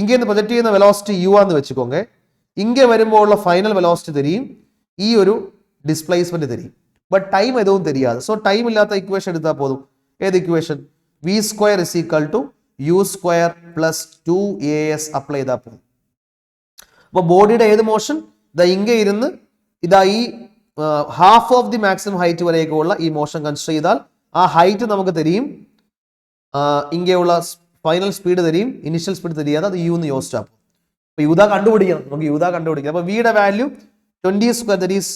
ഇങ്ങനെ പ്രൊജക്ട് ചെയ്യുന്ന വെലോസിറ്റി u ആണെന്ന് വെച്ചുക്കോங்க. ഇങ്ങനെ വരുമ്പോൾ ഉള്ള ഫൈനൽ വെലോസിറ്റി തരും. ഈ ഒരു ഡിസ്പ്ലേസ്മെന്റ് തരും. ബട്ട് ടൈം എതും தெரியாது. സോ ടൈം ഇല്ലാത്ത ഇക്വേഷൻ എടുത്താൽ പോതും. ഏത് equation? v² = u² + 2as apply ചെയ്താൽ പോകും. അപ്പോൾ ബോഡിയുടെ ഏത് മോഷൻ ഇങ്ങനെ ഇരുന്ന് ഇതാ ഈ half of the maximum height വരെയൊക്കെയുള്ള ഈ മോഷൻ കൺസിഡർ ചെയ്താൽ ആ ഹൈറ്റ് നമുക്ക് തരും. ഇങ്ങനെയുള്ള ഫൈനൽ സ്പീഡ് തരും, ഇനിഷ്യൽ സ്പീഡ് തരികയാണ്. അത് യു എന്ന് യോജിച്ചാൽ പോകും. അപ്പോൾ യൂതാ കണ്ടുപിടിക്കണം. നമുക്ക് യൂതാ കണ്ടുപിടിക്കാം. അപ്പോൾ വിയുടെ വാല്യൂ 20² ദാറ്റ് ഈസ്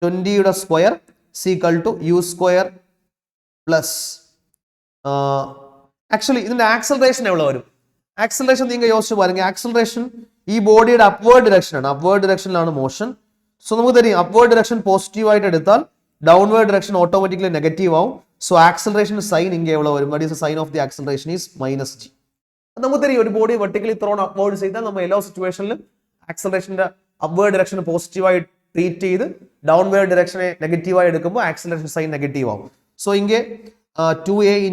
20യുടെ സ്ക്വയർ = u² പ്ലസ് ആക്ച്വലി ഇതിന്റെ ആക്സലറേഷൻ എവിടെ വരും? ആക്സലറേഷൻ നിങ്ങൾ യോജിച്ച് പാരുங்க. ആക്സലറേഷൻ ഈ ബോഡിയുടെ അപ്വേർഡ് ഡിറക്ഷൻ ആണ്. അപ്വേർഡ് ഡിറക്ഷനിലാണ് മോഷൻ. സോ നമുക്ക് തരും അപ്വേർഡ് ഡിറക്ഷൻ പോസിറ്റീവ് ആയിട്ട് എടുത്താൽ ഡൗൺവേർഡ് ഡിറക്ഷൻ ഓട്ടോമാറ്റിക്കലി നെഗറ്റീവ് ആവും. സോ ആക്സലറേഷൻ സൈൻ ഇങ്ങനെ എവിടെ വരും? That is sign of the acceleration is -g. നമുക്ക് തരും ഒരു ബോഡി വെർട്ടിക്കലി ത്രോൺ അപ്വേർഡ് ചെയ്താൽ നമ്മൾ എല്ലാ സിറ്റുവേഷനിലും ആക്സലറേഷന്റെ അപ്വേർഡ് ഡിറക്ഷൻ പോസിറ്റീവായി ട്രീറ്റ് ചെയ്ത് ഡൗൺവേർഡ് ഡിറക്ഷനെ നെഗറ്റീവായി എടുക്കുമ്പോൾ ആക്സലറേഷൻ സൈൻ നെഗറ്റീവ് ആവും. സോ ഇങ്ങനെ 2a ×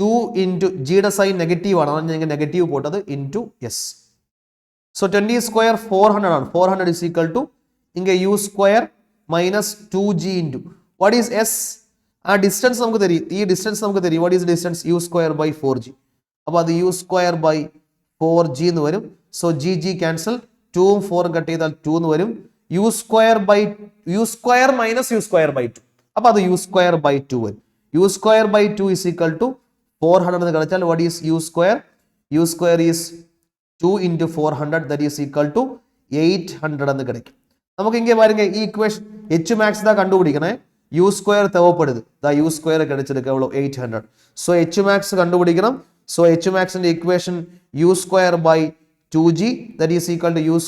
2 × ജിയുടെ സൈൻ നെഗറ്റീവ് ആണ്. അതാണ് ഞാൻ നെഗറ്റീവ് പോട്ടത് × s. സോ 20² 400 ആണ്. 400 is equal to ഇങ്ങനെ u² - 2g × what is s? ആ ഡിസ്റ്റൻസ് നമുക്ക് തരും. ഈ ഡിസ്റ്റൻസ് നമുക്ക് തരും. what is distance? u²/4g. അപ്പോൾ അത് u²/4g എന്ന് വരും. സോ g ക്യാൻസൽ, 2ഉം 4ഉം കട്ട് ചെയ്താൽ 2 എന്ന് വരും. u² - u²/2. അപ്പൊ അത് u²/2 വരും. u²/2 is equal to 400 എന്ന് കളിച്ചാൽ what is u²? u² is 2 × 400 that is equal to 800 എന്ന് കിടക്കും. നമുക്ക് ഇങ്ങനെ പാരുங்க. ഈ ഇക്വേഷൻ h മാക്സ് ദാ കണ്ടുപിടിക്കണേ. u² தேவைப்படுது. ദാ u² கிடைச்சிருக்கு എவ்வளவு? 800. സോ h മാക്സ് കണ്ടുപിടിക്കണം. സോ h മാക്സിന്റെ equation u²/2g that is equal to u²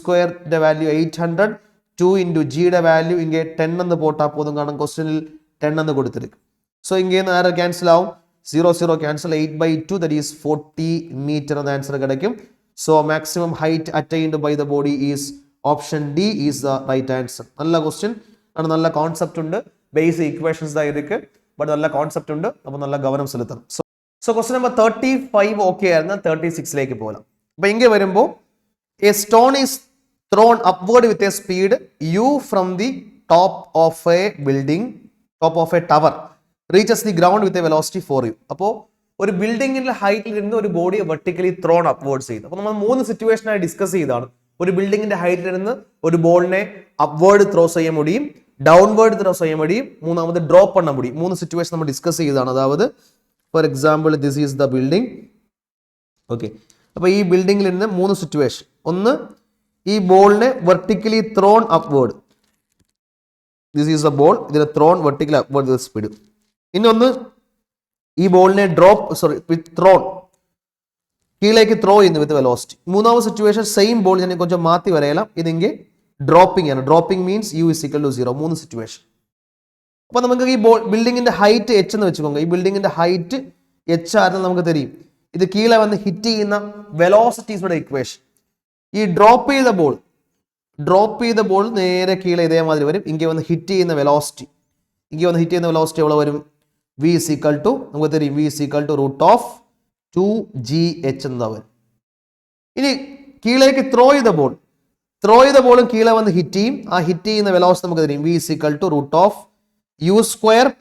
ന്റെ വാല്യൂ 800, 2 × g യുടെ വാല്യൂ ഇങ്ങനെ 10 എന്ന് പോട്ടാ പോതും. കാരണം ക്വസ്റ്റ്യനിൽ 10 എന്ന് കൊടുത്തിരിക്കും. സോ ഇങ്ങനെ നേരെ ക്യാൻസൽ ആവും. 0 ക്യാൻസൽ, 8/2 that is 40 meter എന്ന ആൻസർ കിടക്കും. So maximum height attained by the body is option D is the right answer. നല്ല ക്വസ്റ്റ്യൻ ആണ്. നല്ല കോൺസെപ്റ്റ് ഉണ്ട്. ബേസിക് ഇക്വേഷൻസ് தான் இருக்கு. ബട്ട് നല്ല കോൺസെപ്റ്റ് ഉണ്ട്. അപ്പോൾ നല്ല ഗവനം ചെലുത്തണം. സോ ക്വസ്റ്റ്യൻ നമ്പർ 35 ഓക്കെ ആയിരുന്നു. 36ലേക്ക് പോകാം. അപ്പോൾ ഇങ്ങനെ വരുമ്പോൾ A stone is thrown upward with a speed u from the top of a building, top of a tower, reaches the ground with a velocity 4u. അപ്പോൾ ഒരു ബിൽഡിങ്ങിന്റെ ഹൈറ്റിൽ നിന്ന് ഒരു ബോഡി വെർട്ടിക്കലി ത്രോൺ അപ്വേർഡ്സ് ചെയ്തു. അപ്പോൾ നമ്മൾ 3 സിറ്റുവേഷനായി ഡിസ്കസ് ചെയ്താണ്. ഒരു ബിൽഡിങ്ങിന്റെ ഹൈറ്റിൽ നിന്ന് ഒരു ബോളിനെ അപ്വേർഡ് ത്രോ ചെയ്യാൻ മുടിയും, ഡൗൺവേർഡ് ത്രോ ചെയ്യാൻ മുടിയും, മൂന്നാമത് ഡ്രോപ്പ് பண்ண മുടിയും. 3 സിറ്റുവേഷൻ നമ്മൾ ഡിസ്കസ് ചെയ്താണ്. അതായത് for example this is the building. Okay, അപ്പോൾ ഈ ബിൽഡിങ്ങിൽ നിന്ന് 3 സിറ്റുവേഷൻ. ഒന്ന്, ഈ ബോളിനെ vertically thrown upward. This is the ball. ഇതിനെ ത്രോൺ വെർട്ടിക്കലി അപ്വേർഡ് സ്പീഡ്. ഇന്നൊന്ന്, ഈ ബോളിനെ ത്രോൺ കീഴേക്ക് ത്രോ ചെയ്യുന്നു വിത്ത് വെലോസിറ്റി. മൂന്നാമത്തെ സിറ്റുവേഷൻ സെയിം ബോൾ ഞാൻ കുറച്ച് മാറ്റി വരയലാം. ഇതിങ്ങനെ ഡ്രോപ്പിംഗ് ആണ്. Dropping means u is equal to 0. 3 situation. അപ്പൊ നമുക്ക് ഈ ബിൽഡിങ്ങിന്റെ ഹൈറ്റ് എച്ച് എന്ന് വെച്ചുകൊണ്ട് ഈ ബിൽഡിങ്ങിന്റെ ഹൈറ്റ് എച്ച് ആയിരുന്നു നമുക്ക് തരും. ഇത് കീഴെ വന്ന് ഹിറ്റ് ചെയ്യുന്ന വെലോസിറ്റീസുടെ ഇക്വേഷൻ. ഈ ഡ്രോപ്പ് ചെയ്ത ബോൾ നേരെ കീഴെ ഇതേമാതിരി വരും. ഇങ്ങനെ വന്ന് ഹിറ്റ് ചെയ്യുന്ന വെലോസിറ്റി എവിടെ വരും? വി ഇസ് ഈക്വൽ ടു നമുക്ക് തരും v is equal to √2gh എന്നതാ വരും. ഇനി കീഴേക്ക് ത്രോ ചെയ്ത ബോളും കീഴെ വന്ന് ഹിറ്റ് ചെയ്യും. ആ ഹിറ്റ് ചെയ്യുന്ന വെലോസിറ്റി നമുക്ക് തരും v is equal to √u²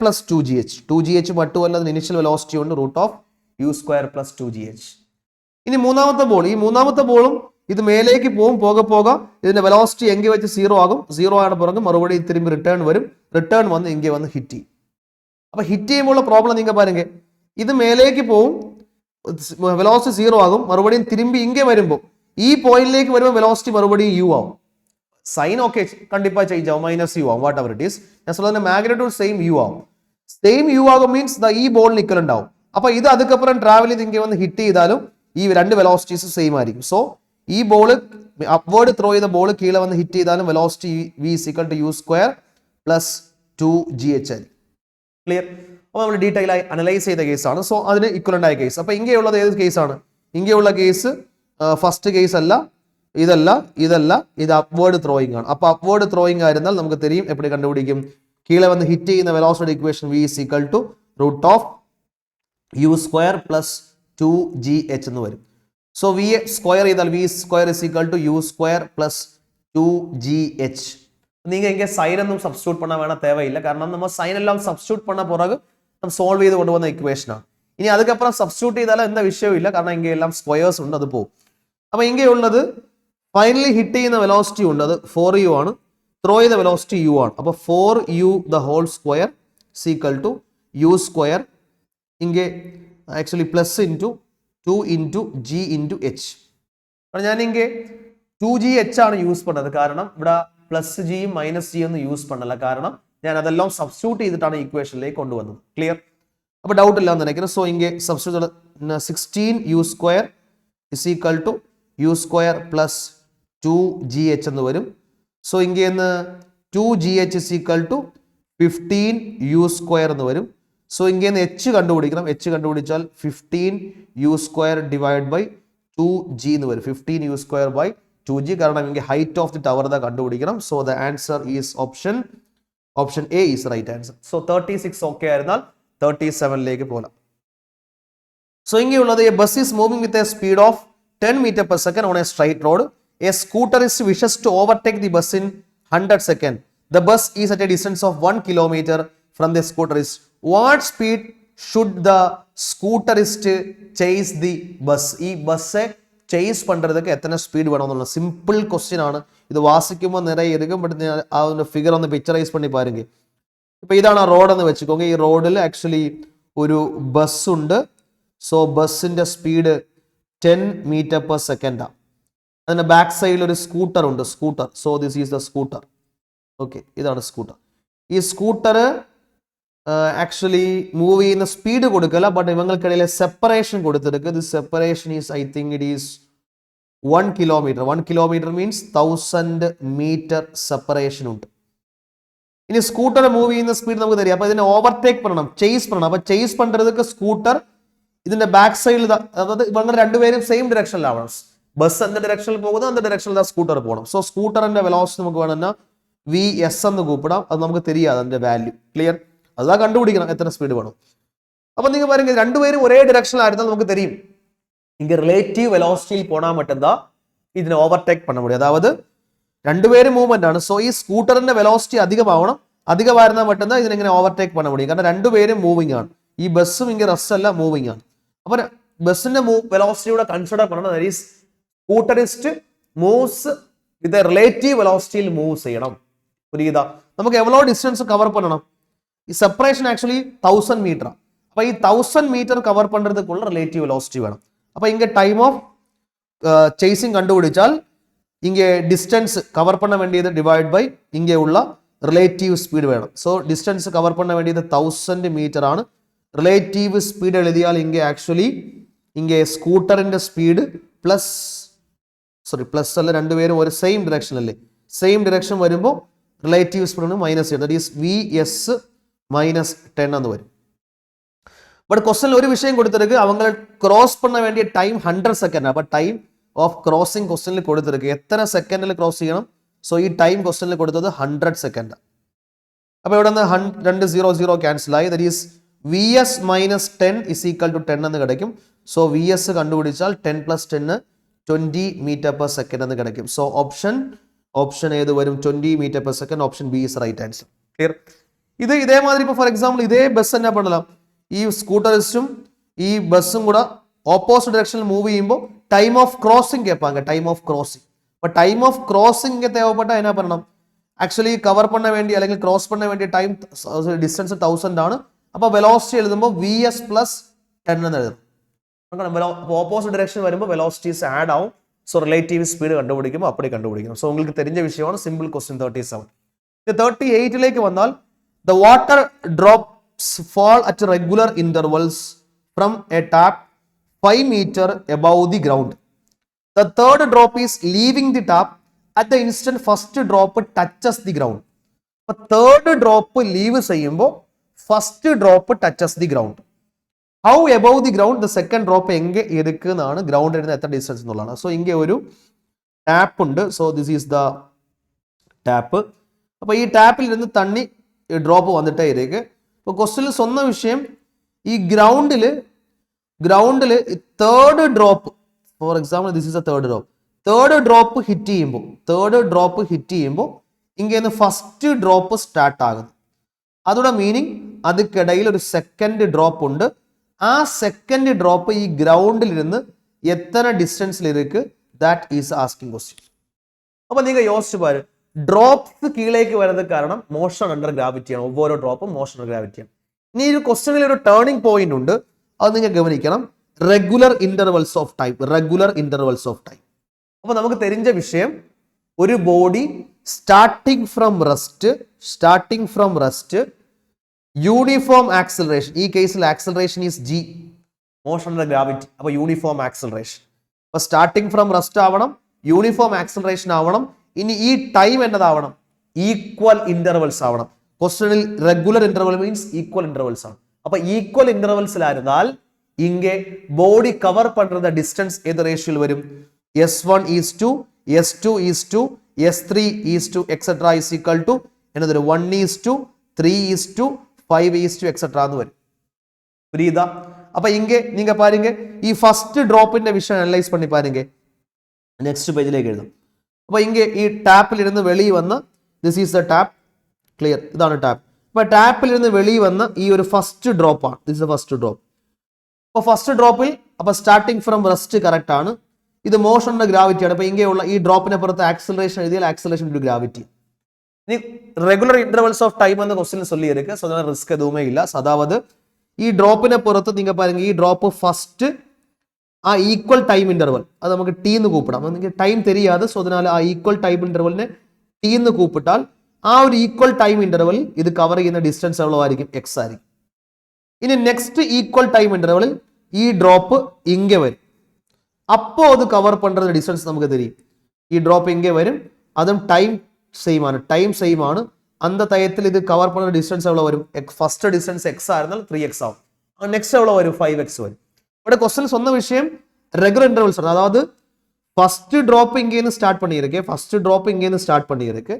+ 2gh. 2gh മറ്റുമല്ല, അതിന് ഇനിഷ്യൽ വെലോസിറ്റി ഉണ്ട് √u² + 2gh. ഇനി മൂന്നാമത്തെ ബോളും ഇത് മേലേക്ക് പോക ഇതിന്റെ വെലോസിറ്റി എങ്കിൽ വെച്ച് 0 ആകും. 0 ആണ് പുറകെ മറുപടി തിരുമ്പി റിട്ടേൺ വരും. റിട്ടേൺ വന്ന് ഇങ്ങനെ വന്ന് ഹിറ്റ് ചെയ്യും. അപ്പൊ ഹിറ്റ് ചെയ്യുമ്പോൾ പ്രോബ്ലം നിങ്ങൾ പാരുങ്ക, ഇത് മേലേക്ക് പോവും, വെലോസിറ്റി 0 ആകും, മറുപടിയും തിരുമ്പി ഇങ്ങനെ വരുമ്പോൾ ഈ പോയിന്റിലേക്ക് വരുമ്പോൾ വെലോസിറ്റി മറുപടി യു ആവും. സൈൻ ഓക്കെ കണ്ടിപ്പാ ചേഞ്ച് ആവും, -u ആവും, വാട്ട് എവർ ഇറ്റ് ഈസ്. ഞാൻ சொல்றது മാഗ്നിറ്റ്യൂഡ് സെയിം യു ആവും. മീൻസ് ഈ ബോളിന് ഇക്വലന്റ് ആവും. അപ്പൊ ഇത് അതുക്കപ്പുറം ട്രാവൽ ചെയ്ത് ഇങ്ങനെ വന്ന് ഹിറ്റ് ചെയ്താലും ഈ രണ്ട് വെലോസിറ്റീസ് സെയിം ആയിരിക്കും. സോ ഈ ബോള് അപ്വേർഡ് ത്രോ ചെയ്ത ബോൾ കീഴെ വന്ന് ഹിറ്റ് ചെയ്താലും velocity v is equal to u² + 2gh ആയിരിക്കും. ക്ലിയർ? അപ്പോൾ നമ്മൾ ഡീറ്റെയിൽ ആയി അനലൈസ് ചെയ്ത കേസാണ്. സോ അതിന് ഇക്വലന്റ് ആയ കേസ്. അപ്പൊ ഇങ്ങനെയുള്ളത് ഏത് കേസാണ്? ഇങ്ങനെയുള്ള കേസ് ഫസ്റ്റ് കേസ് അല്ല, ഇത് അപ്വേർഡ് ത്രോയിങ് ആണ്. അപ്പൊ അപ്വേർഡ് ത്രോയിങ് ആയിരുന്നാൽ നമുക്ക് തരും എപ്പോഴും കണ്ടുപിടിക്കും. കീഴെ വന്ന് ഹിറ്റ് ചെയ്യുന്ന velocity equation v is equal to √u² + 2gh എന്ന് വരും. സോ v സ്ക്വയർ ചെയ്താൽ v² is equal to u² + 2gh. நீங்க இங்க சைன் ഒന്നും സബ്സ്റ്റിറ്റ്യൂട്ട് பண்ண വേണം தேவையில்லை. കാരണം നമ്മൾ സൈൻ എല്ലാം സബ്സ്റ്റിറ്റ്യൂട്ട് பண்ண പുറകെ നമ്മൾ സോൾവ് ചെയ്ത് കൊണ്ടുവന്ന ഇക്വേഷൻ ആണ്. ഇനി അതുക്കപ്പുറം സബ്സ്റ്റിറ്റ്യൂട്ട് ചെയ്താലും എന്താ വിഷയമില്ല, കാരണം ഇങ്ങനെ എല്ലാം സ്ക്വയേഴ്സ് ഉണ്ട്, അത് പോകും. അപ്പൊ ഇങ്ങനെയുള്ളത് ഫൈനലി ഹിറ്റ് ചെയ്യുന്ന വെലോസിറ്റി ഉണ്ട്, അത് 4u ആണ്. ത്രോ ചെയ്ത വെലോസിറ്റി u ആണ്. അപ്പൊ 4u ² is equal to u². ഇങ്ങനെ actually plus into 2 into g into h. ഞാൻ ഇങ്ങനെ 2gh ആണ് യൂസ് പണ്ണത്. കാരണം ഇവിടെ പ്ലസ് ജിയും മൈനസ് ജി ഒന്നും യൂസ് പണ്ണല്ല. കാരണം ഞാൻ അതെല്ലാം സബ്സ്റ്റിറ്റ്യൂട്ട് ചെയ്തിട്ടാണ് ഇക്വേഷനിലേക്ക് കൊണ്ടുവന്നത്. ക്ലിയർ? അപ്പൊ ഡൗട്ട് ഇല്ലാന്ന് നിனைக்கிறேன். സോ ഇങ്ങനെ substitute 16u² is equal to u² + 2gh എന്ന് വരും. സോ ഇങ്ങനെ 2gh is equal to 15u² എന്ന് വരും. സോ ഇങ്ങനെ h കണ്ടുപിടിക്കണം. h കണ്ടുപിടിച്ചാൽ 15u² ഡിവൈഡ് ബൈ 2g എന്ന് വരും. 15u² / 2g. കാരണം ഇങ്ങനെ ഹൈറ്റ് ഓഫ് ദി ടവർ ദാ കണ്ടുപിടിക്കണം. So the answer is option A is right answer. So 36 okay ആയിരുന്നാൽ 37ലേക്ക് പോകാം. സോ ഇങ്ങനെയുള്ളത് a bus is moving with a speed of 10 m/s on a straight road. A scooterist wishes to overtake the bus in 100 seconds. The bus is at a distance of 1 km from the scooterist. What speed should the scooterist chase the bus? ഈ ബസ്സെ chase പண்றதுக்கு എത്ര speed വേണമെന്നുള്ള simple question ആണ്. ഇത് വാസിക്കുമ്പോൾ നിറയെ ഇരിക്കും. But ആ figure ഒന്ന് പിക്ചറൈസ് പണി പാരുങ്ക. ഇപ്പൊ ഇതാണ് ആ റോഡ് എന്ന് വെച്ചുക്കോங்க. ഈ റോഡിൽ ആക്ച്വലി ഒരു ബസ് ഉണ്ട്. സോ ബസ്സിന്റെ സ്പീഡ് 10 m/s ആണ്. അതിന്റെ ബാക്ക് സൈഡിൽ ഒരു സ്കൂട്ടർ ഉണ്ട്, scooter. So this is the scooter. Okay, ഇതാണ് സ്കൂട്ടർ. ഈ സ്കൂട്ടർ ആക്ച്വലി മൂവ് ചെയ്യുന്ന സ്പീഡ് കൊടുക്കല, ബട്ട് ഇവങ്ങൾക്കിടയിലെ സെപ്പറേഷൻ കൊടുത്തിരിക്കുക. This separation is I think it is 1 km. 1 km means 1000 meter separation ഉണ്ട്. ഇനി സ്കൂട്ടർ മൂവ് ചെയ്യുന്ന സ്പീഡ് നമുക്ക് തരും. അപ്പൊ ഇതിനെ ഓവർടേക്ക് பண்ணணும், ചേസ് பண்ணணும். അപ്പൊ ചേസ് പண்றதுக்கு സ്കൂട്ടർ ഇതിന്റെ ബാക്ക് സൈഡിൽ, അതായത് ഇവങ്ങൾ രണ്ടുപേരും സെയിം ഡിറക്ഷനിലാവണം. ബസ് എന്ത് ഡിറക്ഷനിൽ പോകുന്നു அந்த ഡിറക്ഷനിൽ സ്കൂട്ടർ പോകണം. സോ സ്കൂട്ടറിന്റെ വെലോസിറ്റി നമുക്ക് വേണമെന്നാ vs എന്ന് കൂപ്പിടാം. അത് നമുക്ക് தெரியாது അതിന്റെ വാല്യൂ. ക്ലിയർ? അതാ കണ്ടുപിടിക്കണം എത്ര സ്പീഡ് വേണം. അപ്പൊ നിങ്ങൾ പറയുക രണ്ടുപേരും ഒരേ ഡിറക്ഷനിലായിരുന്നാൽ നമുക്ക് தெரியும் இங்க ரிலேட்டிவ் வெலாசிட்டியில் போனா மட்டும்தான் ഇതിനെ ഓവർടേക്ക് பண்ண முடியும். അതായത് രണ്ടുപേരും മൂവ്മെന്റ് ആണ്. സോ ഈ സ്കൂട്ടറിന്റെ വെലോസിറ്റി അധികമാവണം. അധികമായിരുന്നാൽ மட்டும்தான் ഇതിനെങ്ങനെ ഓവർടേക്ക് பண்ண முடியும். കാരണം രണ്ടുപേരും മൂവിംഗ് ആണ്. ഈ ബസ്സും ഇങ്ങനെ റെസ്റ്റ് അല്ല, മൂവിംഗ് ആണ്. അപ്പൊ ബസ്സിന്റെ വെലോസിറ്റിയുടെ കൺസിഡർ பண்ணണം. That is scooterist moves with a relative വെലോസിറ്റിയിൽ മൂവ് ചെയ്യണം. പുരിയുതാ? നമുക്ക് എവ്വളോ ഡിസ്റ്റൻസ് കവർ பண்ணணும். ഈ സെപ്പറേഷൻ ആക്ച്വലി 1000 meter. അപ്പൊ ഈ 1000 meter കവർ പண்றதுக்குള്ള റിലേറ്റീവ് വെലോസിറ്റി വേണം. അപ്പൊ ഇങ്ങ ടൈം ഓഫ് ചേസിങ് കണ്ടുപിടിച്ചാൽ ഇങ്ങ ഡിസ്റ്റൻസ് കവർ பண்ண വേണ്ടിയത് ഡിവൈഡ് ബൈ ഇങ്ങ ഉള്ള റിലേറ്റീവ് സ്പീഡ് വേണം. സോ ഡിസ്റ്റൻസ് കവർ பண்ண വേണ്ടിയത് 1000 meter ആണ്. റിലേറ്റീവ് സ്പീഡ് എഴുതിയാൽ ഇങ്ങ ആക്ച്വലി ഇങ്ങ സ്കൂട്ടറിന്റെ സ്പീഡ് പ്ലസ് അല്ല, രണ്ടുപേരും ഒരു സെയിം ഡിറക്ഷൻ അല്ലേ, സെയിം ഡിറക്ഷൻ വരുമ്പോൾ റിലേറ്റീവ് സ്പീഡ് മൈനസ് ചെയ്യും. ദാറ്റ് ഈസ് VS മൈനസ് 10 എന്ന് വരും. பட் கொஸ்டின் ஒரு விஷயம் கொடுத்திருக்கு, அவங்க கிராஸ் பண்ண வேண்டிய டைம் 100 செகண்ட். அப்போ டைம் ஆஃப் கிராசிங் கொஸ்டினில் கொடுத்திருக்கு எத்தனை செகண்டில் கிராஸ் ചെയ്യണം. സോ ഈ ടൈം ക്വസ്റ്റനിൽ കൊടുത്തത് 100 സെക്കൻഡ്. അപ്പോൾ ഇവിടെ നിന്ന് 2 0 0 ക്യാൻസൽ ആയി. That is VS minus 10 is equal to 10 എന്ന് കിടക്കും. സോ VS കണ്ടുപിടിച്ചാൽ 10 പ്ലസ് 10 20 മീറ്റർ പെർ സെക്കൻഡ് എന്ന് കിടക്കും. സോ ഓപ്ഷൻ ഏത് വരും? 20 metre per second. Option B is right answer. Clear? ഇത് ഇതേമാതിരി ഇപ്പോൾ ഫോർ എക്സാമ്പിൾ ഇതേ ബസ് തന്നെ பண்ணலாம். ഈ സ്കൂട്ടറിസ്റ്റും ഈ ബസ്സും കൂടെ ഓപ്പോസിറ്റ് ഡയറക്ഷനിൽ മൂവ് ചെയ്യുമ്പോൾ ടൈം ഓഫ് ക്രോസിംഗ് കേൾപ്പാங்க. Time of crossing. இப்போ டைம் ஆஃப் க்ராசிங் தேவைப்பட்டால் என்ன பண்ணணும்? ஆக்சுவலி கவர் பண்ண வேண்டிய അല്ലെങ്കിൽ ക്രോസ് பண்ண വേണ്ടിയ ടൈം ഡിസ്റ്റൻസ് 1000 ആണ്. അപ്പോൾ വെലോസിറ്റി എഴുതുമ്പോൾ VS പ്ലസ് 10 എന്ന് എഴുതും. ഓപ്പോസിറ്റ് ഡയറക്ഷൻ വരുമ്പോൾ വെലോസിറ്റീസ് ആഡ് ആവും. ஸோ ரிலேட்டிவ் ஸ்பீடு கண்டுபிடிக்கும், அப்படி கண்டுபிடிக்கும். ஸோ உங்களுக்கு தெரிஞ்ச விஷயமான சிம்பிள் கொஸ்டின் 37. 38ലേക്ക് വന്നാൽ the water drops fall at regular intervals from a tap 5 meter above the ground. The third drop is leaving the tap at the instant first drop touches the ground. അപ്പോൾ third drop leave ചെയ്യുമ്പോൾ first drop touches the ground. How above the ground? The second drop എங்கே ഇരിക്കുന്നതാണ് ഗ്രൗണ്ടിൽ നിന്ന് എത്ര distance എന്നുള്ളതാണ്. So ഇங்கே ഒരു tap ഉണ്ട്. So this is the tap. അപ്പോൾ ഈ ടാപ്പിൽ ഇരുന്ന് തണ്ണി ഡ്രോപ്പ് വന്നിട്ടേ ഇരിക്ക്. ഇപ്പോൾ ക്വസ്റ്റ്യനിൽ സ്വന്ന വിഷയം ഈ ഗ്രൗണ്ടിൽ third drop, four example this is A third drop hit ചെയ്യുമ്പോൾ ഇങ്ങനെ ഫസ്റ്റ് ഡ്രോപ്പ് സ്റ്റാർട്ട് ആകുന്നു. അതോടെ മീനിങ് അതിക്കിടയിൽ ഒരു സെക്കൻഡ് ഡ്രോപ്പ് ഉണ്ട്. ആ സെക്കൻഡ് ഡ്രോപ്പ് ഈ ഗ്രൗണ്ടിൽ ഇരുന്ന് എത്ര ഡിസ്റ്റൻസിൽ ഇരിക്ക്? That is asking question. അപ്പൊ നിങ്ങൾ യോസിച്ച് പാரு, ഡ്രോപ്സ് കീഴേക്ക് വരുന്നത് കാരണം മോഷൻ അണ്ടർ ഗ്രാവിറ്റിയാണ്. ഓരോ ഡ്രോപ്പും മോഷൻ അണ്ടർ ഗ്രാവിറ്റിയാണ്. ഇനി ഒരു ക്വസ്റ്റ്യനിൽ ഒരു ടേണിംഗ് പോയിന്റ് ഉണ്ട്, അത് നിങ്ങൾ ഗവനിക്കണം. Regular intervals of time. അപ്പൊ നമുക്ക് തെരിഞ്ഞ വിഷയം, ഒരു body starting from rest uniform acceleration. ഈ കേസിൽ acceleration is G, motion under gravity. അപ്പൊ യൂണിഫോം ആക്സിലറേഷൻ. അപ്പൊ സ്റ്റാർട്ടിംഗ് ഫ്രം റെസ്റ്റ് ആവണം, യൂണിഫോം ആക്സിലറേഷൻ ആവണം. ഇനി ഈ ടൈം എന്നതാവണം? ഈക്വൽ ഇന്റർവൽസ് ആവണം. ക്വസ്റ്റനിൽ regular interval means equal intervals ആണ്. അപ്പൊ ഈക്വൽ ഇന്റർവൽസിലായിരുന്നാൽ ഇங்கே ബോഡി കവർ പண்ற ഡിസ്റ്റൻസ് ഏത് റേഷ്യോയിൽ വരും? S1 is to S2 is to S3 is to etc is equal to എന്നതൊരു 1 is to 3 is to 5 is to etc എന്ന് വരും. புரியுதா? அப்ப இங்கே நீங்க பாருங்க, ഈ ഫസ്റ്റ് ഡ്രോപ്പിന്റെ വിഷയം അനലൈസ് பண்ணி பாருங்க. നെക്സ്റ്റ് പേജിലേക്ക് എഴുതാം. അപ്പൊ ഇங்கே ഈ ടാപ്പിൽ ഇരുന്ന് വെളിയിൽ വന്ന് this is the tap. Clear? ഇതാണ് ടാപ്പ്. അപ്പൊ ടാപ്പിൽ ഇരുന്ന് വെളിയിൽ വന്ന് ഈ ഒരു ഫസ്റ്റ് ഡ്രോപ്പ് ആണ്. This is the first drop. അപ്പൊ ഫസ്റ്റ് ഡ്രോപ്പിൽ അപ്പൊ സ്റ്റാർട്ടിംഗ് ഫ്രം റെസ്റ്റ് കറക്റ്റ് ആണ്. ഇത് മോഷന്റെ ഗ്രാവിറ്റിയാണ്. അപ്പൊ ഇങ്ങനെയുള്ള ഈ ഡ്രോപ്പിനെ പുറത്ത് ആക്സിലറേഷൻ എഴുതിയാൽ ആക്സിലറേഷൻ ഒരു ഗ്രാവിറ്റി. ഇനി റെഗുലർ ഇന്റർവൽസ് ഓഫ് ടൈം എന്ന ക്വസ്റ്റ്യൻ சொல்லியிருக்கு. സോ அதனால റിസ്ക് எதுவுமே இல்ல. அதாவது ഈ ഡ്രോപ്പിനെ പുറത്ത് നിങ്ങൾ പാരുங்க, ഈ ഡ്രോപ്പ് ഫസ്റ്റ് ആ ഈക്വൽ ടൈം ഇന്റർവൽ അത് നമുക്ക് T എന്ന് കൂപ്പിടാം. നിങ്ങൾക്ക് ടൈം தெரியாது. സോ அதனால ആ ഈക്വൽ ടൈം ഇന്റർവലിനെ T എന്ന് കൂപ്പിട്ടാൽ ആ ഒരു ഈക്വൽ ടൈം ഇന്റർവലിൽ ഇത് കവർ ചെയ്യുന്ന ഡിസ്റ്റൻസ് എவ்வளவாയിരിക്കും? X ആയിരിക്കും. ഇനി നെക്സ്റ്റ് ഈക്വൽ ടൈം ഇന്റർവലിൽ ഈ ഡ്രോപ്പ് ഇங்கே വരും. അപ്പോൾ അത് കവർ പண்ற ഡിസ്റ്റൻസ് നമുക്ക് தெரியும். ഈ ഡ്രോപ്പ് ഇங்கே വരും, അതും ടൈം സെയിം ആണ്. அந்த ടൈത്തിൽ ഇത് കവർ പண்ற ഡിസ്റ്റൻസ് എவ்வளவு വരും? ഫസ്റ്റ് ഡിസ്റ്റൻസ് X ആയിരുന്നാൽ 3X ആവും. നെക്സ്റ്റ് എவ்வளவு വരും? 5X വരും. ഇവിടെ ക്വസ്റ്റ്യൻ സ്വന്ന വിഷയം ரெகுலர் இன்டர்வல்ஸ் ആണ്. அதாவது ஃபர்ஸ்ட் டிராப் இங்கே இருந்து ஸ்டார்ட் பண்ணியிருக்கு.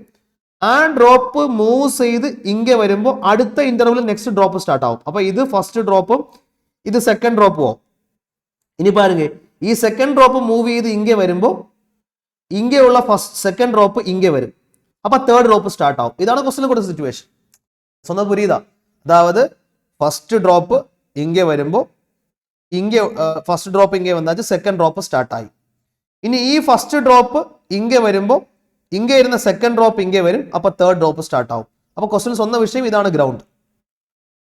ആ ഡ്രോപ്പ് മൂവ് ചെയ്ത് ഇங்கே വരുമ്പോൾ അടുത്ത ഇന്റർവെൽ നെക്സ്റ്റ് ഡ്രോപ്പ് സ്റ്റാർട്ട് ആവും. അപ്പൊ ഇത് ഫസ്റ്റ് ഡ്രോപ്പും ഇത് സെക്കൻഡ് ഡ്രോപ്പും ആവും. ഇനി പാരുங்க, ഈ സെക്കൻഡ് ഡ്രോപ്പ് മൂവ് ചെയ്ത് ഇங்கே വരുമ്പോൾ ഇങ്ങനെയുള്ള സെക്കൻഡ് ഡ്രോപ്പ് ഇங்கே വരും. അപ്പൊ തേർഡ് ഡ്രോപ്പ് സ്റ്റാർട്ട് ആവും. ഇതാണ് ക്വസ്റ്റ്യൻ കൊടുത്ത സിറ്റുവേഷൻ. സ്വന്തം പുരിയതാ. അതായത് ഫസ്റ്റ് ഡ്രോപ്പ് ഇங்கே വരുമ്പോൾ ഫസ്റ്റ് ഡ്രോപ്പ് ഇங்கே വന്നാൽ സെക്കൻഡ് ഡ്രോപ്പ് സ്റ്റാർട്ട് ആയി. ഇനി ഈ ഫസ്റ്റ് ഡ്രോപ്പ് ഇங்கே വരുമ്പോൾ ഇங்கே ഇരുന്ന സെക്കൻഡ് ഡ്രോപ്പ് ഇங்கே വരും. അപ്പൊ തേർഡ് ഡ്രോപ്പ് സ്റ്റാർട്ട് ആവും. അപ്പൊ ക്വസ്റ്റ്യൻ സ്വന്തം വിഷയം ഇതാണ് ഗ്രൗണ്ട്.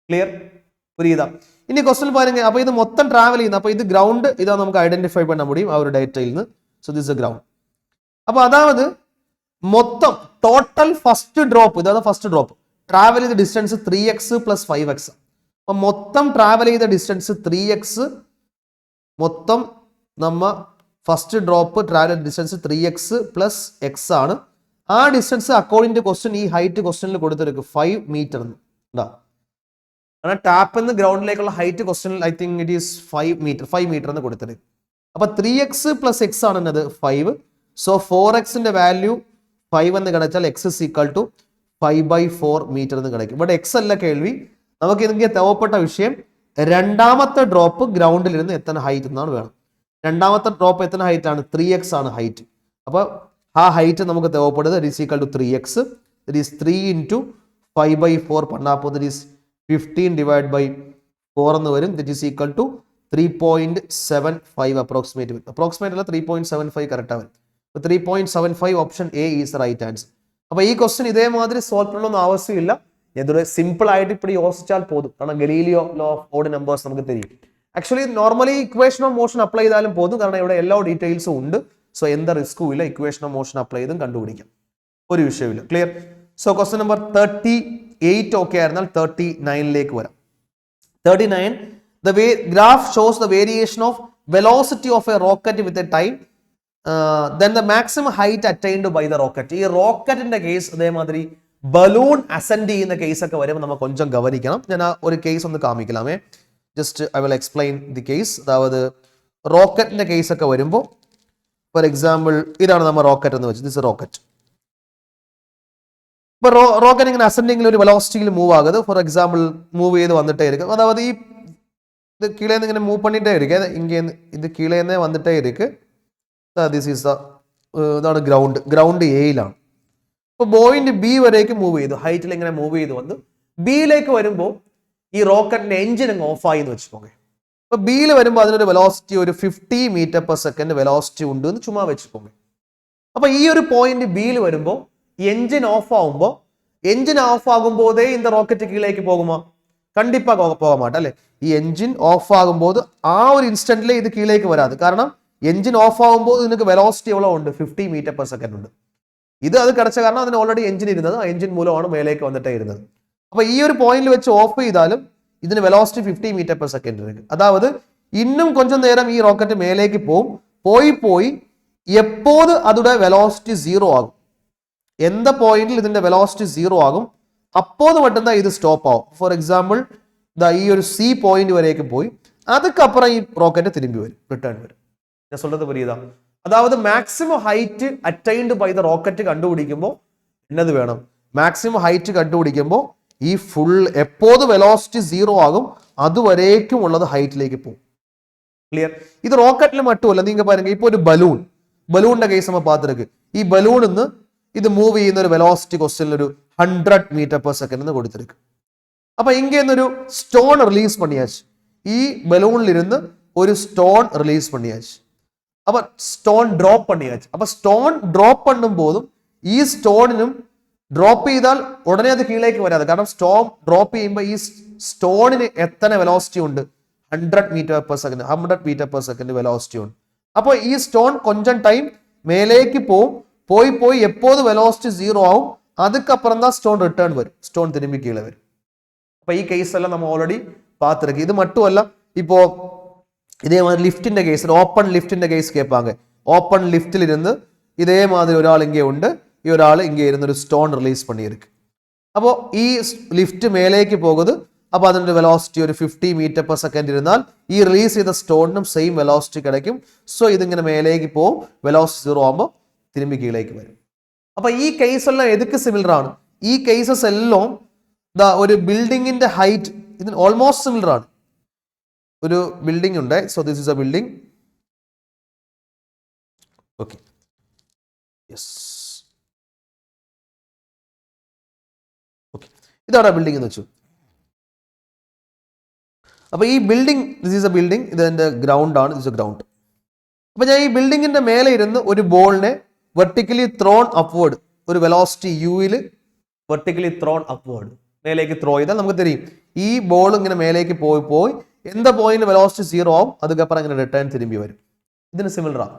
ക്ലിയർ? പുരിയതാ? ഇനി ക്വസ്റ്റ്യൻ പാരുங்க, അപ്പൊ ഇത് മൊത്തം ട്രാവൽ ചെയ്യുന്ന, അപ്പൊ ഇത് ഗ്രൗണ്ട് ഇതാ നമുക്ക് ഐഡന്റിഫൈ பண்ண முடியும் ആ ഒരു ഡേറ്റയിൽ നിന്ന്. So this is ground. അപ്പൊ അതായത് മൊത്തം ടോട്ടൽ ഫസ്റ്റ് ഡ്രോപ്പ്, ഇതാണ് ഫസ്റ്റ് ഡ്രോപ്പ് ട്രാവൽ ചെയ്ത ഡിസ്റ്റൻസ് 3X പ്ലസ് 5X. അപ്പൊ മൊത്തം ട്രാവൽ ചെയ്ത ഡിസ്റ്റൻസ് 3X, മൊത്തം നമ്മ first drop travel distance 3X plus X ആണ്. ആ ഡിസ്റ്റൻസ് അക്കോർഡിംഗ് ടു ക്വസ്റ്റ്യൻ ഈ ഹൈറ്റ് ക്വസ്റ്റ്യനിൽ കൊടുത്തിരിക്കും 5 മീറ്റർ എന്താ കാരണം ടാപ്പ് എന്ന് ഗ്രൗണ്ടിലേക്കുള്ള ഹൈറ്റ് ക്വസ്റ്റ്യനിൽ I think it is 5 metre എന്ന് കൊടുത്തിരിക്കും. അപ്പൊ 3x + x ആണ് എന്നത് 5. സോ 4x വാല്യൂ 5 എന്ന് കിടച്ചാൽ x is equal to 5/4 metre എന്ന് കിടക്കും. ഇവിടെ x അല്ല കേൾവി, നമുക്ക് ഇതിന്റെ തേവപ്പെട്ട വിഷയം രണ്ടാമത്തെ ഡ്രോപ്പ് ഗ്രൗണ്ടിൽ ഇരുന്ന് എത്ര ഹൈറ്റ് എന്നാണ് വേണം. രണ്ടാമത്തെ ഡ്രോപ്പ് എത്ര ഹൈറ്റ് ആണ്? 3x ആണ് ഹൈറ്റ്. അപ്പൊ ആ ഹൈറ്റ് നമുക്ക് തേവപ്പെടുന്നത് it is equal to 3x. It is 3 × 5/4 പണ്ണാപ്പോ ഇറ്റ് ഈസ് 15 / 4 എന്ന് വരും. It is equal to 3.75 approximate അല്ല 3.75 കറക്റ്റ് ആവും. 3.75 option A is right answer. അപ്പൊ ഈ ക്വസ്റ്റ്യൻ ഇതേമാതിരി സോൾവ് ചെയ്യണമെന്ന് ആവശ്യമില്ല. ഇതൊരു സിമ്പിൾ ആയിട്ട് ഇപ്പോൾ യോജിച്ചാൽ പോതും. കാരണം Galileo law of odd numbers നമുക്ക് തരും. Actually normally equation of motion apply ചെയ്താലും പോതും, കാരണം ഇവിടെ എല്ലാ ഡീറ്റെയിൽസും ഉണ്ട്. സോ എന്താ റിസ്കും ഇല്ല, ഇക്വേഷൻ ഓഫ് മോഷൻ അപ്ലൈ ചെയ്തും കണ്ടുപിടിക്കാം, ഒരു വിഷയമില്ല. Clear? So question number 38 okay ആയിരുന്നാൽ 39ലേക്ക് വരാം. 39 the graph shows the variation of velocity of a rocket with a time then the maximum height attained by the rocket. ഈ റോക്കറ്റിന്റെ കേസ് അതേമാതിരി balloon ascend ചെയ്യുന്ന കേസ് ഒക്കെ വരുമ്പോൾ നമ്മൾ കൊഞ്ചം ഗവനിക്കണം. ഞാൻ ആ ഒരു കേസ് ഒന്ന് കാണിക്കലാമേ. Just I will explain the case. അതായത് റോക്കറ്റിന്റെ കേസ് ഒക്കെ വരുമ്പോൾ ഫോർ എക്സാമ്പിൾ ഇതാണ് നമ്മൾ റോക്കറ്റ് എന്ന് വെച്ചത്. This rocket. ഇപ്പൊ റോക്കറ്റ് ഇങ്ങനെ അസെൻഡിങ്ങിൽ ഒരു വെലോസിറ്റിയിൽ മൂവ് ആകുന്നത്. ഫോർ എക്സാമ്പിൾ മൂവ് ചെയ്ത് വന്നിട്ടേ ഇരിക്കും. അതായത് ഈ ഇത് കീഴേ നിന്ന് ഇങ്ങനെ മൂവ് പണിട്ടേ ഇരിക്കും. ഇങ്ങനെ ഇത് കീഴേ നിന്ന് വന്നിട്ടേ ഇരിക്കും. ദിസ് ഈസ് ഇതാണ് ഗ്രൗണ്ട് എയിലാണ്. അപ്പോൾ പോയിന്റ് ബി വരേക്ക് മൂവ് ചെയ്തു, ഹൈറ്റിൽ ഇങ്ങനെ മൂവ് ചെയ്ത് വന്നു. ബിയിലേക്ക് വരുമ്പോൾ ഈ റോക്കറ്റിന്റെ എഞ്ചിൻ അങ്ങ് ഓഫായി എന്ന് വെച്ചുപോകെ. അപ്പൊ ബിയിൽ വരുമ്പോൾ അതിനൊരു വെലോസിറ്റി ഒരു 50 m/s വെലോസിറ്റി ഉണ്ട് എന്ന് ചുമ്മാ വെച്ചുപോകെ. അപ്പൊ ഈ ഒരു പോയിന്റ് ബിയിൽ വരുമ്പോൾ എഞ്ചിൻ ഓഫ് ആകുമ്പോഴേ இந்த റോക്കറ്റ് കീഴിലേക്ക് പോകുമോ? കണ്ടിപ്പാ പോകാൻ മാട്ട അല്ലെ. ഈ എഞ്ചിൻ ഓഫ് ആകുമ്പോൾ ആ ഒരു ഇൻസ്റ്റന്റിലെ ഇത് കീഴിലേക്ക് വരാതെ, കാരണം എഞ്ചിൻ ഓഫ് ആകുമ്പോൾ നിങ്ങൾക്ക് വെലോസിറ്റി എவ்வளோ ഉണ്ട്? 50 m/s ഉണ്ട്. ഇത് അത് കിടച്ച കാരണം അതിന് ഓൾറെഡി എഞ്ചിൻ ഇരുന്നത്, ആ എഞ്ചിൻ മൂലമാണ് മേലേക്ക് വന്നിട്ടേ ഇരുന്നത്. അപ്പൊ ഈ ഒരു പോയിന്റിൽ വെച്ച് ഓഫ് ചെയ്താലും ഇതിന് വെലോസിറ്റി 50 m/s ഇருக்கு. അതായത് ഇന്നും കൊഞ്ചം നേരം ഈ റോക്കറ്റ് മേലേക്ക് പോയി എപ്പോഴും അതുടെ വെലോസിറ്റി 0 ആകും. എന്ത പോയിന്റിൽ ഇതിന്റെ വെലോസിറ്റി 0 ആകും அப்போது மட்டும்தான் இது ஸ்டாப் ஆகும். ஃபார் எக்ஸாம்பிள் ഈ ഒരു സി പോയിന്റ് വരേക്ക് പോയി അതുക്കപ്പുറം ഈ റോക്കറ്റ് തിരുമ്പി വരും, റിട്ടേൺ വരും. ഞാൻ சொல்றது புரியுதா? അതായത് maximum height attained by the rocket കണ്ടുപിടിക്കുമ്പോൾ എന്നത് വേണം. മാക്സിമം ഹൈറ്റ് കണ്ടുപിടിക്കുമ്പോൾ ഈ ഫുൾ എപ്പോഴും വെലോസിറ്റി 0 ആകും, അതുവരേക്കും ഉള്ളത് ഹൈറ്റിലേക്ക് പോകും. ക്ലിയർ? ഇത് റോക്കറ്റിൽ മറ്റുമല്ല. നിങ്ങൾ പാരുங்க, ഇപ്പോൾ ഒരു ബലൂണിന്റെ കേസ് നമ്മൾ പാത്തിருக்கு. ഈ ബലൂണിൽ നിന്ന് ഇത് മൂവ് ചെയ്യുന്ന ഒരു വെലോസിറ്റി ക്വസ്റ്റ്യനിൽ ഒരു 100 m/s എന്ന് കൊടുത്തിருக்கு. അപ്പൊ ഇങ്ങനൊരു സ്റ്റോൺ റിലീസ് പണിയാச்சு. ഈ ബലൂണിലിരുന്ന് ഒരു സ്റ്റോൺ റിലീസ് പണിയാச்சு. അപ്പൊ സ്റ്റോൺ ഡ്രോപ്പ് പണിയാச்சு. അപ്പൊ സ്റ്റോൺ ഡ്രോപ്പ് പണ്ണുമ്പോഴും ഈ സ്റ്റോണിനും ഡ്രോപ്പ് ചെയ്താൽ ഉടനെ അത് കീഴിലേക്ക് വരാതെ, കാരണം സ്റ്റോൺ ഡ്രോപ്പ് ചെയ്യുമ്പോൾ ഈ സ്റ്റോണിന് എത്ര വെലോസിറ്റി ഉണ്ട്? 100 m/s വെലോസിറ്റി ഉണ്ട്. അപ്പോൾ ഈ സ്റ്റോൺ കൊഞ്ചം ടൈം മേലേക്ക് പോയി എപ്പോഴും വെലോസിറ്റി 0 ആവും. അതുക്കപ്പുറം தான் സ്റ്റോൺ റിട്ടേൺ വരും, സ്റ്റോൺ തിരുമ്പി കീഴെ വരും. അപ്പൊ ഈ കേസ് എല്ലാം നമ്മൾ ഓൾറെഡി പാത്തിருக்கு. ഇത് മറ്റുമല്ല, ഇപ്പോ ഇതേമാതിരി ലിഫ്റ്റിന്റെ കേസ്, ഓപ്പൺ ലിഫ്റ്റിന്റെ കേസ് കേൾപ്പാങ്ക. ഓപ്പൺ ലിഫ്റ്റിൽ ഇരുന്ന് ഇതേമാതിരി ഒരാൾ ഇங்கே ഉണ്ട്, ഈ ഒരാൾ ഇங்கே ഇരുന്നൊരു സ്റ്റോൺ റിലീസ് പണിയിരിക്കും. അപ്പോൾ ഈ ലിഫ്റ്റ് മേലേക്ക് പോകുന്നത്, അപ്പൊ അതിന്റെ വെലോസിറ്റി ഒരു 50 m/s ഇരുന്നാൽ ഈ റിലീസ് ചെയ്ത സ്റ്റോണിനും സെയിം വെലോസിറ്റി கிடைக்கும். സോ ഇതിങ്ങനെ മേലേക്ക് പോകും, വെലോസിറ്റി 0 ആകുമ്പോൾ തിരുമ്പി കീഴിലേക്ക് വരും. അപ്പൊ ഈ കേസ് എല്ലാം എതൊക്കെ സിമിലർ ആണ്? ഈ കേസസ് എല്ലാം ഒരു ബിൽഡിങ്ങിന്റെ ഹൈറ്റ് ഇതിന് ഓൾമോസ്റ്റ് സിമിലർ ആണ്. ഒരു ബിൽഡിംഗ് ഉണ്ട്. So this is A building. Okay, yes, okay, ഇതാണ് ബിൽഡിംഗ് എന്ന് വെച്ചു. അപ്പൊ ഈ building, this is A building, ഇത് എന്റെ ഗ്രൗണ്ട് ആണ്, ദിസ് എ ഗ്രൗണ്ട്. അപ്പൊ ഞാൻ ഈ ബിൽഡിങ്ങിന്റെ മേലെ ഇരുന്ന് ഒരു ബോളിനെ വെർട്ടിക്കലി ത്രോൺ അപ്വേർഡ്, ഒരു വെലോസിറ്റി യുയിൽ വെർട്ടിക്കലി ത്രോൺ അപ്വേർഡ് മേലേക്ക് ത്രോ ചെയ്താൽ നമുക്ക് தெரியும் ഈ ബോൾ ഇങ്ങനെ മേലേക്ക് പോയി എന്താ പോയിന്റ് വെലോസിറ്റി 0 ആവും, അതുക്കപ്പുറം ഇങ്ങനെ റിട്ടേൺ തിരുമ്പി വരും. ഇതിന് സിമിലർ ആണ്.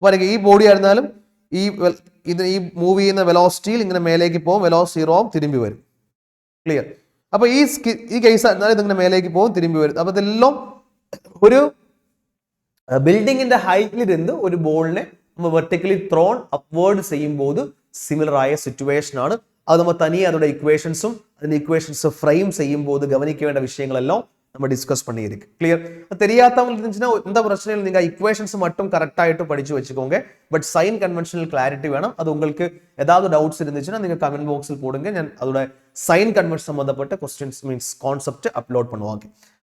പറയുക ഈ ബോഡി ആയിരുന്നാലും ഈ മൂവ് ചെയ്യുന്ന വെലോസിറ്റിയിൽ ഇങ്ങനെ മേലേക്ക് പോകും, വെലോസിറ്റി 0 ആവും, തിരുമ്പി വരും. ക്ലിയർ? അപ്പൊ ഈ കേസ് ആയിരുന്നാലും ഇതിങ്ങനെ മേലേക്ക് പോകും, തിരുമ്പി വരും. അപ്പൊ ഇതെല്ലാം ഒരു ബിൽഡിങ്ങിന്റെ ഹൈറ്റിൽ ഇരുന്ന് ഒരു ബോളിനെ നമ്മൾ വെർട്ടിക്കലി ത്രോൺ അപ്വേർഡ് ചെയ്യുമ്പോൾ സിമിലർ ആയ സിറ്റുവേഷൻ ആണ്. അത് നമ്മൾ തനിയെ അതോടെ ഇക്വേഷൻസും അതിന്റെ ഇക്വേഷൻസ് ഫ്രെയിം ചെയ്യുമ്പോൾ ഗവനിக்க വേണ്ട விஷயங்களெல்லாம் நம்ம டிஸ்கஸ் பண்ணியிருக்கு. கிளியர்? தெரியாதவங்களுக்கு இருந்துச்சுன்னா எந்த பிரச்சனையும் நீங்க இக்வேஷன்ஸ் மட்டும் கரெக்ட் ஆயிட்டு படிச்சு வச்சுக்கோங்க. பட் சைன் கன்வென்ஷனல் கிளாரிட்டி வேணும். அது உங்களுக்கு ஏதாவது டவுட்ஸ் இருந்துச்சுன்னா நீங்க கமெண்ட் பாக்ஸில் போடுங்க. நான் அதோட சைன் கன்வென்ஷன் சம்பந்தப்பட்ட क्वेश्चंस மீன்ஸ் கான்செப்ட் அப்லோட் பண்ணுவாங்க.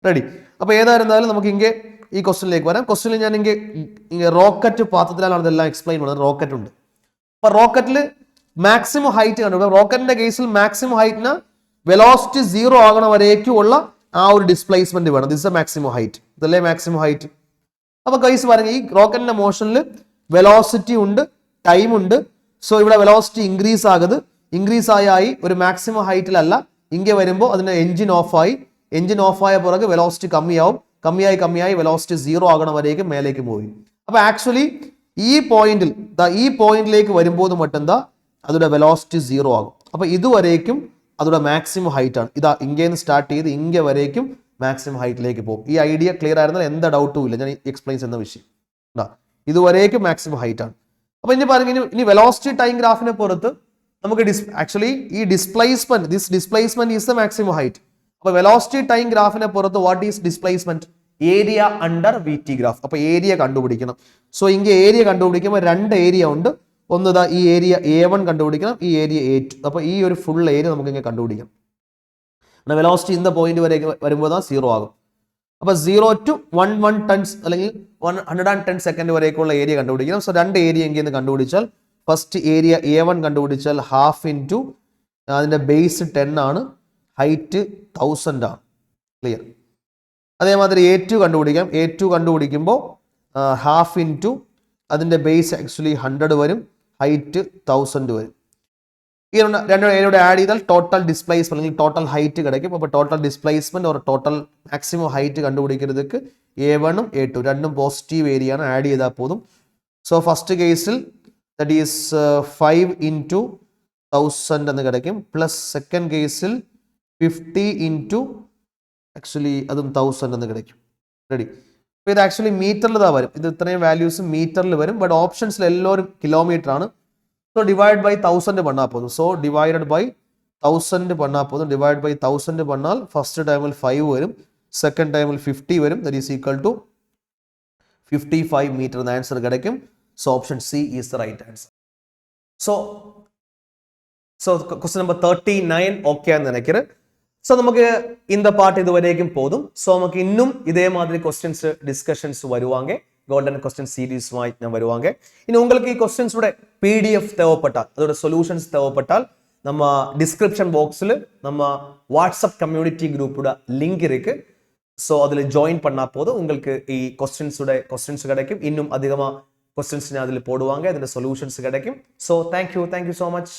ரெடி? அப்ப ஏதா இருந்தாலும் நமக்கு இங்கே ഈ ക്വസ്റ്റ്യനിലേക്ക് വരാം. ക്വസ്റ്റ്യനിൽ ഞാൻ ഇങ്ങനെ റോക്കറ്റ് പാത്രത്തിലാണ് ഇതെല്ലാം എക്സ്പ്ലെയിൻ ചെയ്യുന്നത്. റോക്കറ്റ് ഉണ്ട്. അപ്പൊ റോക്കറ്റിൽ മാക്സിമം ഹൈറ്റ് കണ്ടുപിടിക്കും. റോക്കറ്റിന്റെ കേസിൽ മാക്സിമം ഹൈറ്റിന് വെലോസിറ്റി 0 ആകണ വരേക്കുള്ള ആ ഒരു ഡിസ്പ്ലേസ്മെന്റ് വേണം. This maximum height. ഇതല്ലേ മാക്സിമം ഹൈറ്റ്. അപ്പൊ കേസ് പറയുക ഈ റോക്കറ്റിന്റെ മോഷനിൽ വെലോസിറ്റി ഉണ്ട്, ടൈം ഉണ്ട്. സോ ഇവിടെ വെലോസിറ്റി ഇൻക്രീസ് ആകുന്നത്. ഇൻക്രീസ് ആയി ഒരു മാക്സിമം ഹൈറ്റിലല്ല, ഇങ്ങനെ വരുമ്പോൾ അതിന്റെ എഞ്ചിൻ ഓഫ് ആയി. എഞ്ചിൻ ഓഫ് ആയ പുറകെ വെലോസിറ്റി കമ്മിയാവും. കമ്മിയായി വെലോസിറ്റി 0 ആകണ വരേക്കും മേലേക്ക് പോയി. അപ്പൊ ആക്ച്വലി ഈ പോയിന്റിലേക്ക് വരുമ്പോൾ മറ്റെന്താ അതിന്റെ വെലോസിറ്റി 0 ആകും. അപ്പൊ ഇതുവരേക്കും അതോടെ മാക്സിമം ഹൈറ്റ് ആണ്. ഇതാ ഇങ്ങനെ സ്റ്റാർട്ട് ചെയ്ത് ഇങ്ങനെ വരേക്കും മാക്സിമം ഹൈറ്റിലേക്ക് പോകും. ഈ ഐഡിയ ക്ലിയർ ആയിരുന്നാൽ എന്താ ഡൗട്ടും ഇല്ല. ഞാൻ എക്സ്പ്ലെയിൻ ചെയ്യുന്ന വിഷയം ഇതുവരേക്കും മാക്സിമം ഹൈറ്റ് ആണ്. അപ്പൊ ഇനി പറയുക ഇനി വെലോസിറ്റി ടൈം ഗ്രാഫിനെ പുറത്ത് നമുക്ക് ആക്ച്വലി ഈ displacement is the maximum height. അപ്പൊ വെലോസിറ്റി ടൈം ഗ്രാഫിനെ പുറത്ത് what is displacement? Area under v T graph. അപ്പൊ ഏരിയ കണ്ടുപിടിക്കണം. സോ ഇങ്ങനെ ഏരിയ കണ്ടുപിടിക്കുമ്പോൾ 2 ഏരിയ ഉണ്ട്. ഒന്ന് ഈ ഏരിയ A1 കണ്ടുപിടിക്കണം, ഈ ഏരിയ A2. അപ്പൊ ഈ ഒരു ഫുൾ ഏരിയ നമുക്ക് ഇങ്ങനെ കണ്ടുപിടിക്കാം. വെലോസിറ്റി ഇന്ന പോയിന്റ് വരെ വരുമ്പോൾ 0 ആകും. അപ്പൊ 0 to 110 അല്ലെങ്കിൽ 110 സെക്കൻഡ് വരേക്കുള്ള ഏരിയ കണ്ടുപിടിക്കണം. സോ 2 ഏരിയ എങ്കിലും കണ്ടുപിടിച്ചാൽ ഫസ്റ്റ് ഏരിയ A1 കണ്ടുപിടിച്ചാൽ ഹാഫ് ഇൻറ്റു അതിന്റെ ബേസ് 10 ആണ്, ഹൈറ്റ് 1000 ആണ്. ക്ലിയർ? അതേമാതിരി A2 കണ്ടുപിടിക്കാം. A2 കണ്ടുപിടിക്കുമ്പോൾ ഹാഫ് ഇൻറ്റു അതിന്റെ ബേസ് ആക്ച്വലി 100 വരും, ഹൈറ്റ് 1000 വരും. ഈ 2 ഏരിയയുടെ ആഡ് ചെയ്താൽ ടോട്ടൽ ഡിസ്പ്ലേസ്മെന്റ് അല്ലെങ്കിൽ ടോട്ടൽ ഹൈറ്റ് കിടക്കും. അപ്പോൾ ടോട്ടൽ ഡിസ്പ്ലേസ്മെന്റ് ഒരു ടോട്ടൽ മാക്സിമം ഹൈറ്റ് കണ്ടുപിടിക്കുന്നതൊക്കെ A1 ഉം A2 രണ്ടും പോസിറ്റീവ് ഏരിയ ആണ്. ആഡ് ചെയ്താൽ പോതും. സോ ഫസ്റ്റ് കേസിൽ ദാറ്റ് ഈസ് 5 ഇൻറ്റു 1000 എന്ന് കിടക്കും. പ്ലസ് സെക്കൻഡ് കേസിൽ 50 ഇൻറ്റു ആക്ച്വലി അതും 1000 എന്ന് കിടക്കും. റെഡി? അപ്പോൾ ഇത് ആക്ച്വലി മീറ്ററിൽ വരും. ഇത് ഇത്രയും വാല്യൂസ് മീറ്ററിൽ വരും. ബട്ട് ഓപ്ഷൻസിൽ എല്ലാവരും കിലോമീറ്റർ ആണ്. സോ ഡിവൈഡ് ബൈ 1000 പണ്ണാൽ പോകും. സോ ഡിവൈഡഡ് ബൈ 1000 പണ്ണാൽ പോകും. ഡിവൈഡ് ബൈ 1000 പണ്ണാൽ ഫസ്റ്റ് ടൈമിൽ 5 വരും, സെക്കൻഡ് ടൈമിൽ 50 വരും. That is equal to 55 metre എന്ന ആൻസർ കിടക്കും. So option C is the right answer. So question number 39 okay ആണെന്ന് നിனைக்கிறேன். ஸோ நமக்கு இந்த பாட்டு இதுவரைக்கும் போதும். ஸோ நமக்கு இன்னும் இதே மாதிரி கொஸ்டின்ஸ் டிஸ்கஷன்ஸ் வருவாங்க. கோல்டன் கொஸ்டின் சீரீஸ்மாய் நான் வருவாங்க. இனி உங்களுக்கு ഈ ക്വസ്റ്റ്യൻസുടെ PDF தேவைப்பட்டால் அதோட சொல்யூஷன்ஸ் தேவைப்பட்டால் நம்ம டிஸ்கிரிப்ஷன் பாக்ஸில் நம்ம வாட்ஸ்அப் கம்யூனிட்டி குரூப்போட லிங்க் இருக்கு. ஸோ அதில் ஜாயின் பண்ணா போதும் உங்களுக்கு ഈ ക്വസ്റ്റ്യൻസ് கிடைக்கும். இன்னும் அதிகமாக ക്വസ്റ്റ്യൻസ് ഞാൻ അതിൽ போடுவாங்க. അതിന്റെ സൊല്യൂഷൻസ് கிடைக்கும். So thank you so much.